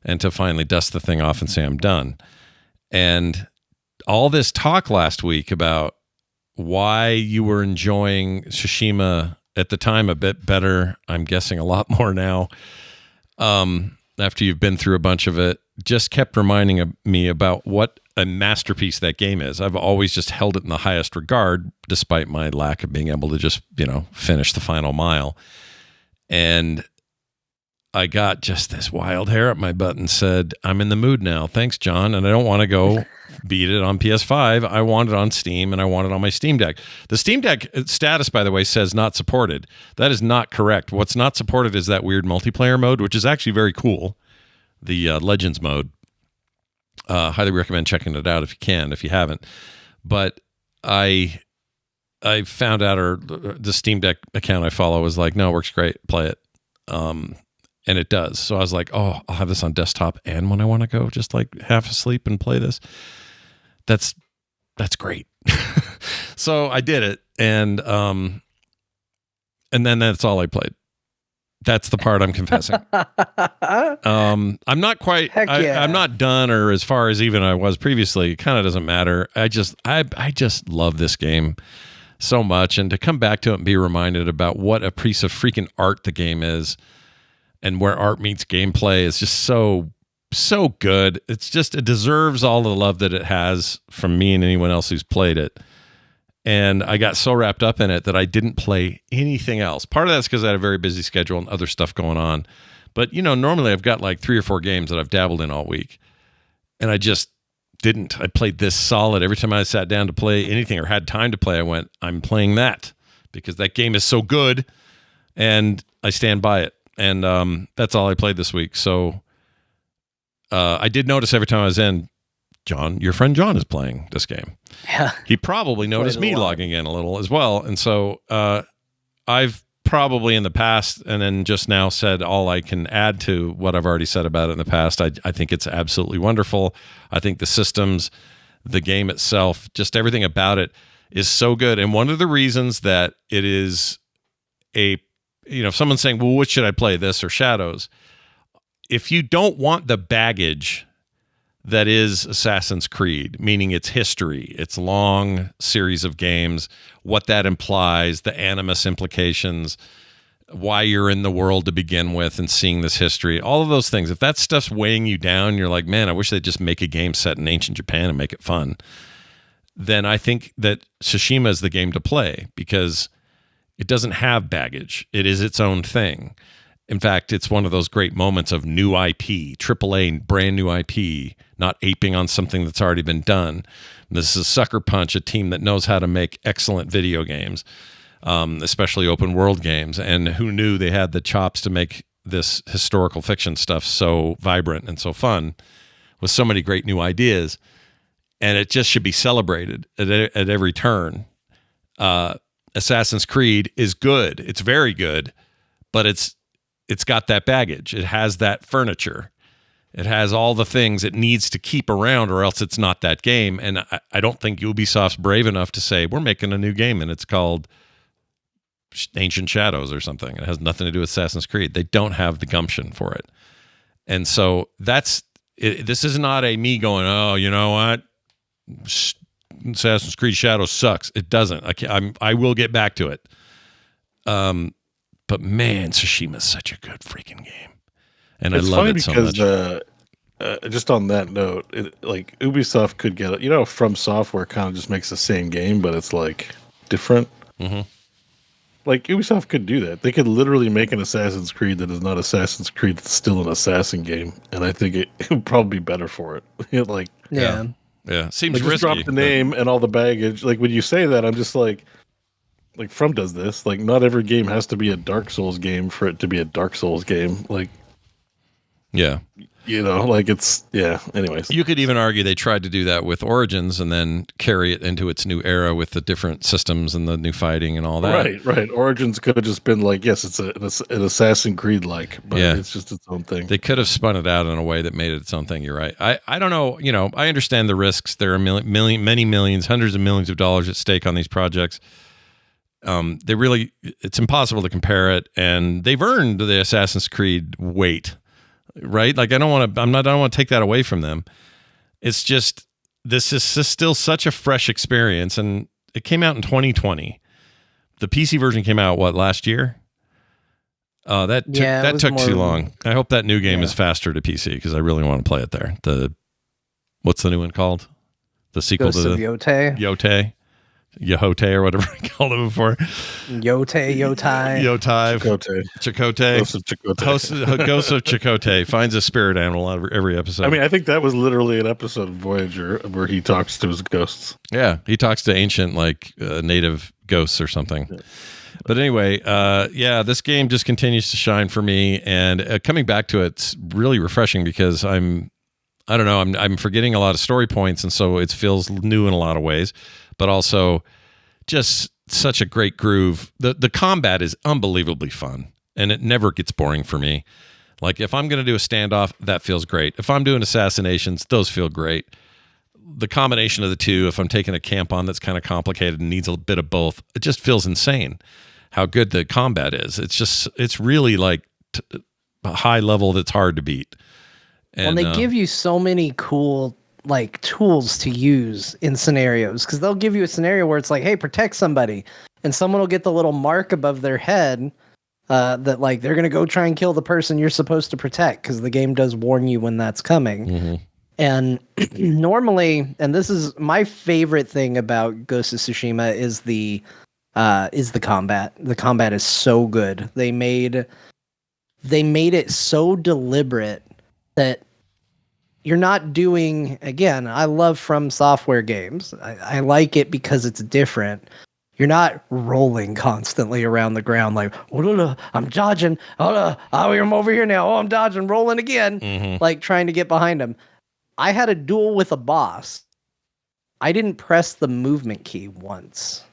and to finally dust the thing off and say I'm done. And all this talk last week about why you were enjoying Tsushima at the time a bit better, I'm guessing a lot more now, after you've been through a bunch of it, just kept reminding me about what a masterpiece that game is. I've always just held it in the highest regard, despite my lack of being able to just, finish the final mile. And I got just this wild hair up my butt and said, I'm in the mood now. Thanks, John. And I don't want to go beat it on PS5. I want it on Steam, and I want it on my Steam Deck. The Steam Deck status, by the way, says not supported. That is not correct. What's not supported is that weird multiplayer mode, which is actually very cool. The Legends mode. Highly recommend checking it out if you can, if you haven't. But I found out, or the Steam Deck account I follow was like, no, it works great. Play it. And it does. So I was like, oh, I'll have this on desktop and when I want to go just like half asleep and play this. That's great. So I did it. And then that's all I played. That's the part I'm confessing. I'm not quite, I'm not done, or as far as even I was previously. It kind of doesn't matter. I just love this game so much. And to come back to it and be reminded about what a piece of freaking art the game is, and where art meets gameplay is just so good. It deserves all the love that it has from me and anyone else who's played it. And I got so wrapped up in it that I didn't play anything else. Part of that's because I had a very busy schedule and other stuff going on. But, normally I've got like 3 or 4 games that I've dabbled in all week. And I just didn't. I played this solid. Every time I sat down to play anything or had time to play, I went, I'm playing that because that game is so good. And I stand by it. And that's all I played this week. So I did notice every time I was in, John, your friend John is playing this game. Yeah. He probably noticed me logging in a little as well. And so I've probably in the past and then just now said all I can add to what I've already said about it in the past. I think it's absolutely wonderful. I think the systems, the game itself, just everything about it is so good. And one of the reasons that it is if someone's saying, well, what should I play, this or Shadows? If you don't want the baggage that is Assassin's Creed, meaning its history, its long series of games, what that implies, the animus implications, why you're in the world to begin with and seeing this history, all of those things. If that stuff's weighing you down, you're like, man, I wish they'd just make a game set in ancient Japan and make it fun. Then I think that Tsushima is the game to play because it doesn't have baggage. It is its own thing. In fact, it's one of those great moments of new IP, AAA, brand new IP, not aping on something that's already been done. This is Sucker Punch, a team that knows how to make excellent video games, especially open world games. And who knew they had the chops to make this historical fiction stuff so vibrant and so fun with so many great new ideas. And it just should be celebrated at every turn. Assassin's Creed is good. It's very good, but it's got that baggage. It has that furniture. It has all the things it needs to keep around, or else it's not that game. And I don't think Ubisoft's brave enough to say, we're making a new game and it's called Ancient Shadows or something. It has nothing to do with Assassin's Creed. They don't have the gumption for it. And so this is not a me going, oh, you know what? Assassin's Creed Shadows sucks. It doesn't. I will get back to it. But man, Tsushima is such a good freaking game, and I love it so much. Just on that note, like Ubisoft could get From Software kind of just makes the same game, but it's like different. Mm-hmm. like Ubisoft could do that. They could literally make an Assassin's Creed that is not Assassin's Creed, that's still an assassin game, and I think it would probably be better for it. Like, Yeah. Seems like, just risky. drop the name and all the baggage. Like when you say that, I'm just like From does this. Like, not every game has to be a Dark Souls game for it to be a Dark Souls game. Like, yeah. Like it's, yeah. Anyways, You could even argue they tried to do that with Origins and then carry it into its new era with the different systems and the new fighting and all that. Right. Origins could have just been like, yes, it's an Assassin's Creed like, but it's just its own thing. They could have spun it out in a way that made it its own thing. You're right. I don't know. I understand the risks. There are many millions, hundreds of millions of dollars at stake on these projects. It's impossible to compare it, and they've earned the Assassin's Creed weight. Right? Like I don't want to take that away from them. It's just, this is still such a fresh experience, and it came out in 2020. The PC version came out last year? That took too long. I hope that new game is faster to PC because I really want to play it there. What's the new one called? The sequel Ghost to of Yote, or whatever I called it before. Yotai. Chakotay. Ghost of Chakotay finds a spirit animal out of every episode. I mean, I think that was literally an episode of Voyager where he talks to his ghosts. Yeah, he talks to ancient, native ghosts or something. Yeah. But anyway, this game just continues to shine for me, and coming back to it's really refreshing because I'm forgetting a lot of story points, and so it feels new in a lot of ways, but also just such a great groove. The combat is unbelievably fun, and it never gets boring for me. Like if I'm going to do a standoff, that feels great. If I'm doing assassinations, those feel great. The combination of the two, if I'm taking a camp on that's kind of complicated and needs a bit of both, it just feels insane how good the combat is. It's really like a high level that's hard to beat. And they give you so many cool tools to use in scenarios, because they'll give you a scenario where it's like, hey, protect somebody, and someone will get the little mark above their head that they're gonna go try and kill the person you're supposed to protect, because the game does warn you when that's coming. Mm-hmm. And normally, and this is my favorite thing about Ghost of Tsushima, is the combat. The combat is so good. They made it so deliberate that you're not doing, again, I love From Software games. I like it because it's different. You're not rolling constantly around the ground like, oh, I'm dodging. Oh, I'm over here now. Oh, I'm dodging, rolling again. Mm-hmm. Trying to get behind him. I had a duel with a boss. I didn't press the movement key once.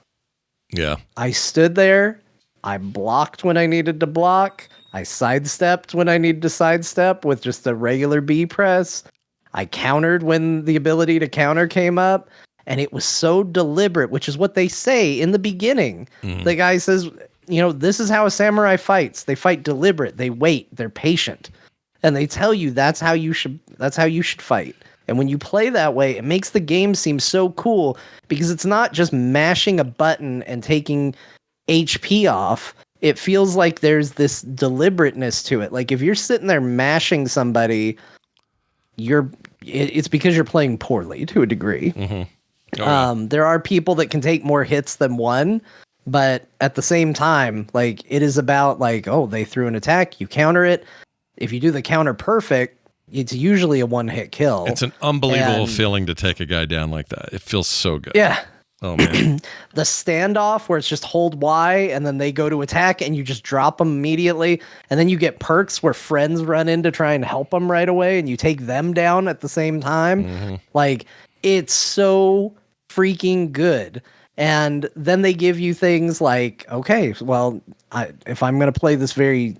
Yeah. I stood there. I blocked when I needed to block. I sidestepped when I needed to sidestep with just a regular B press. I countered when the ability to counter came up. And it was so deliberate, which is what they say in the beginning. Mm-hmm. The guy says, this is how a samurai fights. They fight deliberate. They wait. They're patient. And they tell you that's how you should fight. And when you play that way, it makes the game seem so cool, because it's not just mashing a button and taking HP off. It feels like there's this deliberateness to it. Like if you're sitting there mashing somebody, it's because you're playing poorly to a degree. Mm-hmm. Oh, yeah. There are people that can take more hits than one, but at the same time, it is about they threw an attack, you counter it. If you do the counter perfect, it's usually a one-hit kill. It's an unbelievable feeling to take a guy down like that. It feels so good. Yeah. Oh, man. The standoff where it's just hold Y and then they go to attack and you just drop them immediately. And then you get perks where friends run in to try and help them right away and you take them down at the same time. Mm-hmm. It's so freaking good. And then they give you things like, okay, well, if I'm going to play this very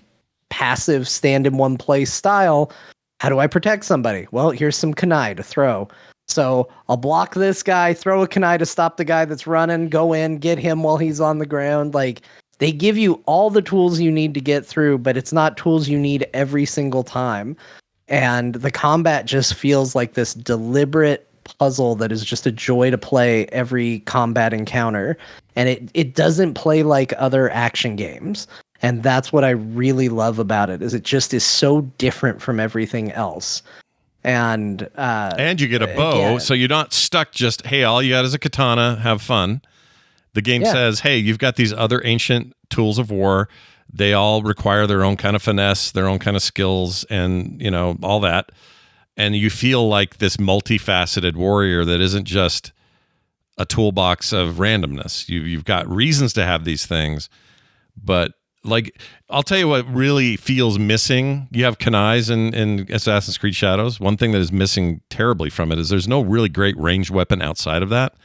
passive stand in one place style, how do I protect somebody? Well, here's some kunai to throw. So I'll block this guy, throw a kunai to stop the guy that's running, go in, get him while he's on the ground. They give you all the tools you need to get through, but it's not tools you need every single time. And the combat just feels like this deliberate puzzle that is just a joy to play every combat encounter. And it doesn't play like other action games. And that's what I really love about it, is it just is so different from everything else. And you get a bow, again, so you're not stuck just, hey, all you got is a katana, have fun. The game says, hey, you've got these other ancient tools of war. They all require their own kind of finesse, their own kind of skills, and all that. And you feel like this multifaceted warrior that isn't just a toolbox of randomness. You've got reasons to have these things, but like, I'll tell you what really feels missing. You have Kanais in Assassin's Creed Shadows. One thing that is missing terribly from it is there's no really great ranged weapon outside of that.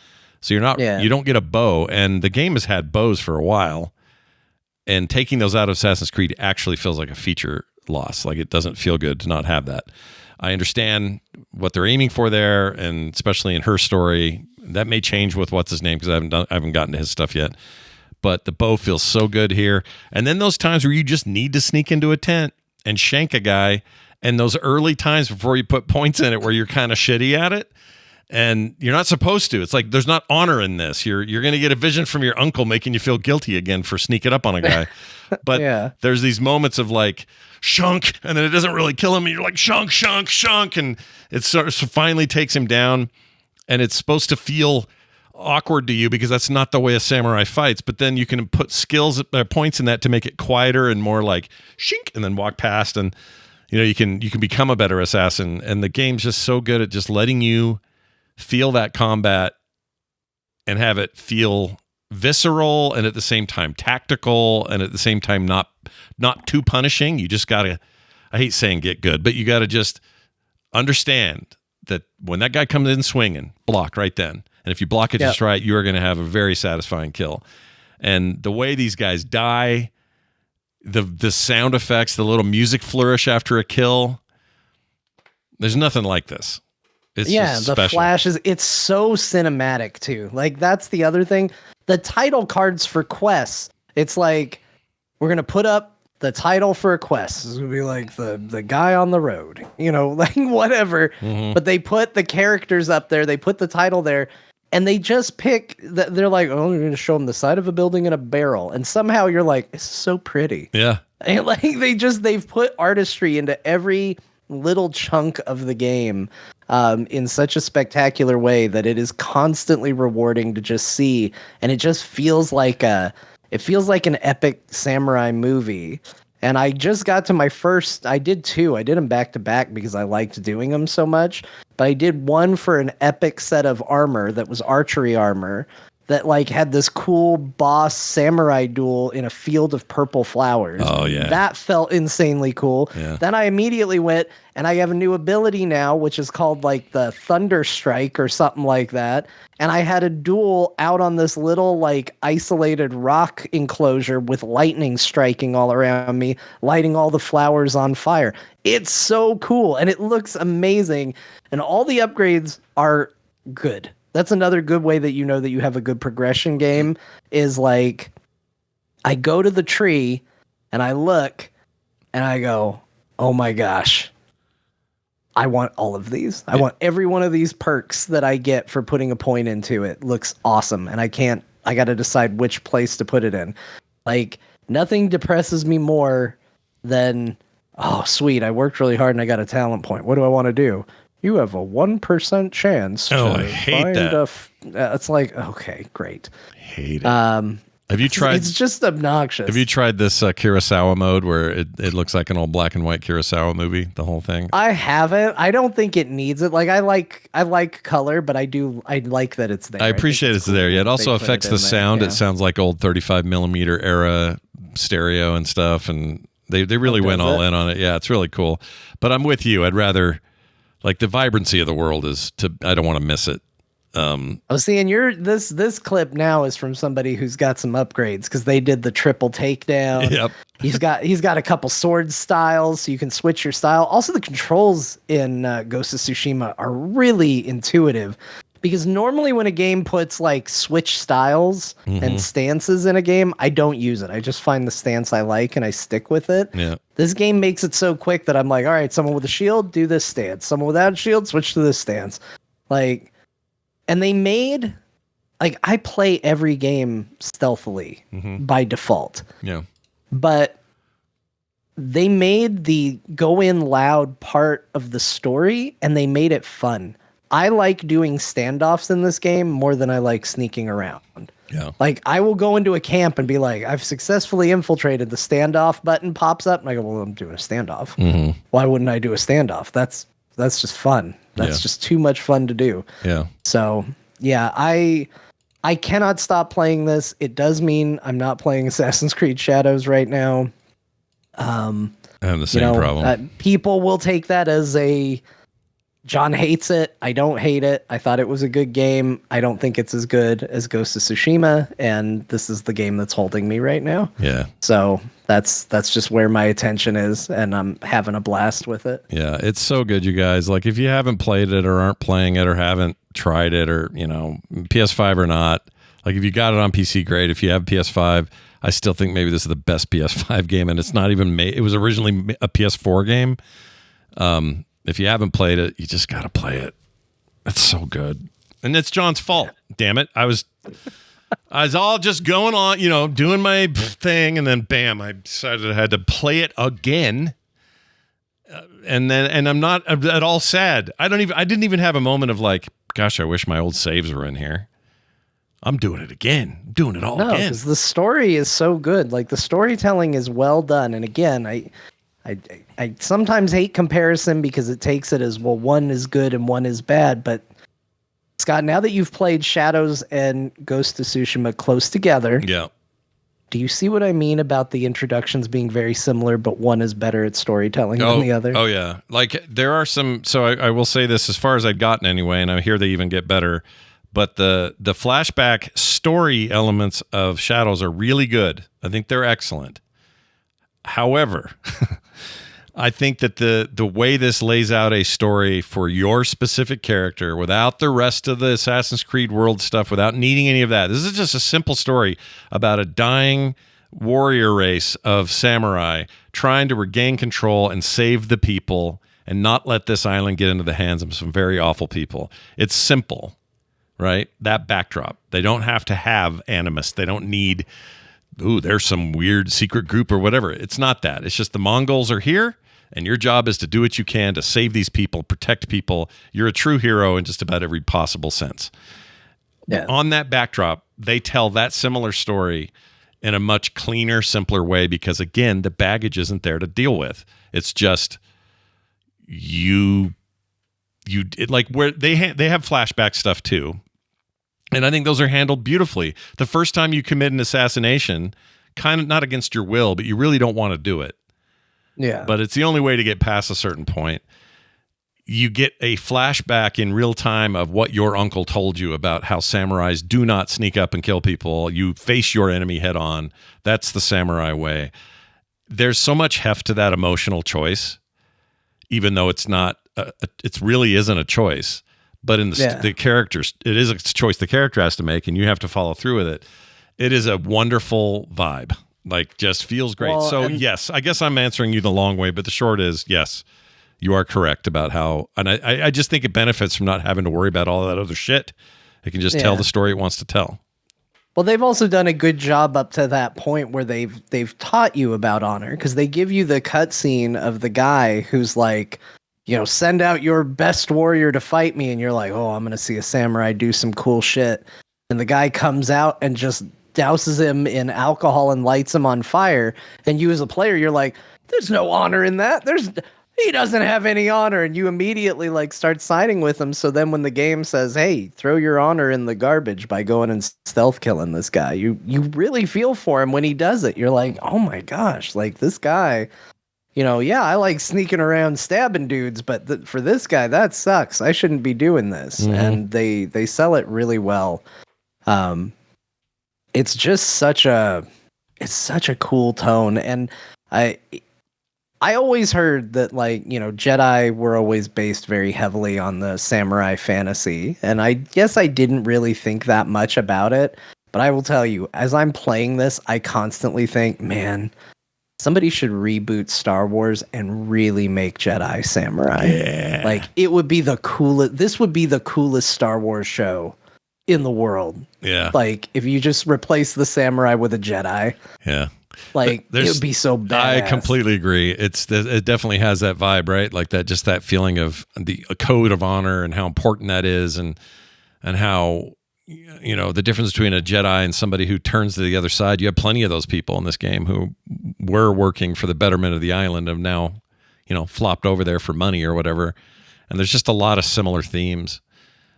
So you don't get a bow, and the game has had bows for a while. And taking those out of Assassin's Creed actually feels like a feature loss. Like, it doesn't feel good to not have that. I understand what they're aiming for there, and especially in her story, that may change with what's his name, because I haven't gotten to his stuff yet. But the bow feels so good here. And then those times where you just need to sneak into a tent and shank a guy, and those early times before you put points in it where you're kind of shitty at it, and you're not supposed to. It's like, there's not honor in this. You're going to get a vision from your uncle making you feel guilty again for sneaking up on a guy. But there's these moments of like, shunk, and then it doesn't really kill him, and you're like, shunk, shunk, shunk, and it sort of finally takes him down, and it's supposed to feel awkward to you because that's not the way a samurai fights. But then you can put skills points in that to make it quieter and more like shink, and then walk past, and you can become a better assassin. And the game's just so good at just letting you feel that combat and have it feel visceral and at the same time tactical, and at the same time not too punishing. You just gotta, I hate saying get good, but you gotta just understand that when that guy comes in swinging, block right then. And if you block it just right, you are going to have a very satisfying kill. And the way these guys die, the sound effects, the little music flourish after a kill, there's nothing like this. It's just the special. flashes, it's so cinematic too. Like, that's the other thing. The title cards for quests, it's like, we're going to put up the title for a quest. This would be like the guy on the road, like whatever. Mm-hmm. But they put the characters up there, they put the title there, and they just pick, they're like, oh, you're going to show them the side of a building and a barrel. And somehow you're like, it's so pretty. Yeah. And like, they've put artistry into every little chunk of the game in such a spectacular way that it is constantly rewarding to just see. And it just feels like an epic samurai movie. And I just got to my first, I did two. I did them back to back because I liked doing them so much. But I did one for an epic set of armor that was archery armor that like had this cool boss samurai duel in a field of purple flowers. Oh, yeah. That felt insanely cool. Yeah. Then I immediately went, and I have a new ability now, which is called like the Thunder Strike or something like that. And I had a duel out on this little like isolated rock enclosure with lightning striking all around me, lighting all the flowers on fire. It's so cool, and it looks amazing. And all the upgrades are good. That's another good way that you know that you have a good progression game is like, I go to the tree and I look and I go, oh my gosh, I want all of these. I want every one of these perks that I get for putting a point into it. Looks awesome. And I got to decide which place to put it in. Like, nothing depresses me more than, oh, sweet, I worked really hard and I got a talent point. What do I want to do? You have a 1% chance to I hate find that. It's like, okay, great. Hate it. Have you tried? It's just obnoxious. Have you tried this Kurosawa mode where it looks like an old black and white Kurosawa movie? The whole thing. I haven't. I don't think it needs it. Like, I like color, but I like that it's there. I appreciate it's there. Yeah, it also affects the sound. Yeah. It sounds like old 35 millimeter era stereo and stuff, and they really went all in on it. Yeah, it's really cool. But I'm with you. I'd rather. Like, the vibrancy of the world I don't want to miss it. Seeing this clip now is from somebody who's got some upgrades because they did the triple takedown. Yep. He's got a couple sword styles, so you can switch your style. Also, the controls in Ghost of Tsushima are really intuitive because normally when a game puts like switch styles and stances in a game, I don't use it. I just find the stance I like and I stick with it. Yeah. This game makes it so quick that I'm like, all right, someone with a shield, do this stance. Someone without a shield, switch to this stance. Like, and they made, like, I play every game stealthily by default. Yeah. But they made the go in loud part of the story and they made it fun. I like doing standoffs in this game more than I like sneaking around. Yeah. Like, I will go into a camp and be like, I've successfully infiltrated. The standoff button pops up, and I go, well, I'm doing a standoff. Mm-hmm. Why wouldn't I do a standoff? That's just fun. That's just too much fun to do. Yeah. So, yeah, I cannot stop playing this. It does mean I'm not playing Assassin's Creed Shadows right now. I have the same problem. People will take that as a John hates it. I don't hate it. I thought it was a good game. I don't think it's as good as Ghost of Tsushima, and this is the game that's holding me right now. Yeah. So that's just where my attention is, and I'm having a blast with it. Yeah, it's so good, you guys. Like, if you haven't played it or aren't playing it or haven't tried it, or, PS5 or not, like, if you got it on PC, great. If you have PS5, I still think maybe this is the best PS5 game, and it's not even made. It was originally a PS4 game. If you haven't played it, you just got to play it. It's so good. And it's John's fault. Damn it. I was all just going on, doing my thing. And then bam, I decided I had to play it again. And I'm not at all sad. I didn't even have a moment of like, gosh, I wish my old saves were in here. I'm doing it again. I'm doing it all again. No, because the story is so good. Like, the storytelling is well done. And again, I sometimes hate comparison because it takes it as, well, one is good and one is bad. But Scott, now that you've played Shadows and Ghost of Tsushima close together, yeah, do you see what I mean about the introductions being very similar, but one is better at storytelling than the other? Oh, yeah. Like, there are some, so I will say this as far as I've gotten anyway, and I hear they even get better, but the flashback story elements of Shadows are really good. I think they're excellent. However, I think that the way this lays out a story for your specific character without the rest of the Assassin's Creed world stuff, without needing any of that. This is just a simple story about a dying warrior race of samurai trying to regain control and save the people and not let this island get into the hands of some very awful people. It's simple, right? That backdrop. They don't have to have animus. They don't need, there's some weird secret group or whatever. It's not that. It's just the Mongols are here, and your job is to do what you can to save these people, protect people. You're a true hero in just about every possible sense. Yeah. On that backdrop, they tell that similar story in a much cleaner, simpler way because, again, the baggage isn't there to deal with. It's just where they have flashback stuff too. And I think those are handled beautifully. The first time you commit an assassination, kind of not against your will, but you really don't want to do it. Yeah. But it's the only way to get past a certain point. You get a flashback in real time of what your uncle told you about how samurais do not sneak up and kill people. You face your enemy head on. That's the samurai way. There's so much heft to that emotional choice, even though it's not, it really isn't a choice. But in the characters, it is a choice the character has to make, and you have to follow through with it. It is a wonderful vibe. Like, just feels great. Well, so, yes, I guess I'm answering you the long way, but the short is, yes, you are correct about how, and I just think it benefits from not having to worry about all that other shit. It can just tell the story it wants to tell. Well, they've also done a good job up to that point where they've taught you about honor, because they give you the cutscene of the guy who's like, send out your best warrior to fight me, and you're like, oh, I'm going to see a samurai do some cool shit. And the guy comes out and just douses him in alcohol and lights him on fire. And you as a player, you're like, there's no honor in that. He doesn't have any honor. And you immediately start siding with him. So then when the game says, hey, throw your honor in the garbage by going and stealth killing this guy, you really feel for him when he does it. You're like, oh my gosh, this guy, I like sneaking around stabbing dudes, but for this guy, that sucks. I shouldn't be doing this. Mm-hmm. And they sell it really well. It's just such a cool tone. And I always heard that Jedi were always based very heavily on the samurai fantasy. And I guess I didn't really think that much about it, but I will tell you, as I'm playing this, I constantly think, man, somebody should reboot Star Wars and really make Jedi samurai. Yeah. It would be the coolest. This would be the coolest Star Wars show in the world. Yeah. If you just replace the samurai with a Jedi. Yeah. It would be so badass. I completely agree. It definitely has that vibe, right? Like that feeling of a code of honor and how important that is, and how the difference between a Jedi and somebody who turns to the other side. You have plenty of those people in this game who were working for the betterment of the island have now, flopped over there for money or whatever. And there's just a lot of similar themes.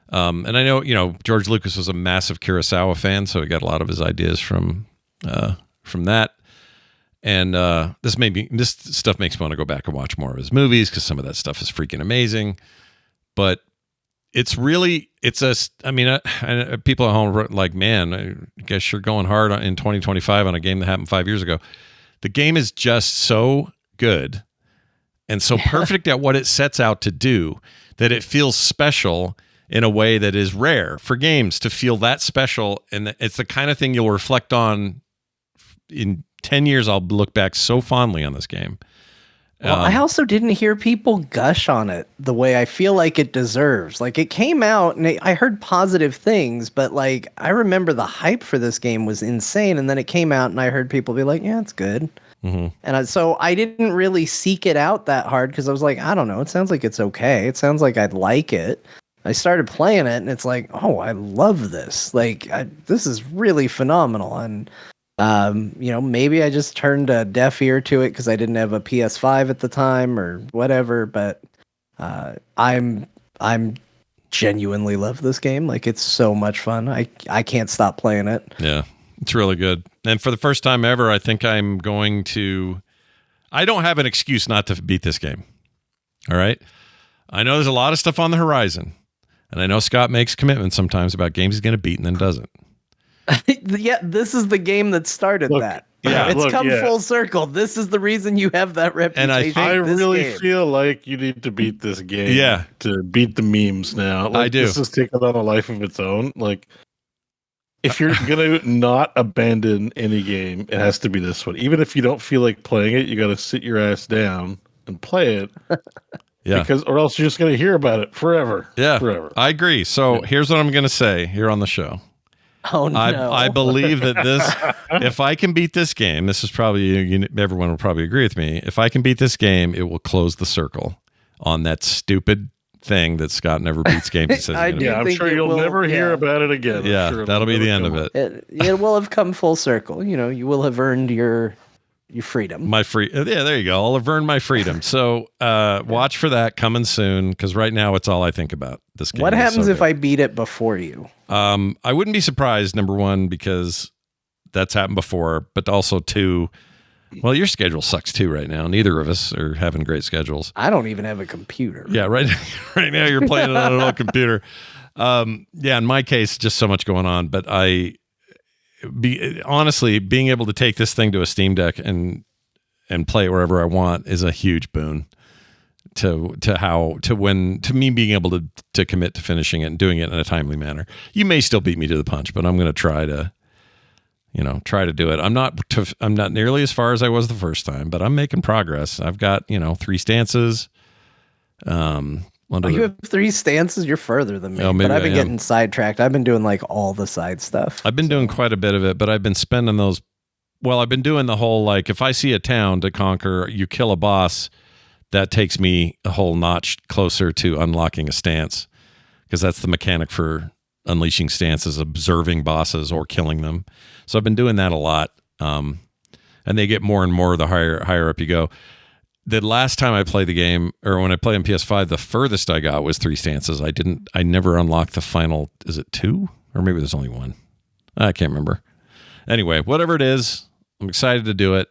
And I know, George Lucas was a massive Kurosawa fan, so he got a lot of his ideas from that. And this stuff makes me want to go back and watch more of his movies because some of that stuff is freaking amazing. But people at home were like, man, I guess you're going hard in 2025 on a game that happened 5 years ago. The game is just so good and so perfect at what it sets out to do that it feels special in a way that is rare for games to feel that special. And it's the kind of thing you'll reflect on in 10 years. I'll look back so fondly on this game. Well, I also didn't hear people gush on it the way I feel like it deserves. Like, it came out and I heard positive things, but like, I remember the hype for this game was insane. And then it came out and I heard people be like, yeah, it's good. Mm-hmm. And so I didn't really seek it out that hard because I was like, I don't know. It sounds like it's okay. It sounds like I'd like it. I started playing it and it's like, oh, I love this. Like, this is really phenomenal. And maybe I just turned a deaf ear to it because I didn't have a PS5 at the time or whatever. But I'm genuinely love this game. Like, it's so much fun. I can't stop playing it. Yeah, it's really good. And for the first time ever, I think I don't have an excuse not to beat this game. All right. I know there's a lot of stuff on the horizon. And I know Scott makes commitments sometimes about games he's going to beat and then doesn't. Yeah, this is the game that started that. Yeah, it's come full circle. This is the reason you have that reputation. And I really feel like you need to beat this game. Yeah, to beat the memes now. Like, I do. This is taking on a life of its own. Like, if you're gonna not abandon any game, it has to be this one. Even if you don't feel like playing it, you got to sit your ass down and play it. Yeah, or else you're just gonna hear about it forever. Yeah, forever. I agree. So here's what I'm gonna say here on the show. Oh no! I believe that if I can beat this game, this is probably everyone will probably agree with me. If I can beat this game, it will close the circle on that stupid thing that Scott never beats games. He says I'm sure you'll never hear about it again. Yeah, sure that'll be the end of it. It will have come full circle. You will have earned your freedom. Yeah, there you go. I'll have earned my freedom. So watch for that coming soon, because right now it's all I think about. This game. What happens if I beat it before you? I wouldn't be surprised, number one, because that's happened before, but also two, well, your schedule sucks too right now. Neither of us are having great schedules. I don't even have a computer. Yeah, right now you're playing it on an old computer. In my case, just so much going on, but honestly, being able to take this thing to a Steam Deck and play it wherever I want is a huge boon to me being able to commit to finishing it and doing it in a timely manner. You may still beat me to the punch, but I'm going to try to do it. I'm not nearly as far as I was the first time, but I'm making progress. I've got 3 stances. You have 3 stances? You're further than me. Oh, but I've been getting sidetracked. I've been doing like all the side stuff. I've been doing quite a bit of it, but I've been spending those. Well, I've been doing the whole, like, if I see a town to conquer, you kill a boss, that takes me a whole notch closer to unlocking a stance, because that's the mechanic for unleashing stances, observing bosses or killing them. So I've been doing that a lot. And they get more and more the higher up you go. The last time I played the game, or when I played on PS5, the furthest I got was 3 stances. I never unlocked the final, is it 2? Or maybe there's only 1. I can't remember. Anyway, whatever it is, I'm excited to do it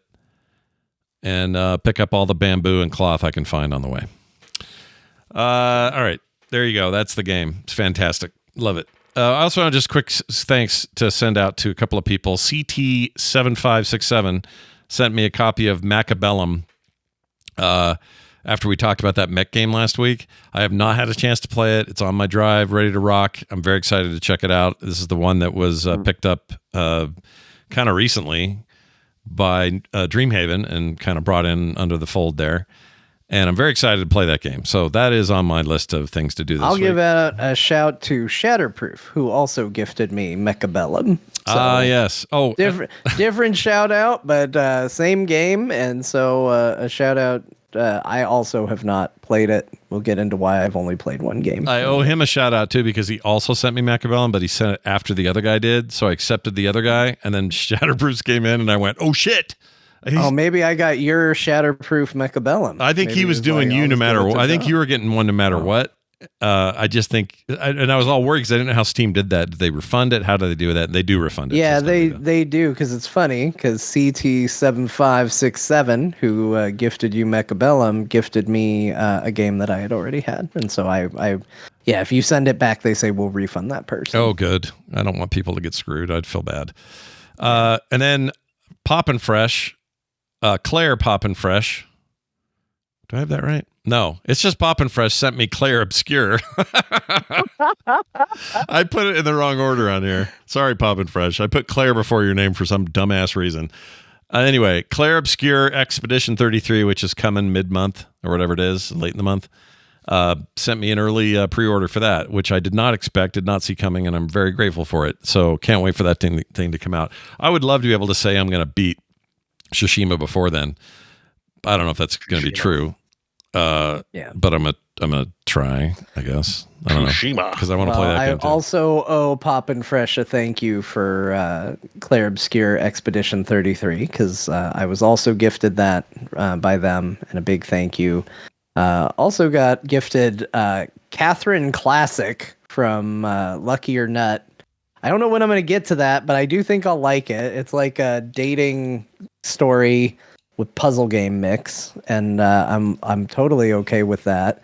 and pick up all the bamboo and cloth I can find on the way. All right, there you go. That's the game. It's fantastic. Love it. I also want to just quick thanks to send out to a couple of people. CT7567 sent me a copy of Macabellum after we talked about that mech game last week. I have not had a chance to play it. It's on my drive, ready to rock. I'm very excited to check it out. This is the one that was picked up kind of recently by Dreamhaven and kind of brought in under the fold there. And I'm very excited to play that game. So that is on my list of things to do this week. I'll give out a shout to Shatterproof, who also gifted me Mechabellum. Yes. Oh, different shout out, but same game. And so a shout out I also have not played it. We'll get into why I've only played one game. I owe him a shout out too because he also sent me Machiavellian, but he sent it after the other guy did. So I accepted the other guy, and then Shatterbruce came in, and I went, "Oh shit!" Maybe I got your Shatterproof Mechabellum. I think Maybe he was doing you no matter what. I think you were getting one no matter what. I just think, and I was all worried because I didn't know how Steam did that. Did they refund it? How do they do that? They do refund it. Yeah, they do, because it's funny, because CT7567, who gifted you Mechabellum, gifted me a game that I had already had. And so yeah, if you send it back, they say we'll refund that person. Oh, good. I don't want people to get screwed. I'd feel bad. And then Poppin' Fresh, Claire Poppin' Fresh. Do I have that right? No, it's just Poppin' Fresh sent me Claire Obscure. I put it in the wrong order on here. Sorry, Poppin' Fresh. I put Claire before your name for some dumbass reason. Anyway, Claire Obscure Expedition 33, which is coming mid-month or whatever it is, late in the month, sent me an early pre-order for that, which I did not expect, did not see coming, and I'm very grateful for it. So can't wait for that thing to come out. I would love to be able to say I'm going to beat Tsushima before then. I don't know if that's going to be true. But I'm gonna try, I guess. I don't know, because I want to play that game too. I also owe Poppin' Fresh a thank you for Claire Obscure Expedition 33, because I was also gifted that by them, and a big thank you. Also got gifted Catherine Classic from Lucky or Nut. I don't know when I'm going to get to that, but I do think I'll like it. It's like a dating story with puzzle game mix, and I'm totally okay with that.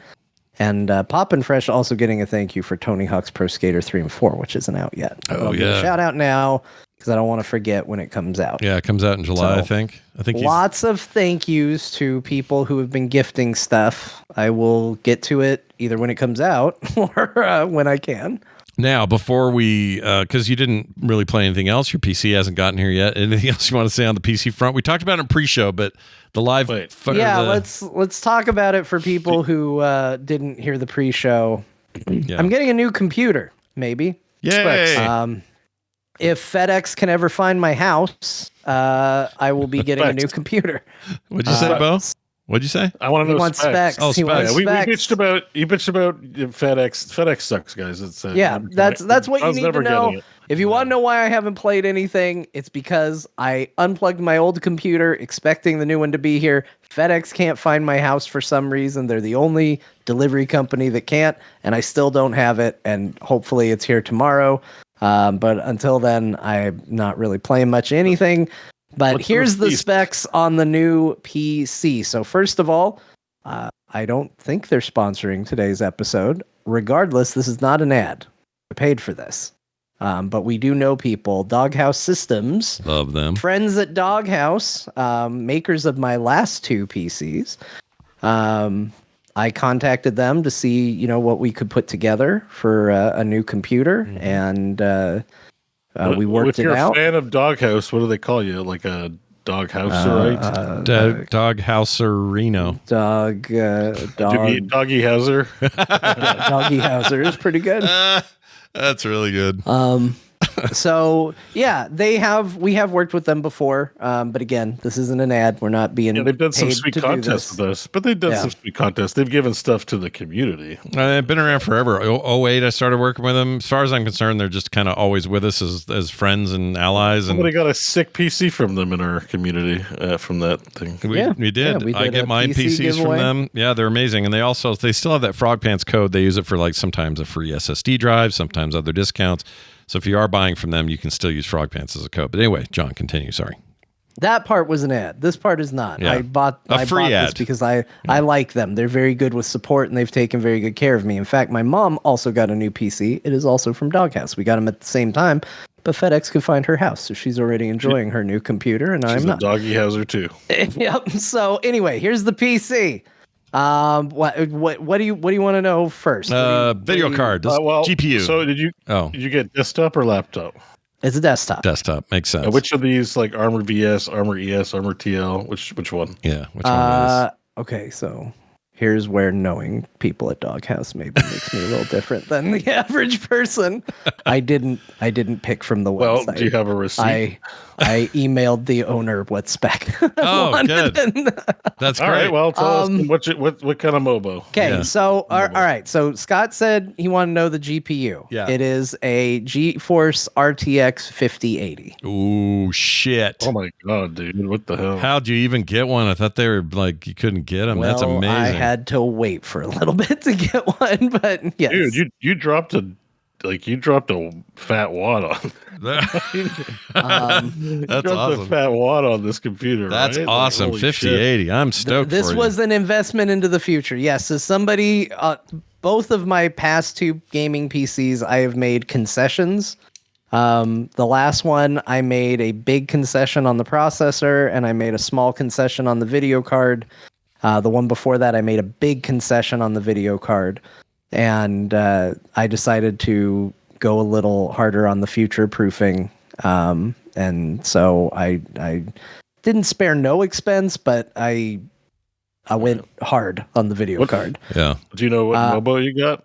And Poppin' Fresh also getting a thank you for Tony Hawk's Pro Skater 3 and 4, which isn't out yet. Oh, yeah. Shout out now, because I don't want to forget when it comes out. Yeah, it comes out in July, I think. Lots of thank yous to people who have been gifting stuff. I will get to it either when it comes out or when I can. Now, before we, because you didn't really play anything else, your PC hasn't gotten here yet. Anything else you want to say on the PC front? We talked about it in pre-show, but the live. Let's talk about it for people who didn't hear the pre-show. Yeah. I'm getting a new computer, maybe. Yay! If FedEx can ever find my house, I will be getting a new computer. What'd you say, Beau? What'd you say? I want to know specs. Oh, specs. We bitched about FedEx. FedEx sucks, guys. It's that's what you need to know. If you want to know why I haven't played anything, it's because I unplugged my old computer expecting the new one to be here. FedEx can't find my house for some reason. They're the only delivery company that can't, and I still don't have it, and hopefully it's here tomorrow. But until then, I'm not really playing much anything. But here's the specs on the new PC. So first of all, I don't think they're sponsoring today's episode. Regardless, this is not an ad. I paid for this. But we do know people. Doghouse Systems. Love them. Friends at Doghouse, makers of my last two PCs. I contacted them to see, what we could put together for a new computer. Mm-hmm. And we worked it out. If you're a fan of Doghouse, what do they call you? Like a Doghouser, right? Doghouserino. Doggy Hauser. Doggy Hauser is pretty good. That's really good. So yeah, we have worked with them before. But again, this isn't an ad. We're not being they've done some paid sweet to contests with us, but they've done some sweet contests. They've given stuff to the community. They've been around forever. 08, I started working with them. As far as I'm concerned, they're just kind of always with us as friends and allies. Somebody got a sick PC from them in our community from that thing. We did. I get my PCs from them. Yeah, they're amazing. And they still have that Frog Pants code. They use it for like sometimes a free SSD drive, sometimes other discounts. So if you are buying from them, you can still use Frog Pants as a code. But anyway, John, continue. Sorry. That part was an ad. This part is not. Yeah. I bought this because I like them. They're very good with support, and they've taken very good care of me. In fact, my mom also got a new PC. It is also from Doghouse. We got them at the same time, but FedEx could find her house, so she's already enjoying her new computer, and I'm not. She's a doggy houser too. Yep. So anyway, here's the PC. What do you want to know first? Video card, GPU. So did you get desktop or laptop? It's a desktop. Desktop makes sense. Which of these, like Armor VS, Armor ES, Armor TL? Which one? Yeah, which one is? Okay, so here's where knowing people at Doghouse maybe makes me a little different than the average person. I didn't pick from the website. Well, do you have a receipt? I emailed the owner what spec. Oh, good. That's great. All right. Well, tell us what kind of MOBO. Okay, Yeah. so all right. So Scott said he wanted to know the GPU. Yeah. It is a GeForce RTX 5080. Ooh, shit. Oh my god, dude! What the hell? How'd you even get one? I thought they were like you couldn't get them. That's Well, amazing. I had to wait for a little bit to get one, but yes. Dude, you dropped a fat wad on. That's dropped awesome. a fat wad on this computer. That's right? awesome. Holy 5080. shit. I'm stoked This for was you. an investment into the future. Yes, as somebody, both of my past two gaming PCs, I have made concessions. The last one, I made a big concession on the processor, and I made a small concession on the video card. The one before that, I made a big concession on the video card, and I decided to go a little harder on the future proofing. And so I didn't spare no expense, but I went hard on the video card. Yeah. Do you know what MOBO you got?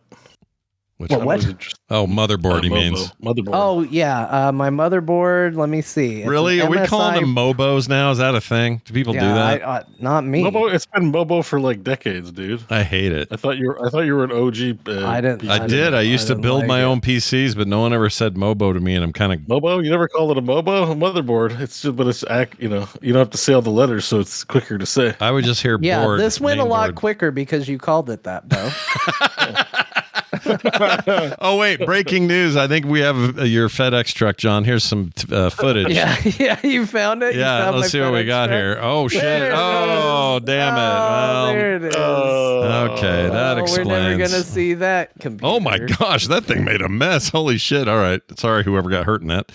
Which What? Was it just- Oh, motherboard, he MOBO. means. Motherboard. Oh yeah, my motherboard. Let me see. It's Really? an Are we calling MSI them MOBOs now? Is that a thing? Do people do that? Not me. MOBO. It's been MOBO for like decades, dude. I hate it. I thought you were an OG. I didn't- PC. I did. I used to didn't build like my it. own PCs, but no one ever said MOBO to me, and I'm kind of. MOBO. You never call it a MOBO, a motherboard. It's just, but it's you don't have to say all the letters, so it's quicker to say. I would just hear Yeah, board. this went a main lot board. quicker because you called it that, Beau. Oh wait! Breaking news! I think we have your FedEx truck, John. Here's some footage. yeah, you found it. You Yeah, found let's my see what we FedEx got truck? here. Oh shit! There it Oh is. damn it! Oh, there it is. Okay, that Oh, explains. We're never gonna see that computer. Oh my gosh, that thing made a mess. Holy shit. All right. Sorry, whoever got hurt in that.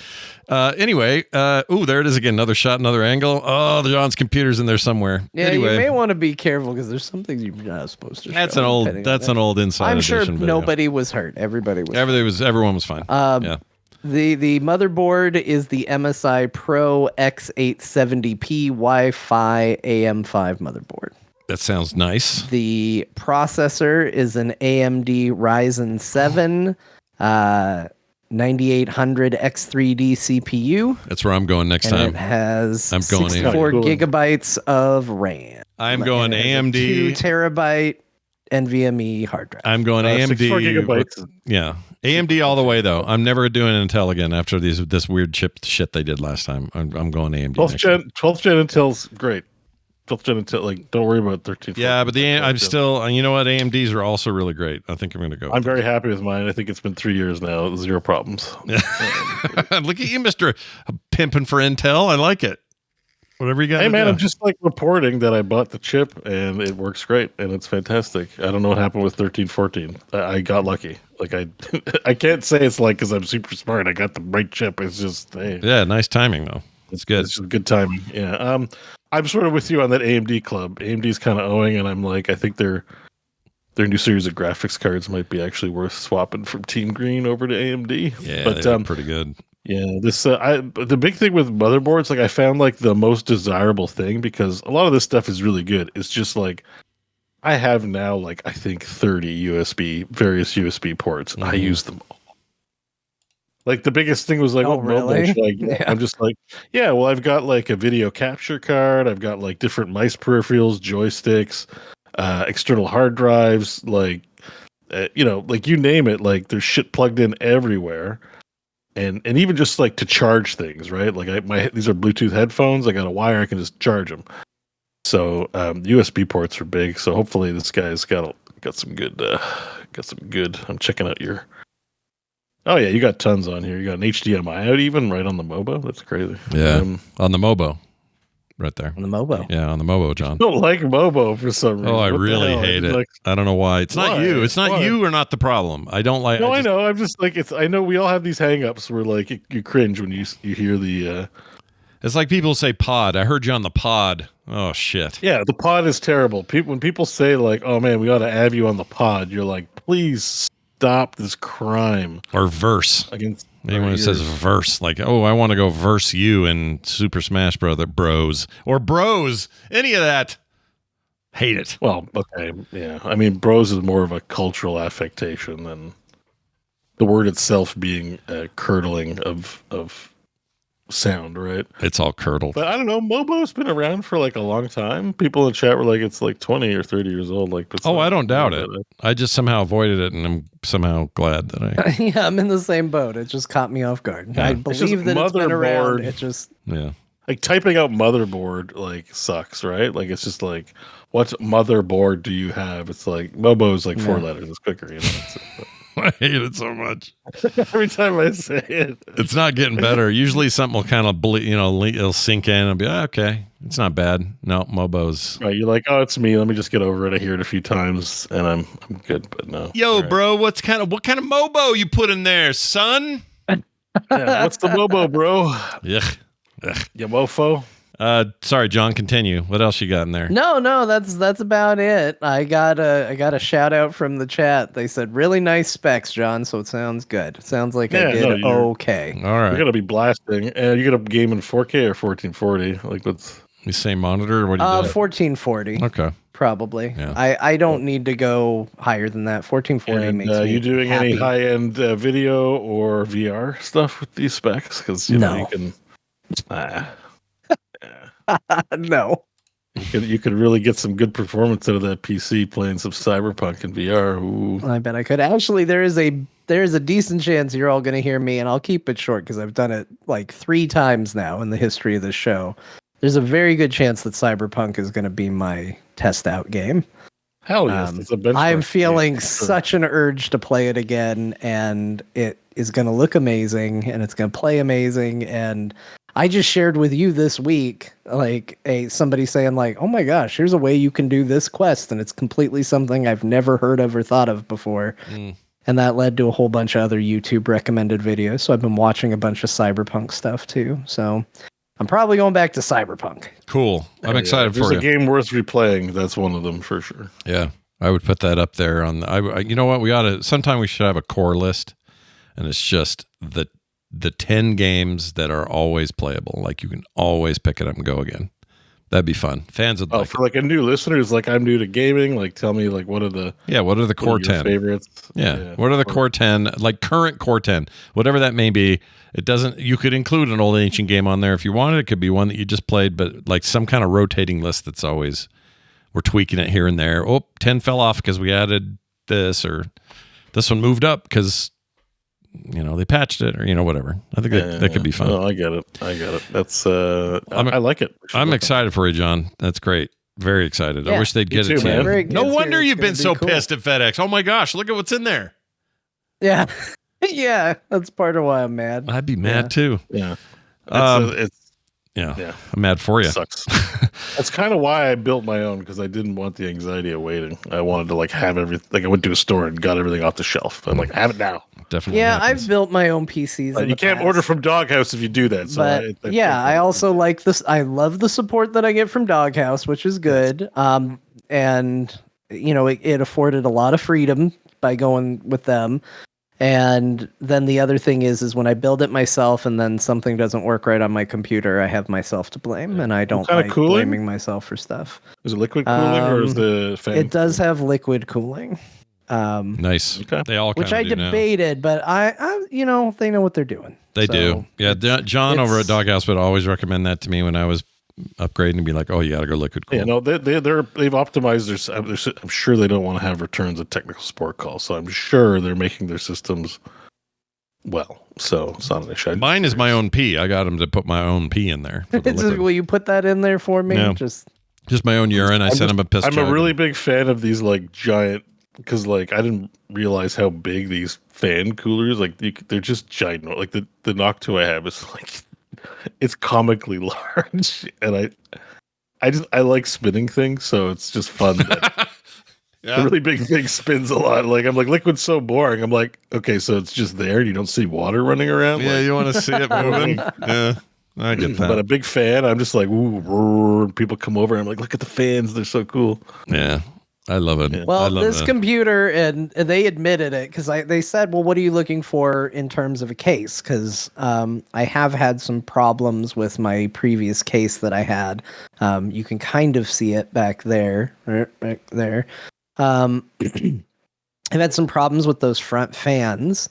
Anyway, there it is again. Another shot, another angle. Oh, John's computer's in there somewhere. Yeah, anyway, you may want to be careful because there's some things you're not supposed to. that's show, an old depending on it. inside I'm sure edition video. nobody was hurt. Everybody was. Everyone was fine. Yeah. The motherboard is the MSI Pro X870p Wi-Fi AM5 motherboard. That sounds nice. The processor is an AMD Ryzen 7 9800 X3D CPU. That's where I'm going next And time. it has I'm going 64 AMD. gigabytes of RAM. I'm going And it has a AMD. 2 terabyte NVMe hard drive. I'm going 64 AMD. gigabytes. Yeah. AMD all the way though. I'm never doing Intel again after this weird chip shit they did last time. I'm going AMD. 12th next time. gen. 12th gen Intel's great. 12th gen Intel. Like, don't worry about 13th. Yeah, but I'm 12th gen. still. You know what? AMDs are also really great. I think I'm going to go. I'm very happy with mine. I think it's been 3 years now. 0 problems. Look at you, Mister Pimping for Intel. I like it. Whatever you got. Hey man, do. I'm just like reporting that I bought the chip and it works great and it's fantastic. I don't know what happened with 1314. I got lucky. Like I can't say it's like because I'm super smart. I got the right chip. It's just hey, Yeah, nice timing though. It's good. it's just good timing. Yeah. I'm sort of with you on that AMD club. AMD's kind of owing, and I'm like, I think their new series of graphics cards might be actually worth swapping from Team Green over to AMD. Yeah, but they're pretty good. yeah, this the big thing with motherboards, like I found like the most desirable thing because a lot of this stuff is really good. It's just like I have now like I think 30 various USB ports. And I use them all. Like the biggest thing was like, Oh, what mobile really? should I get? Yeah. I'm just like, yeah, well, I've got like a video capture card. I've got like different mice peripherals, joysticks, external hard drives, like like you name it. Like there's shit plugged in everywhere. And even just like to charge things, right? Like these are Bluetooth headphones. I got a wire. I can just charge them. So USB ports are big. So hopefully this guy's got some good. I'm checking out your. Oh yeah, you got tons on here. You got an HDMI out even right on the MOBO. That's crazy. Yeah, on the MOBO, right there. On the MOBO. Yeah, on the MOBO, John. I don't like MOBO for some reason. Oh, I What the really hell? hate it. Like, I don't know why. It's not Why? you. It's not Why? you or not the problem. I don't like. no, I just- know. I'm just like I know we all have these hang-ups where like you cringe when you hear the. It's like people say pod. I heard you on the pod. Oh shit. Yeah, the pod is terrible. When people say like, "Oh man, we ought to have you on the pod," you're like, "Please stop this crime Or verse. against." Anyone who says verse, like, oh, I want to go verse you in Super Smash Bros. Or bros, any of that. Hate it. Well, okay, yeah. I mean, bros is more of a cultural affectation than the word itself being a curdling of sound, right? It's all curdled. But I don't know. Mobo's been around for like a long time. People in chat were like, it's like 20 or 30 years old. Like, but I don't doubt it. I just somehow avoided it, and I'm somehow glad that I. Yeah, I'm in the same boat. It just caught me off guard. Yeah. I believe that it's been around. It just like typing out motherboard like sucks, right? Like it's just like, what motherboard do you have? It's like Mobo's like 4 letters. It's quicker, you know. I hate it so much. Every time I say it, it's not getting better. Usually something will kind of it'll sink in and be okay. It's not bad. No, Mobo's right. You're like, oh, it's me. Let me just get over it. I hear it a few times and I'm good. But no. Yo, right. Bro, what kind of Mobo you put in there, son? Yeah, what's the Mobo, bro? Yeah, you mofo. Sorry, John. Continue. What else you got in there? No, that's about it. I got a shout out from the chat. They said really nice specs, John. So it sounds good. It sounds like I did okay. All right, you're gonna be blasting, and you're gonna game in 4K or 1440. Like what's the same monitor? What do you 1440. Okay, probably. Yeah. I don't need to go higher than that. 1440 makes me you doing happy. any high end video or VR stuff with these specs? Because you know you can. No. You could really get some good performance out of that PC playing some Cyberpunk in VR. Ooh. I bet I could. Actually, there is a decent chance you're all going to hear me, and I'll keep it short because I've done it like 3 times now in the history of the show. There's a very good chance that Cyberpunk is going to be my test out game. Hell yes, it's a benchmark. I'm feeling such an urge to play it again, and it is going to look amazing, and it's going to play amazing, and I just shared with you this week, like somebody saying like, oh my gosh, here's a way you can do this quest. And it's completely something I've never heard of or thought of before. And that led to a whole bunch of other YouTube recommended videos. So I've been watching a bunch of Cyberpunk stuff too. So I'm probably going back to Cyberpunk. Cool. I'm excited for you. There's a game worth replaying. That's one of them for sure. Yeah. I would put that up there on you know what? Sometime we should have a core list, and it's just the 10 games that are always playable. Like you can always pick it up and go again. That'd be fun. Fans would for like a new listener who's like, I'm new to gaming, like tell me like what are the core 10 favorites? Yeah. What are the core 10, like current core 10, whatever that may be. You could include an old ancient game on there if you wanted. It could be one that you just played, but like some kind of rotating list that's always, we're tweaking it here and there. 10 fell off because we added this, or this one moved up because they patched it, or whatever. I think that could be fun. Oh, I get it. That's I like it. I'm excited for you, John. That's great. Very excited. I wish they'd get it to you. No wonder you've been so pissed at FedEx. Oh my gosh, look at what's in there. Yeah. Yeah, that's part of why I'm mad. I'd be mad too. Yeah. Yeah. I'm mad for you. Sucks. That's kind of why I built my own, because I didn't want the anxiety of waiting. I wanted to like have everything. Like I went to a store and got everything off the shelf. I'm like, have it now. Definitely. Yeah, happens. I've built my own PCs. You can't order from Doghouse if you do that. So but I also like this. I love the support that I get from Doghouse, which is good. And it afforded a lot of freedom by going with them. And then the other thing is when I build it myself and then something doesn't work right on my computer, I have myself to blame, and I don't like blaming myself for stuff. Is it liquid cooling or is the fan? It does have liquid cooling. Nice. Okay. They all which I debated, but I they know what they're doing. They do. Yeah, John over at Doghouse would always recommend that to me when I was upgrading, and be like, "Oh, you got to go liquid cool." Yeah, no, they've optimized their. I'm sure they don't want to have returns of technical support calls, so I'm sure they're making their systems well. So it's not an issue. Mine is my own P. I got them to put my own P in there. Will you put that in there for me? No. Just my own urine. I sent them a piss. I'm a really big fan of these like giant, because like I didn't realize how big these fan coolers they're just giant. Like the Noctua I have is like. It's comically large, and I like spinning things, so it's just fun. That the really big thing spins a lot. Like I'm like, liquid's so boring. I'm like, okay, so it's just there, and you don't see water running around. Yeah, you want to see it moving. Yeah, I get that. But a big fan, I'm just like, ooh, roar, and people come over. And I'm like, look at the fans, they're so cool. Yeah, I love it. Yeah. Well, I love this it. computer, and they admitted it because they said, well, what are you looking for in terms of a case? Because I have had some problems with my previous case that I had. You can kind of see it back there. Right there. I've had some problems with those front fans.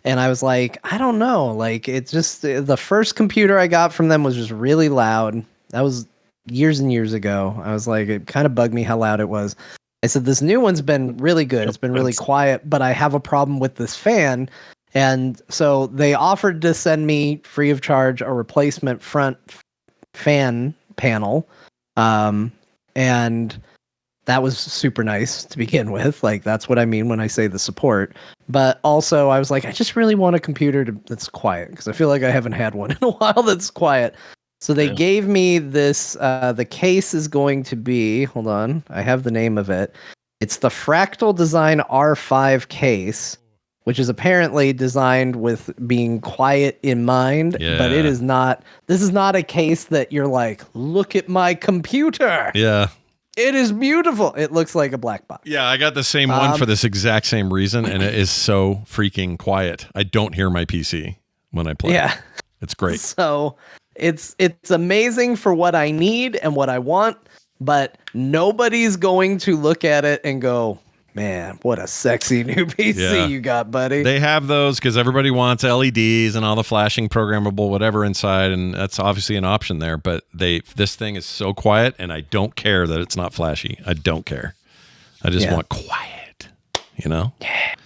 And I was like, I don't know. Like, it's just the first computer I got from them was just really loud. That was years and years ago. I was like, it kind of bugged me how loud it was. I said, this new one's been really good. It's been really quiet, but I have a problem with this fan. And so they offered to send me free of charge a replacement front fan panel. And that was super nice to begin with. Like, that's what I mean when I say the support. But also, I was like, I just really want a computer that's quiet because I feel like I haven't had one in a while that's quiet. So they gave me this. The case is going to be, hold on, I have the name of it. It's the Fractal Design R5 case, which is apparently designed with being quiet in mind. Yeah. But it is not. This is not a case that you're like, look at my computer. Yeah. It is beautiful. It looks like a black box. Yeah, I got the same one for this exact same reason, and it is so freaking quiet. I don't hear my PC when I play. Yeah. It's great. So it's amazing for what I need and what I want, but nobody's going to look at it and go, man, what a sexy new PC you got, buddy. They have those because everybody wants LEDs and all the flashing programmable whatever inside, and that's obviously an option there. But this thing is so quiet, and I don't care that it's not flashy. I don't care. I just want quiet, you know? Yeah.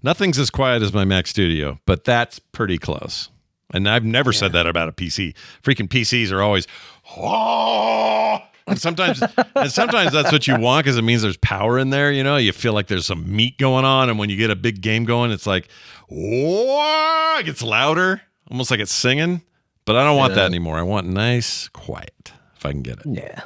Nothing's as quiet as my Mac Studio, but that's pretty close. And I've never said that about a PC. Freaking PCs are always, and sometimes that's what you want because it means there's power in there. You know, you feel like there's some meat going on, and when you get a big game going, it's like, whoa, it gets louder, almost like it's singing. But I don't want that anymore. I want nice, quiet if I can get it. Yeah.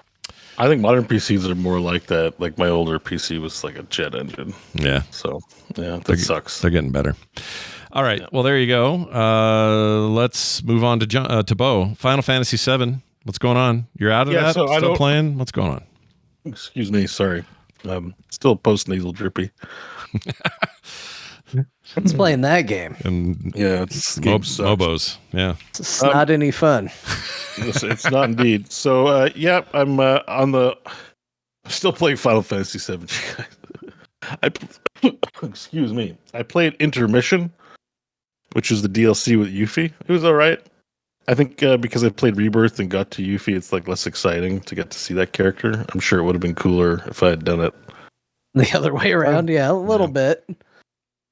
I think modern PCs are more like that. Like my older PC was like a jet engine. Yeah. So yeah, that sucks. They're getting better. All right. Yeah. Well, there you go. Let's move on to Beau. Final Fantasy VII. What's going on? You're out of that? So Still playing? What's going on? Excuse me. Sorry. Still post-nasal drippy. Who's playing that game? And yeah, it's Mobos. Yeah. It's not any fun. It's not indeed. So, I'm still playing Final Fantasy VII. Excuse me. I played Intermission, which is the DLC with Yuffie. It was all right. I think because I played Rebirth and got to Yuffie, it's like less exciting to get to see that character. I'm sure it would have been cooler if I had done it the other way around. Yeah, a little bit.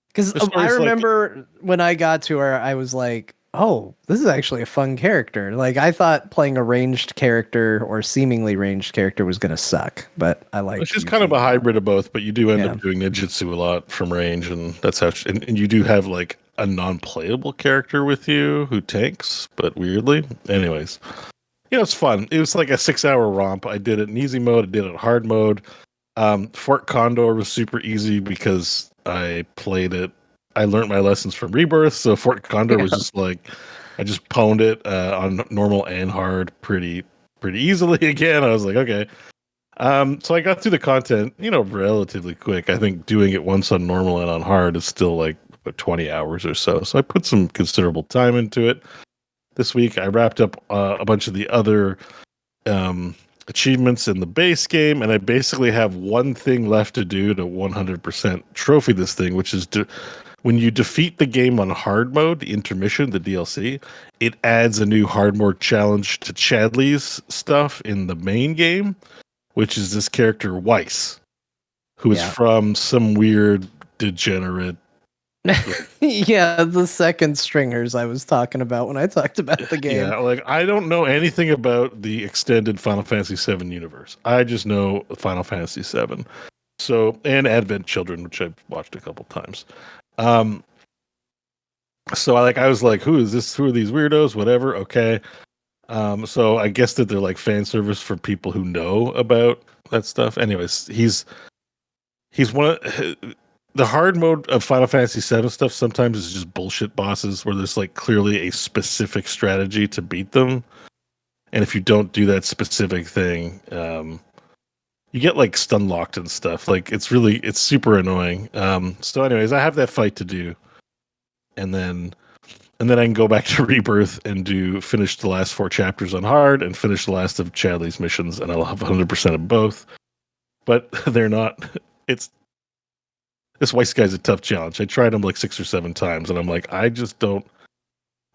Because I remember when I got to her, I was like, oh, this is actually a fun character. Like, I thought playing a ranged character or seemingly ranged character was going to suck, but I like. It's just kind of a hybrid of both, but you do end up doing ninjutsu a lot from range, and that's how. And you do have like a non-playable character with you who tanks, but weirdly. Anyways, it's fun. It was like a 6-hour romp. I did it in easy mode. I did it in hard mode. Fort Condor was super easy because I played it. I learned my lessons from Rebirth, so Fort Condor was just like I just pwned it on normal and hard pretty easily again. I was like, okay. So I got through the content, relatively quick. I think doing it once on normal and on hard is still like 20 hours or so. So I put some considerable time into it. This week I wrapped up a bunch of the other achievements in the base game, and I basically have one thing left to do to 100% trophy this thing, which is when you defeat the game on hard mode, the intermission, the DLC, it adds a new hard mode challenge to Chadley's stuff in the main game, which is this character Weiss, who is from some weird degenerate. Yeah, the second stringers I was talking about when I talked about the game. Yeah, like I don't know anything about the extended Final Fantasy VII universe. I just know Final Fantasy VII. So, and Advent Children, which I've watched a couple times. So I was like, who is this? Who are these weirdos? Whatever. Okay. So I guess that they're like fan service for people who know about that stuff. Anyways, he's one of the hard mode of Final Fantasy VII stuff. Sometimes is just bullshit bosses where there's like clearly a specific strategy to beat them, and if you don't do that specific thing, you get like stun locked and stuff. Like it's super annoying. So anyways, I have that fight to do, and then I can go back to Rebirth and finish the last 4 chapters on hard and finish the last of Chadley's missions, and I'll have 100% of both. But they're not. This Weiss guy's a tough challenge. I tried him like 6 or 7 times, and I'm like, I just don't.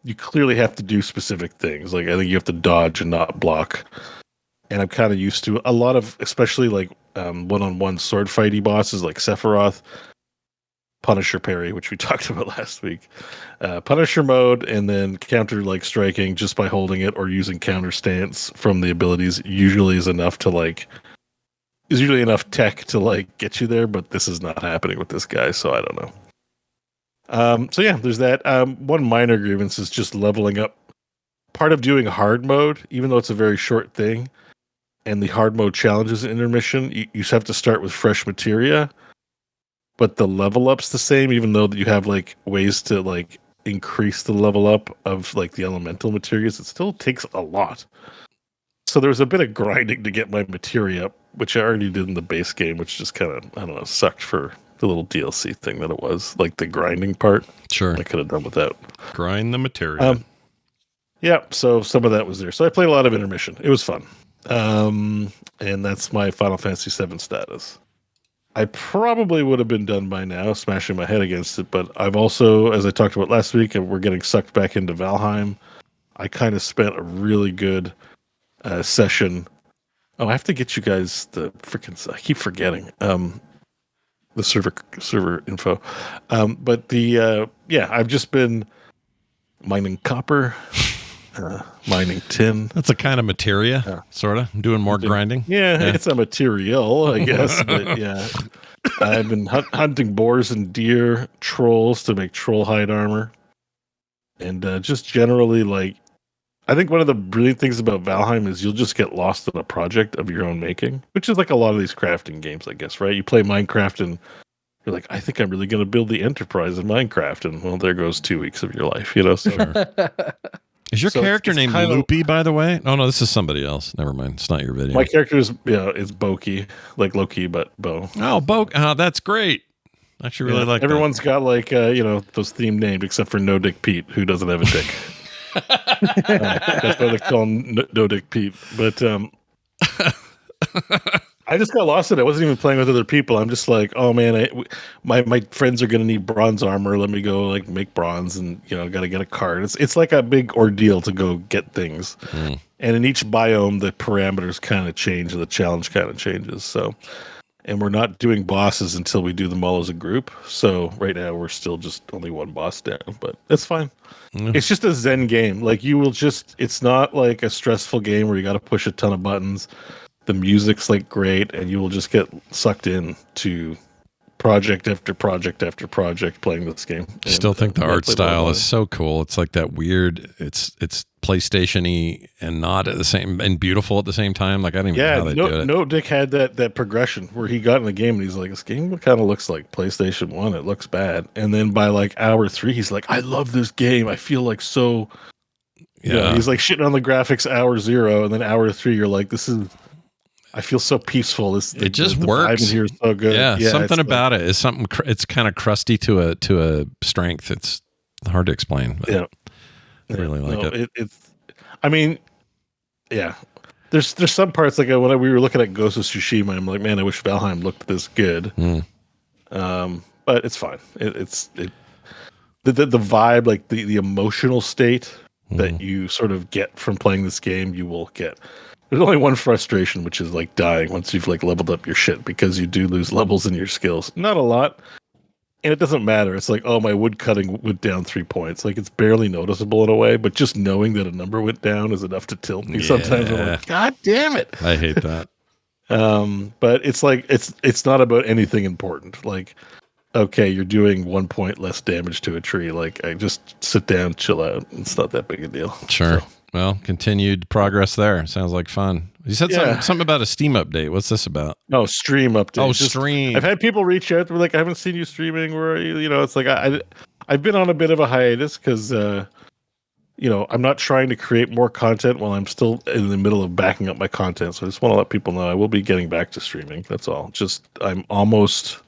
You clearly have to do specific things. Like I think you have to dodge and not block. And I'm kind of used to a lot of, especially like one-on-one sword fighty bosses like Sephiroth, Punisher parry, which we talked about last week. Punisher mode, and then counter like striking just by holding it or using counter stance from the abilities usually is enough tech to like get you there, but this is not happening with this guy, so I don't know. So yeah, there's that. One minor grievance is just leveling up. Part of doing hard mode, even though it's a very short thing, and the hard mode challenges intermission, you have to start with fresh materia, but the level up's the same, even though you have like ways to like increase the level up of like the elemental materials. It still takes a lot. So there was a bit of grinding to get my materia up, which I already did in the base game, which just kind of, I don't know, sucked for the little DLC thing that it was, like the grinding part. Sure. I could have done without. Grind the material. Yeah, so some of that was there. So I played a lot of intermission. It was fun. And that's my Final Fantasy VII status. I probably would have been done by now, smashing my head against it, but I've also, as I talked about last week, and we're getting sucked back into Valheim. I kind of spent a really good session. Oh, I have to get you guys the freaking. I keep forgetting the server info. But I've just been mining copper. Mining tin. That's a kind of materia, sort of. Doing more grinding. Yeah, it's a material, I guess. But yeah, I've been hunting boars and deer, trolls to make troll hide armor, and just generally like. I think one of the brilliant things about Valheim is you'll just get lost in a project of your own making, which is like a lot of these crafting games, I guess, right? You play Minecraft and you're like, I think I'm really going to build the Enterprise in Minecraft, and well, there goes 2 weeks of your life, you know. So. Is your character named Loopy, by the way? Oh, no, this is somebody else. Never mind. It's not your video. My character is Boki, like Loki, but Beau. Oh, Beau. Oh, that's great. I actually really like everyone's that. Got like, those themed names, except for No Dick Pete, who doesn't have a dick. That's why they call him No Dick Pete. But I just got lost in it. I wasn't even playing with other people. I'm just like, oh man, my friends are gonna need bronze armor. Let me go like make bronze, and got to get a card. It's like a big ordeal to go get things. And in each biome, the parameters kind of change, and the challenge kind of changes. So, and we're not doing bosses until we do them all as a group. So right now we're still just only one boss down, but that's fine. It's just a Zen game. Like it's not like a stressful game where you got to push a ton of buttons. The music's like great, and you will just get sucked in to project after project after project playing this game. I still think the art style is so cool. It's like that weird. It's PlayStation-y and not at the same and beautiful at the same time. Like I don't even know how they do it. No, Dick had that progression where he got in the game and he's like, this game kind of looks like PlayStation 1. It looks bad, and then by like hour 3, he's like, I love this game. I feel like so. Yeah, he's like shitting on the graphics hour 0, and then hour 3, you're like, this is. I feel so peaceful. It just works. The vibe in here is so good. Yeah, something about it is something. It's kind of crusty to a strength. It's hard to explain. Yeah, I really like it. It's. I mean, yeah. There's some parts like when we were looking at Ghost of Tsushima, I'm like, man, I wish Valheim looked this good. But it's fine. The vibe, like the emotional state that you sort of get from playing this game, you will get. There's only one frustration, which is like dying once you've like leveled up your shit, because you do lose levels in your skills. Not a lot. And it doesn't matter. It's like, oh, my wood cutting went down 3 points. Like it's barely noticeable in a way, but just knowing that a number went down is enough to tilt me. Sometimes I'm like, God damn it. I hate that. But it's like it's not about anything important. Like, okay, you're doing 1 point less damage to a tree. Like I just sit down, chill out. It's not that big a deal. Sure. So. Well, continued progress there. Sounds like fun. You said something about a Steam update. What's this about? No, stream update. Oh, stream. I've had people reach out. They're like, I haven't seen you streaming. Where are you? It's like I've been on a bit of a hiatus because I'm not trying to create more content while I'm still in the middle of backing up my content. So I just want to let people know I will be getting back to streaming. That's all. Just I'm almost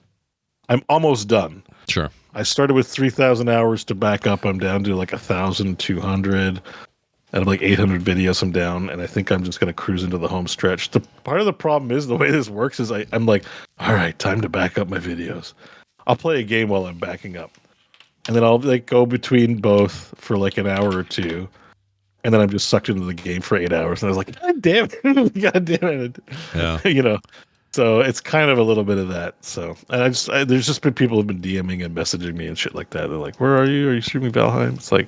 done. Sure. I started with 3,000 hours to back up. I'm down to like 1,200. Out of like 800 videos, I'm down, and I think I'm just going to cruise into the home stretch. The part of the problem is the way this works is I'm like, all right, time to back up my videos. I'll play a game while I'm backing up, and then I'll like go between both for like an hour or two, and then I'm just sucked into the game for 8 hours. And I was like, God damn it, God damn it, Yeah. So it's kind of a little bit of that. So and there's just been people who've been DMing and messaging me and shit like that. They're like, where are you? Are you streaming Valheim? It's like,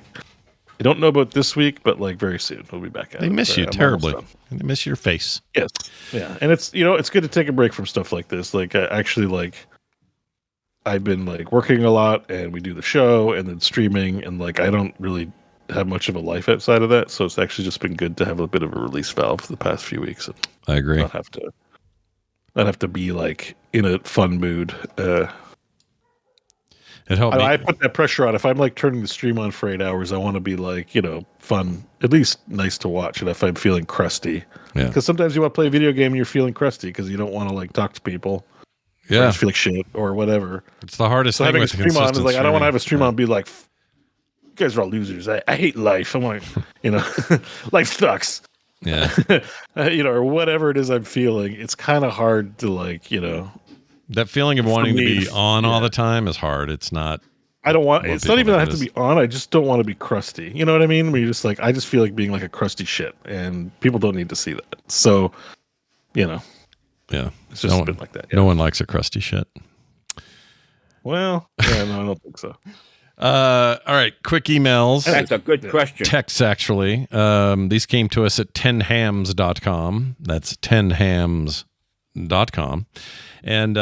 I don't know about this week, but like very soon we'll be back at it. They miss you terribly. They miss your face. Yes. Yeah. And it's good to take a break from stuff like this. Like I've been like working a lot, and we do the show and then streaming, and like I don't really have much of a life outside of that. So it's actually just been good to have a bit of a release valve for the past few weeks. And I agree. Not have to be like in a fun mood. It helped me. I put that pressure on. If I'm like turning the stream on for 8 hours, I want to be like, fun, at least nice to watch. And if I'm feeling crusty, because sometimes you want to play a video game and you're feeling crusty because you don't want to like talk to people. Yeah. Or just feel like shit or whatever. It's the hardest thing having with a stream on is like, I don't want to have a stream Yeah. on and be like, you guys are all losers. I hate life. I'm like, life sucks. Yeah. Or whatever it is I'm feeling. It's kind of hard to like, That feeling of wanting to be on all the time is hard. It's not. I don't want. It's not even that I have to be on. I just don't want to be crusty. You know what I mean? Where you're just like, I just feel like being like a crusty shit, and people don't need to see that. So, Yeah. it's just been like that. Yeah. No one likes a crusty shit. Well, yeah, no, I don't think so. All right. Quick emails. That's a good question. Texts, actually. These came to us at 10hams.com. That's 10hams.com. And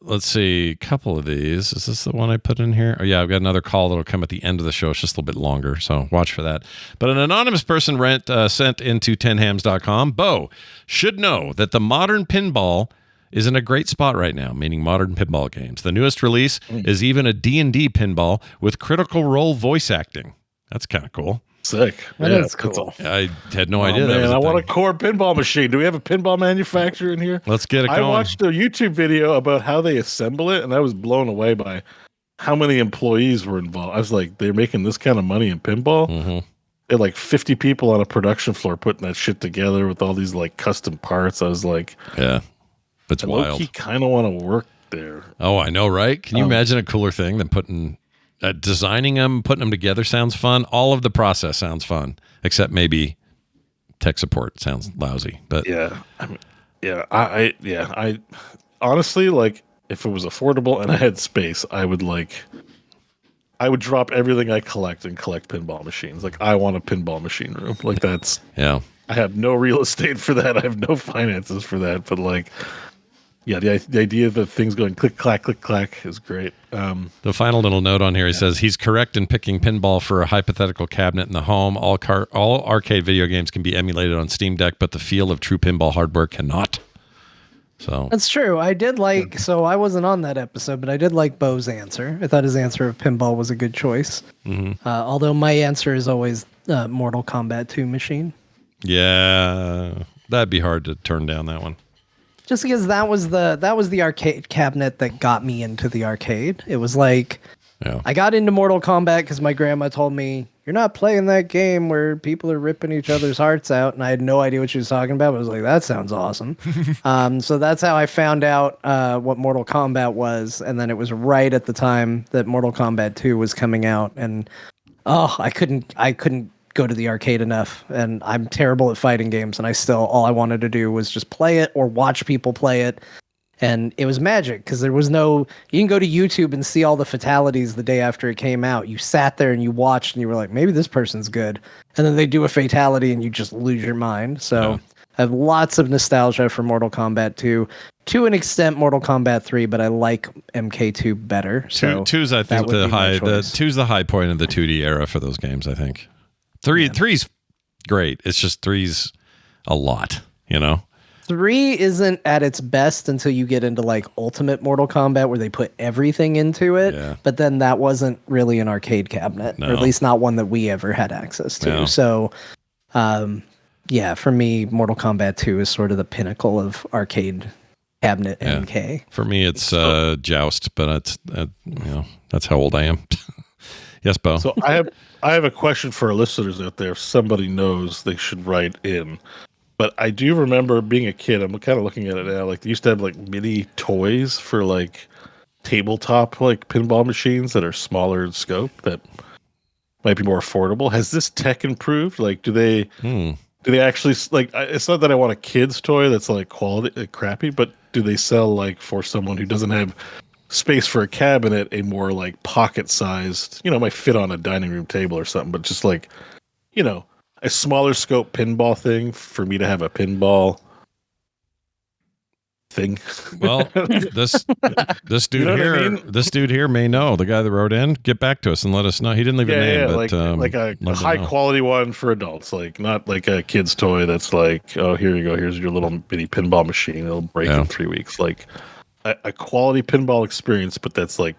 let's see, a couple of these. Is this the one I put in here? Oh, yeah, I've got another call that'll come at the end of the show. It's just a little bit longer, so watch for that. But an anonymous person sent into 10hams.com. Beau should know that the modern pinball is in a great spot right now, meaning modern pinball games. The newest release is even a D&D pinball with Critical Role voice acting. That's kind of cool. Sick. That is cool. I had no idea that Man, was a I want a thing. core pinball machine. Do we have a pinball manufacturer in here? Let's get it going. I watched a YouTube video about how they assemble it, and I was blown away by how many employees were involved. I was like, they're making this kind of money in pinball? Mm-hmm. They're like 50 people on a production floor putting that shit together with all these like custom parts. I was like, Yeah, it's I wild. low-key kind of want to work there. Oh, I know, right? Can you imagine a cooler thing than designing them, putting them together sounds fun. All of the process sounds fun, except maybe tech support sounds lousy. But I honestly, like, if it was affordable and I had space, I would drop everything I collect and collect pinball machines. Like, I want a pinball machine room. Like, that's, yeah, I have no real estate for that. I have no finances for that. But like, yeah, the idea of the things going click clack is great. the final little note on here, he says he's correct in picking pinball for a hypothetical cabinet in the home. All arcade video games can be emulated on Steam Deck, but the feel of true pinball hardware cannot. So That's true. I did like, so I wasn't on that episode, but I did like Beau's answer. I thought his answer of pinball was a good choice. Mm-hmm. Although my answer is always Mortal Kombat 2 machine. yeah, that'd be hard to turn down that one. Just because that was the arcade cabinet that got me into the arcade. It was like, I got into Mortal Kombat because my grandma told me, you're not playing that game where people are ripping each other's hearts out. And I had no idea what she was talking about. But I was like, that sounds awesome. So that's how I found out what Mortal Kombat was. And then it was right at the time that Mortal Kombat 2 was coming out. And I couldn't go to the arcade enough. And I'm terrible at fighting games. And all I wanted to do was just play it or watch people play it. And it was magic because there was you can go to YouTube and see all the fatalities the day after it came out. You sat there and you watched and you were like, maybe this person's good. And then they do a fatality and you just lose your mind. So I have lots of nostalgia for Mortal Kombat 2. To an extent, Mortal Kombat 3, but I like MK2 better. So two's, I think, two's the high point of the 2D era for those games, I think. Three's great. It's just three's a lot, you know? 3 isn't at its best until you get into like Ultimate Mortal Kombat where they put everything into it. Yeah. But then that wasn't really an arcade cabinet, or at least not one that we ever had access to. No. So, yeah, for me, Mortal Kombat 2 is sort of the pinnacle of arcade cabinet MK. For me, it's Joust, but it's that's how old I am. Yes, Beau. So I have a question for our listeners out there. If somebody knows, they should write in. But I do remember being a kid. I'm kind of looking at it now. Like they used to have like mini toys for like tabletop like pinball machines that are smaller in scope that might be more affordable. Has this tech improved? Like, do they actually like? It's not that I want a kid's toy that's like quality crappy, but do they sell like for someone who doesn't have space for a cabinet a more like pocket sized? Might fit on a dining room table or something, but just like a smaller scope pinball thing for me to have a pinball thing. Well, this dude this dude here may know. The guy that wrote in, get back to us and let us know. He didn't leave a name, but like a high quality one for adults, like not like a kid's toy that's like, oh, here you go, here's your little mini pinball machine, it'll break in 3 weeks. Like a quality pinball experience, but that's like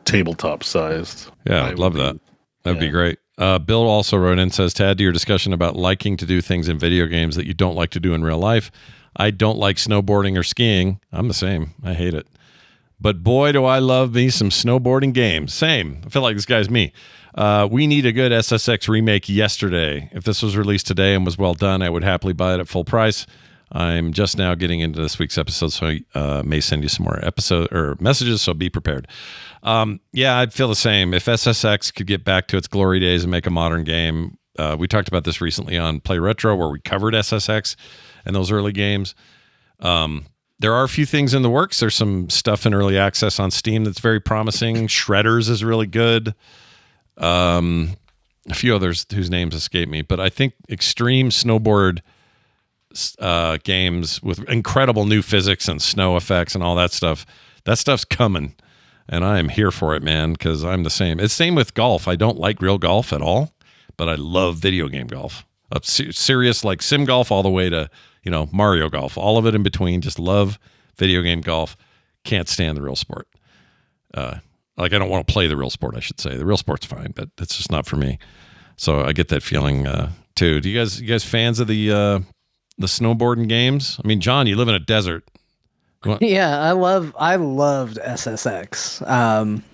tabletop sized. Yeah, I'd love that. That'd be great. Bill also wrote in, says, to add to your discussion about liking to do things in video games that you don't like to do in real life, I don't like snowboarding or skiing. I'm the same. I hate it. But boy, do I love me some snowboarding games. Same. I feel like this guy's me. We need a good SSX remake yesterday. If this was released today and was well done, I would happily buy it at full price. I'm just now getting into this week's episode, so I may send you some more messages, so be prepared. Yeah, I'd feel the same. If SSX could get back to its glory days and make a modern game, we talked about this recently on Play Retro, where we covered SSX and those early games. There are a few things in the works. There's some stuff in early access on Steam that's very promising. Shredders is really good. A few others whose names escape me, but I think Extreme Snowboard games with incredible new physics and snow effects and all that stuff's coming, and I am here for it, man, because I'm the same. It's same with golf. I don't like real golf at all, but I love video game golf. Serious like sim golf all the way to Mario golf, all of it in between. Just love video game golf. Can't stand the real sport. Like I don't want to play the real sport, I should say. The real sport's fine, but it's just not for me. So I get that feeling too. Do you guys fans of the snowboarding games? I mean, John, you live in a desert. Yeah, I loved SSX.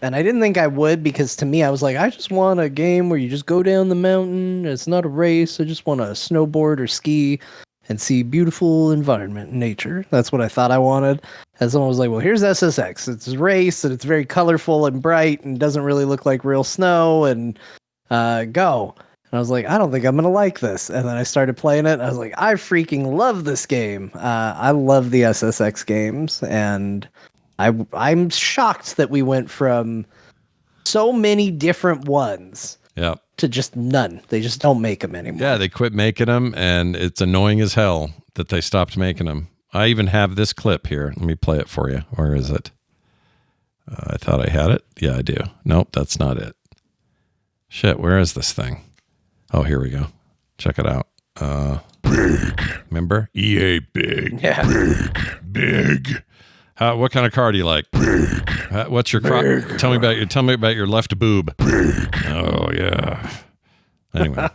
And I didn't think I would, because to me, I was like, I just want a game where you just go down the mountain. It's not a race. I just want to snowboard or ski and see beautiful environment and nature. That's what I thought I wanted. And someone was like, well, here's SSX. It's a race and it's very colorful and bright and doesn't really look like real snow, and go. And I was like, I don't think I'm going to like this. And then I started playing it. And I was like, I freaking love this game. I love the SSX games. And I'm shocked that we went from so many different ones to just none. They just don't make them anymore. Yeah, they quit making them, and it's annoying as hell that they stopped making them. I even have this clip here. Let me play it for you. Where is it? I thought I had it. Yeah, I do. Nope, that's not it. Shit, where is this thing? Oh, here we go. Check it out. Big. Remember? EA Big. Yeah. Big. What kind of car do you like? Big. What's your car? Tell me about your left boob. Big. Oh yeah. Anyway.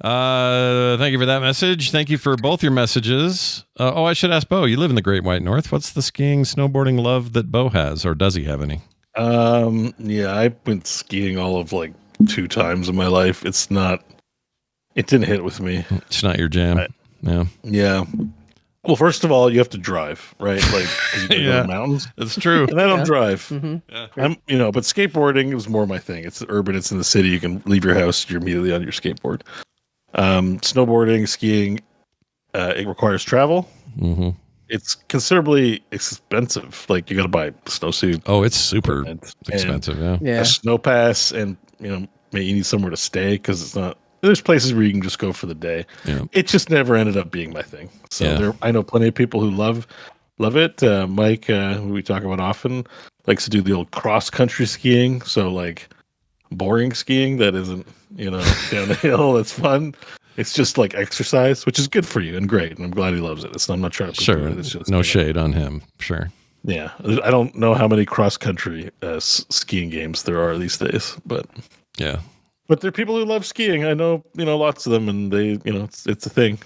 Thank you for that message. Thank you for both your messages. I should ask Beau. You live in the Great White North. What's the skiing, snowboarding love that Beau has, or does he have any? Yeah, I've went skiing all of like 2 times in my life. It didn't hit with me. It's not your jam. Yeah. Well, first of all, you have to drive, right? Like, 'cause you go to the mountains. That's true. And I don't drive. Mm-hmm. Yeah. But skateboarding was more my thing. It's urban. It's in the city. You can leave your house. You're immediately on your skateboard. Snowboarding, skiing, it requires travel. Mm-hmm. It's considerably expensive. Like, you got to buy a snowsuit. Oh, it's super expensive. A snow pass, and maybe you need somewhere to stay, because it's not. There's places where you can just go for the day. Yeah. It just never ended up being my thing. So I know plenty of people who love it. Mike, who we talk about often, likes to do the old cross country skiing. So like boring skiing that isn't down the hill. That's fun. It's just like exercise, which is good for you and great. And I'm glad he loves it. I'm not trying to Sure. it. It's just no shade on him. Sure. Yeah. I don't know how many cross-country skiing games there are these days, but yeah. But there are people who love skiing. I know, lots of them, and they, it's a thing.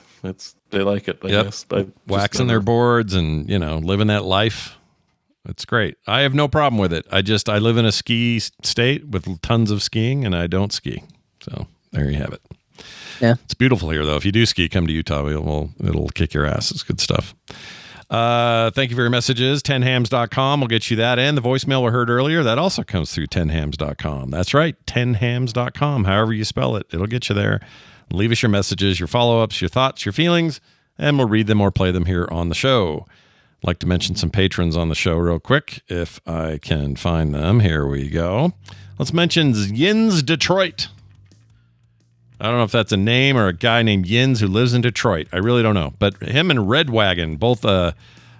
They like it, I guess. Waxing their boards and, living that life. It's great. I have no problem with it. I live in a ski state with tons of skiing, and I don't ski. So there you have it. Yeah. It's beautiful here, though. If you do ski, come to Utah. It'll kick your ass. It's good stuff. Thank you for your messages. 10hams.com will get you that. And the voicemail we heard earlier, that also comes through 10hams.com. That's right, 10hams.com. However you spell it, it'll get you there. Leave us your messages, your follow-ups, your thoughts, your feelings, and we'll read them or play them here on the show. I'd like to mention some patrons on the show real quick, if I can find them. Here we go. Let's mention Yins Detroit. I don't know if that's a name or a guy named Yins who lives in Detroit. I really don't know. But him and Red Wagon both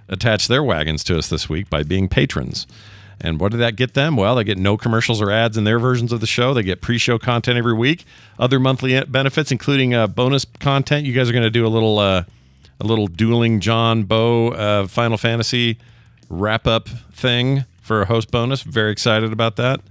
attached their wagons to us this week by being patrons. And what did that get them? Well, they get no commercials or ads in their versions of the show. They get pre-show content every week. Other monthly benefits, including bonus content. You guys are going to do a little dueling John Beau Final Fantasy wrap-up thing for a host bonus. Very excited about that.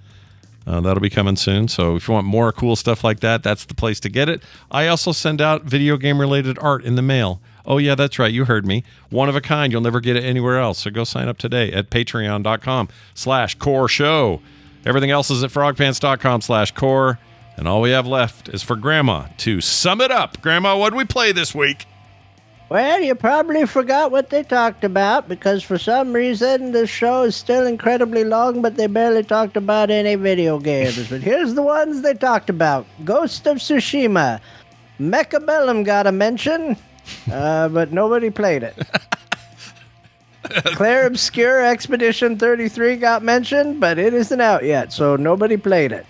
That'll be coming soon. So if you want more cool stuff like that, that's the place to get it. I also send out video game related art in the mail. Oh yeah, that's right. You heard me. One of a kind. You'll never get it anywhere else. So go sign up today at patreon.com/core show. Everything else is at frogpants.com/core. And all we have left is for Grandma to sum it up. Grandma, what did we play this week? Well, you probably forgot what they talked about because for some reason the show is still incredibly long, but they barely talked about any video games. But here's the ones they talked about. Ghost of Tsushima. Mechabellum got a mention, but nobody played it. Claire Obscure Expedition 33 got mentioned, but it isn't out yet, so nobody played it.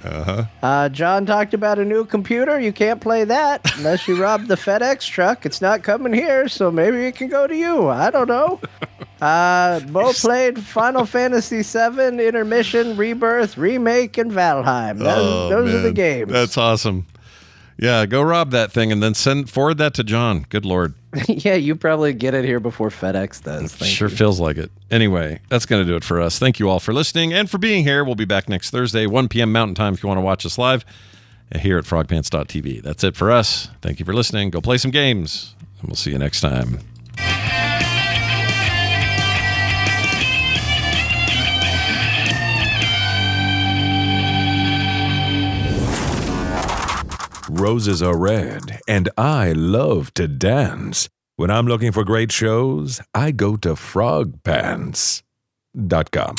John talked about a new computer. You can't play that unless you rob the FedEx truck. It's not coming here, so maybe it can go to you. I don't know. Beau played Final Fantasy VII, Intermission, Rebirth, Remake, and Valheim. Those are the games. That's awesome. Yeah, go rob that thing and then forward that to John. Good Lord. Yeah, you probably get it here before FedEx does. Sure feels like it. Anyway, that's going to do it for us. Thank you all for listening and for being here. We'll be back next Thursday, 1 p.m. Mountain Time if you want to watch us live here at frogpants.tv. That's it for us. Thank you for listening. Go play some games, and we'll see you next time. Roses are red, and I love to dance. When I'm looking for great shows, I go to frogpants.com.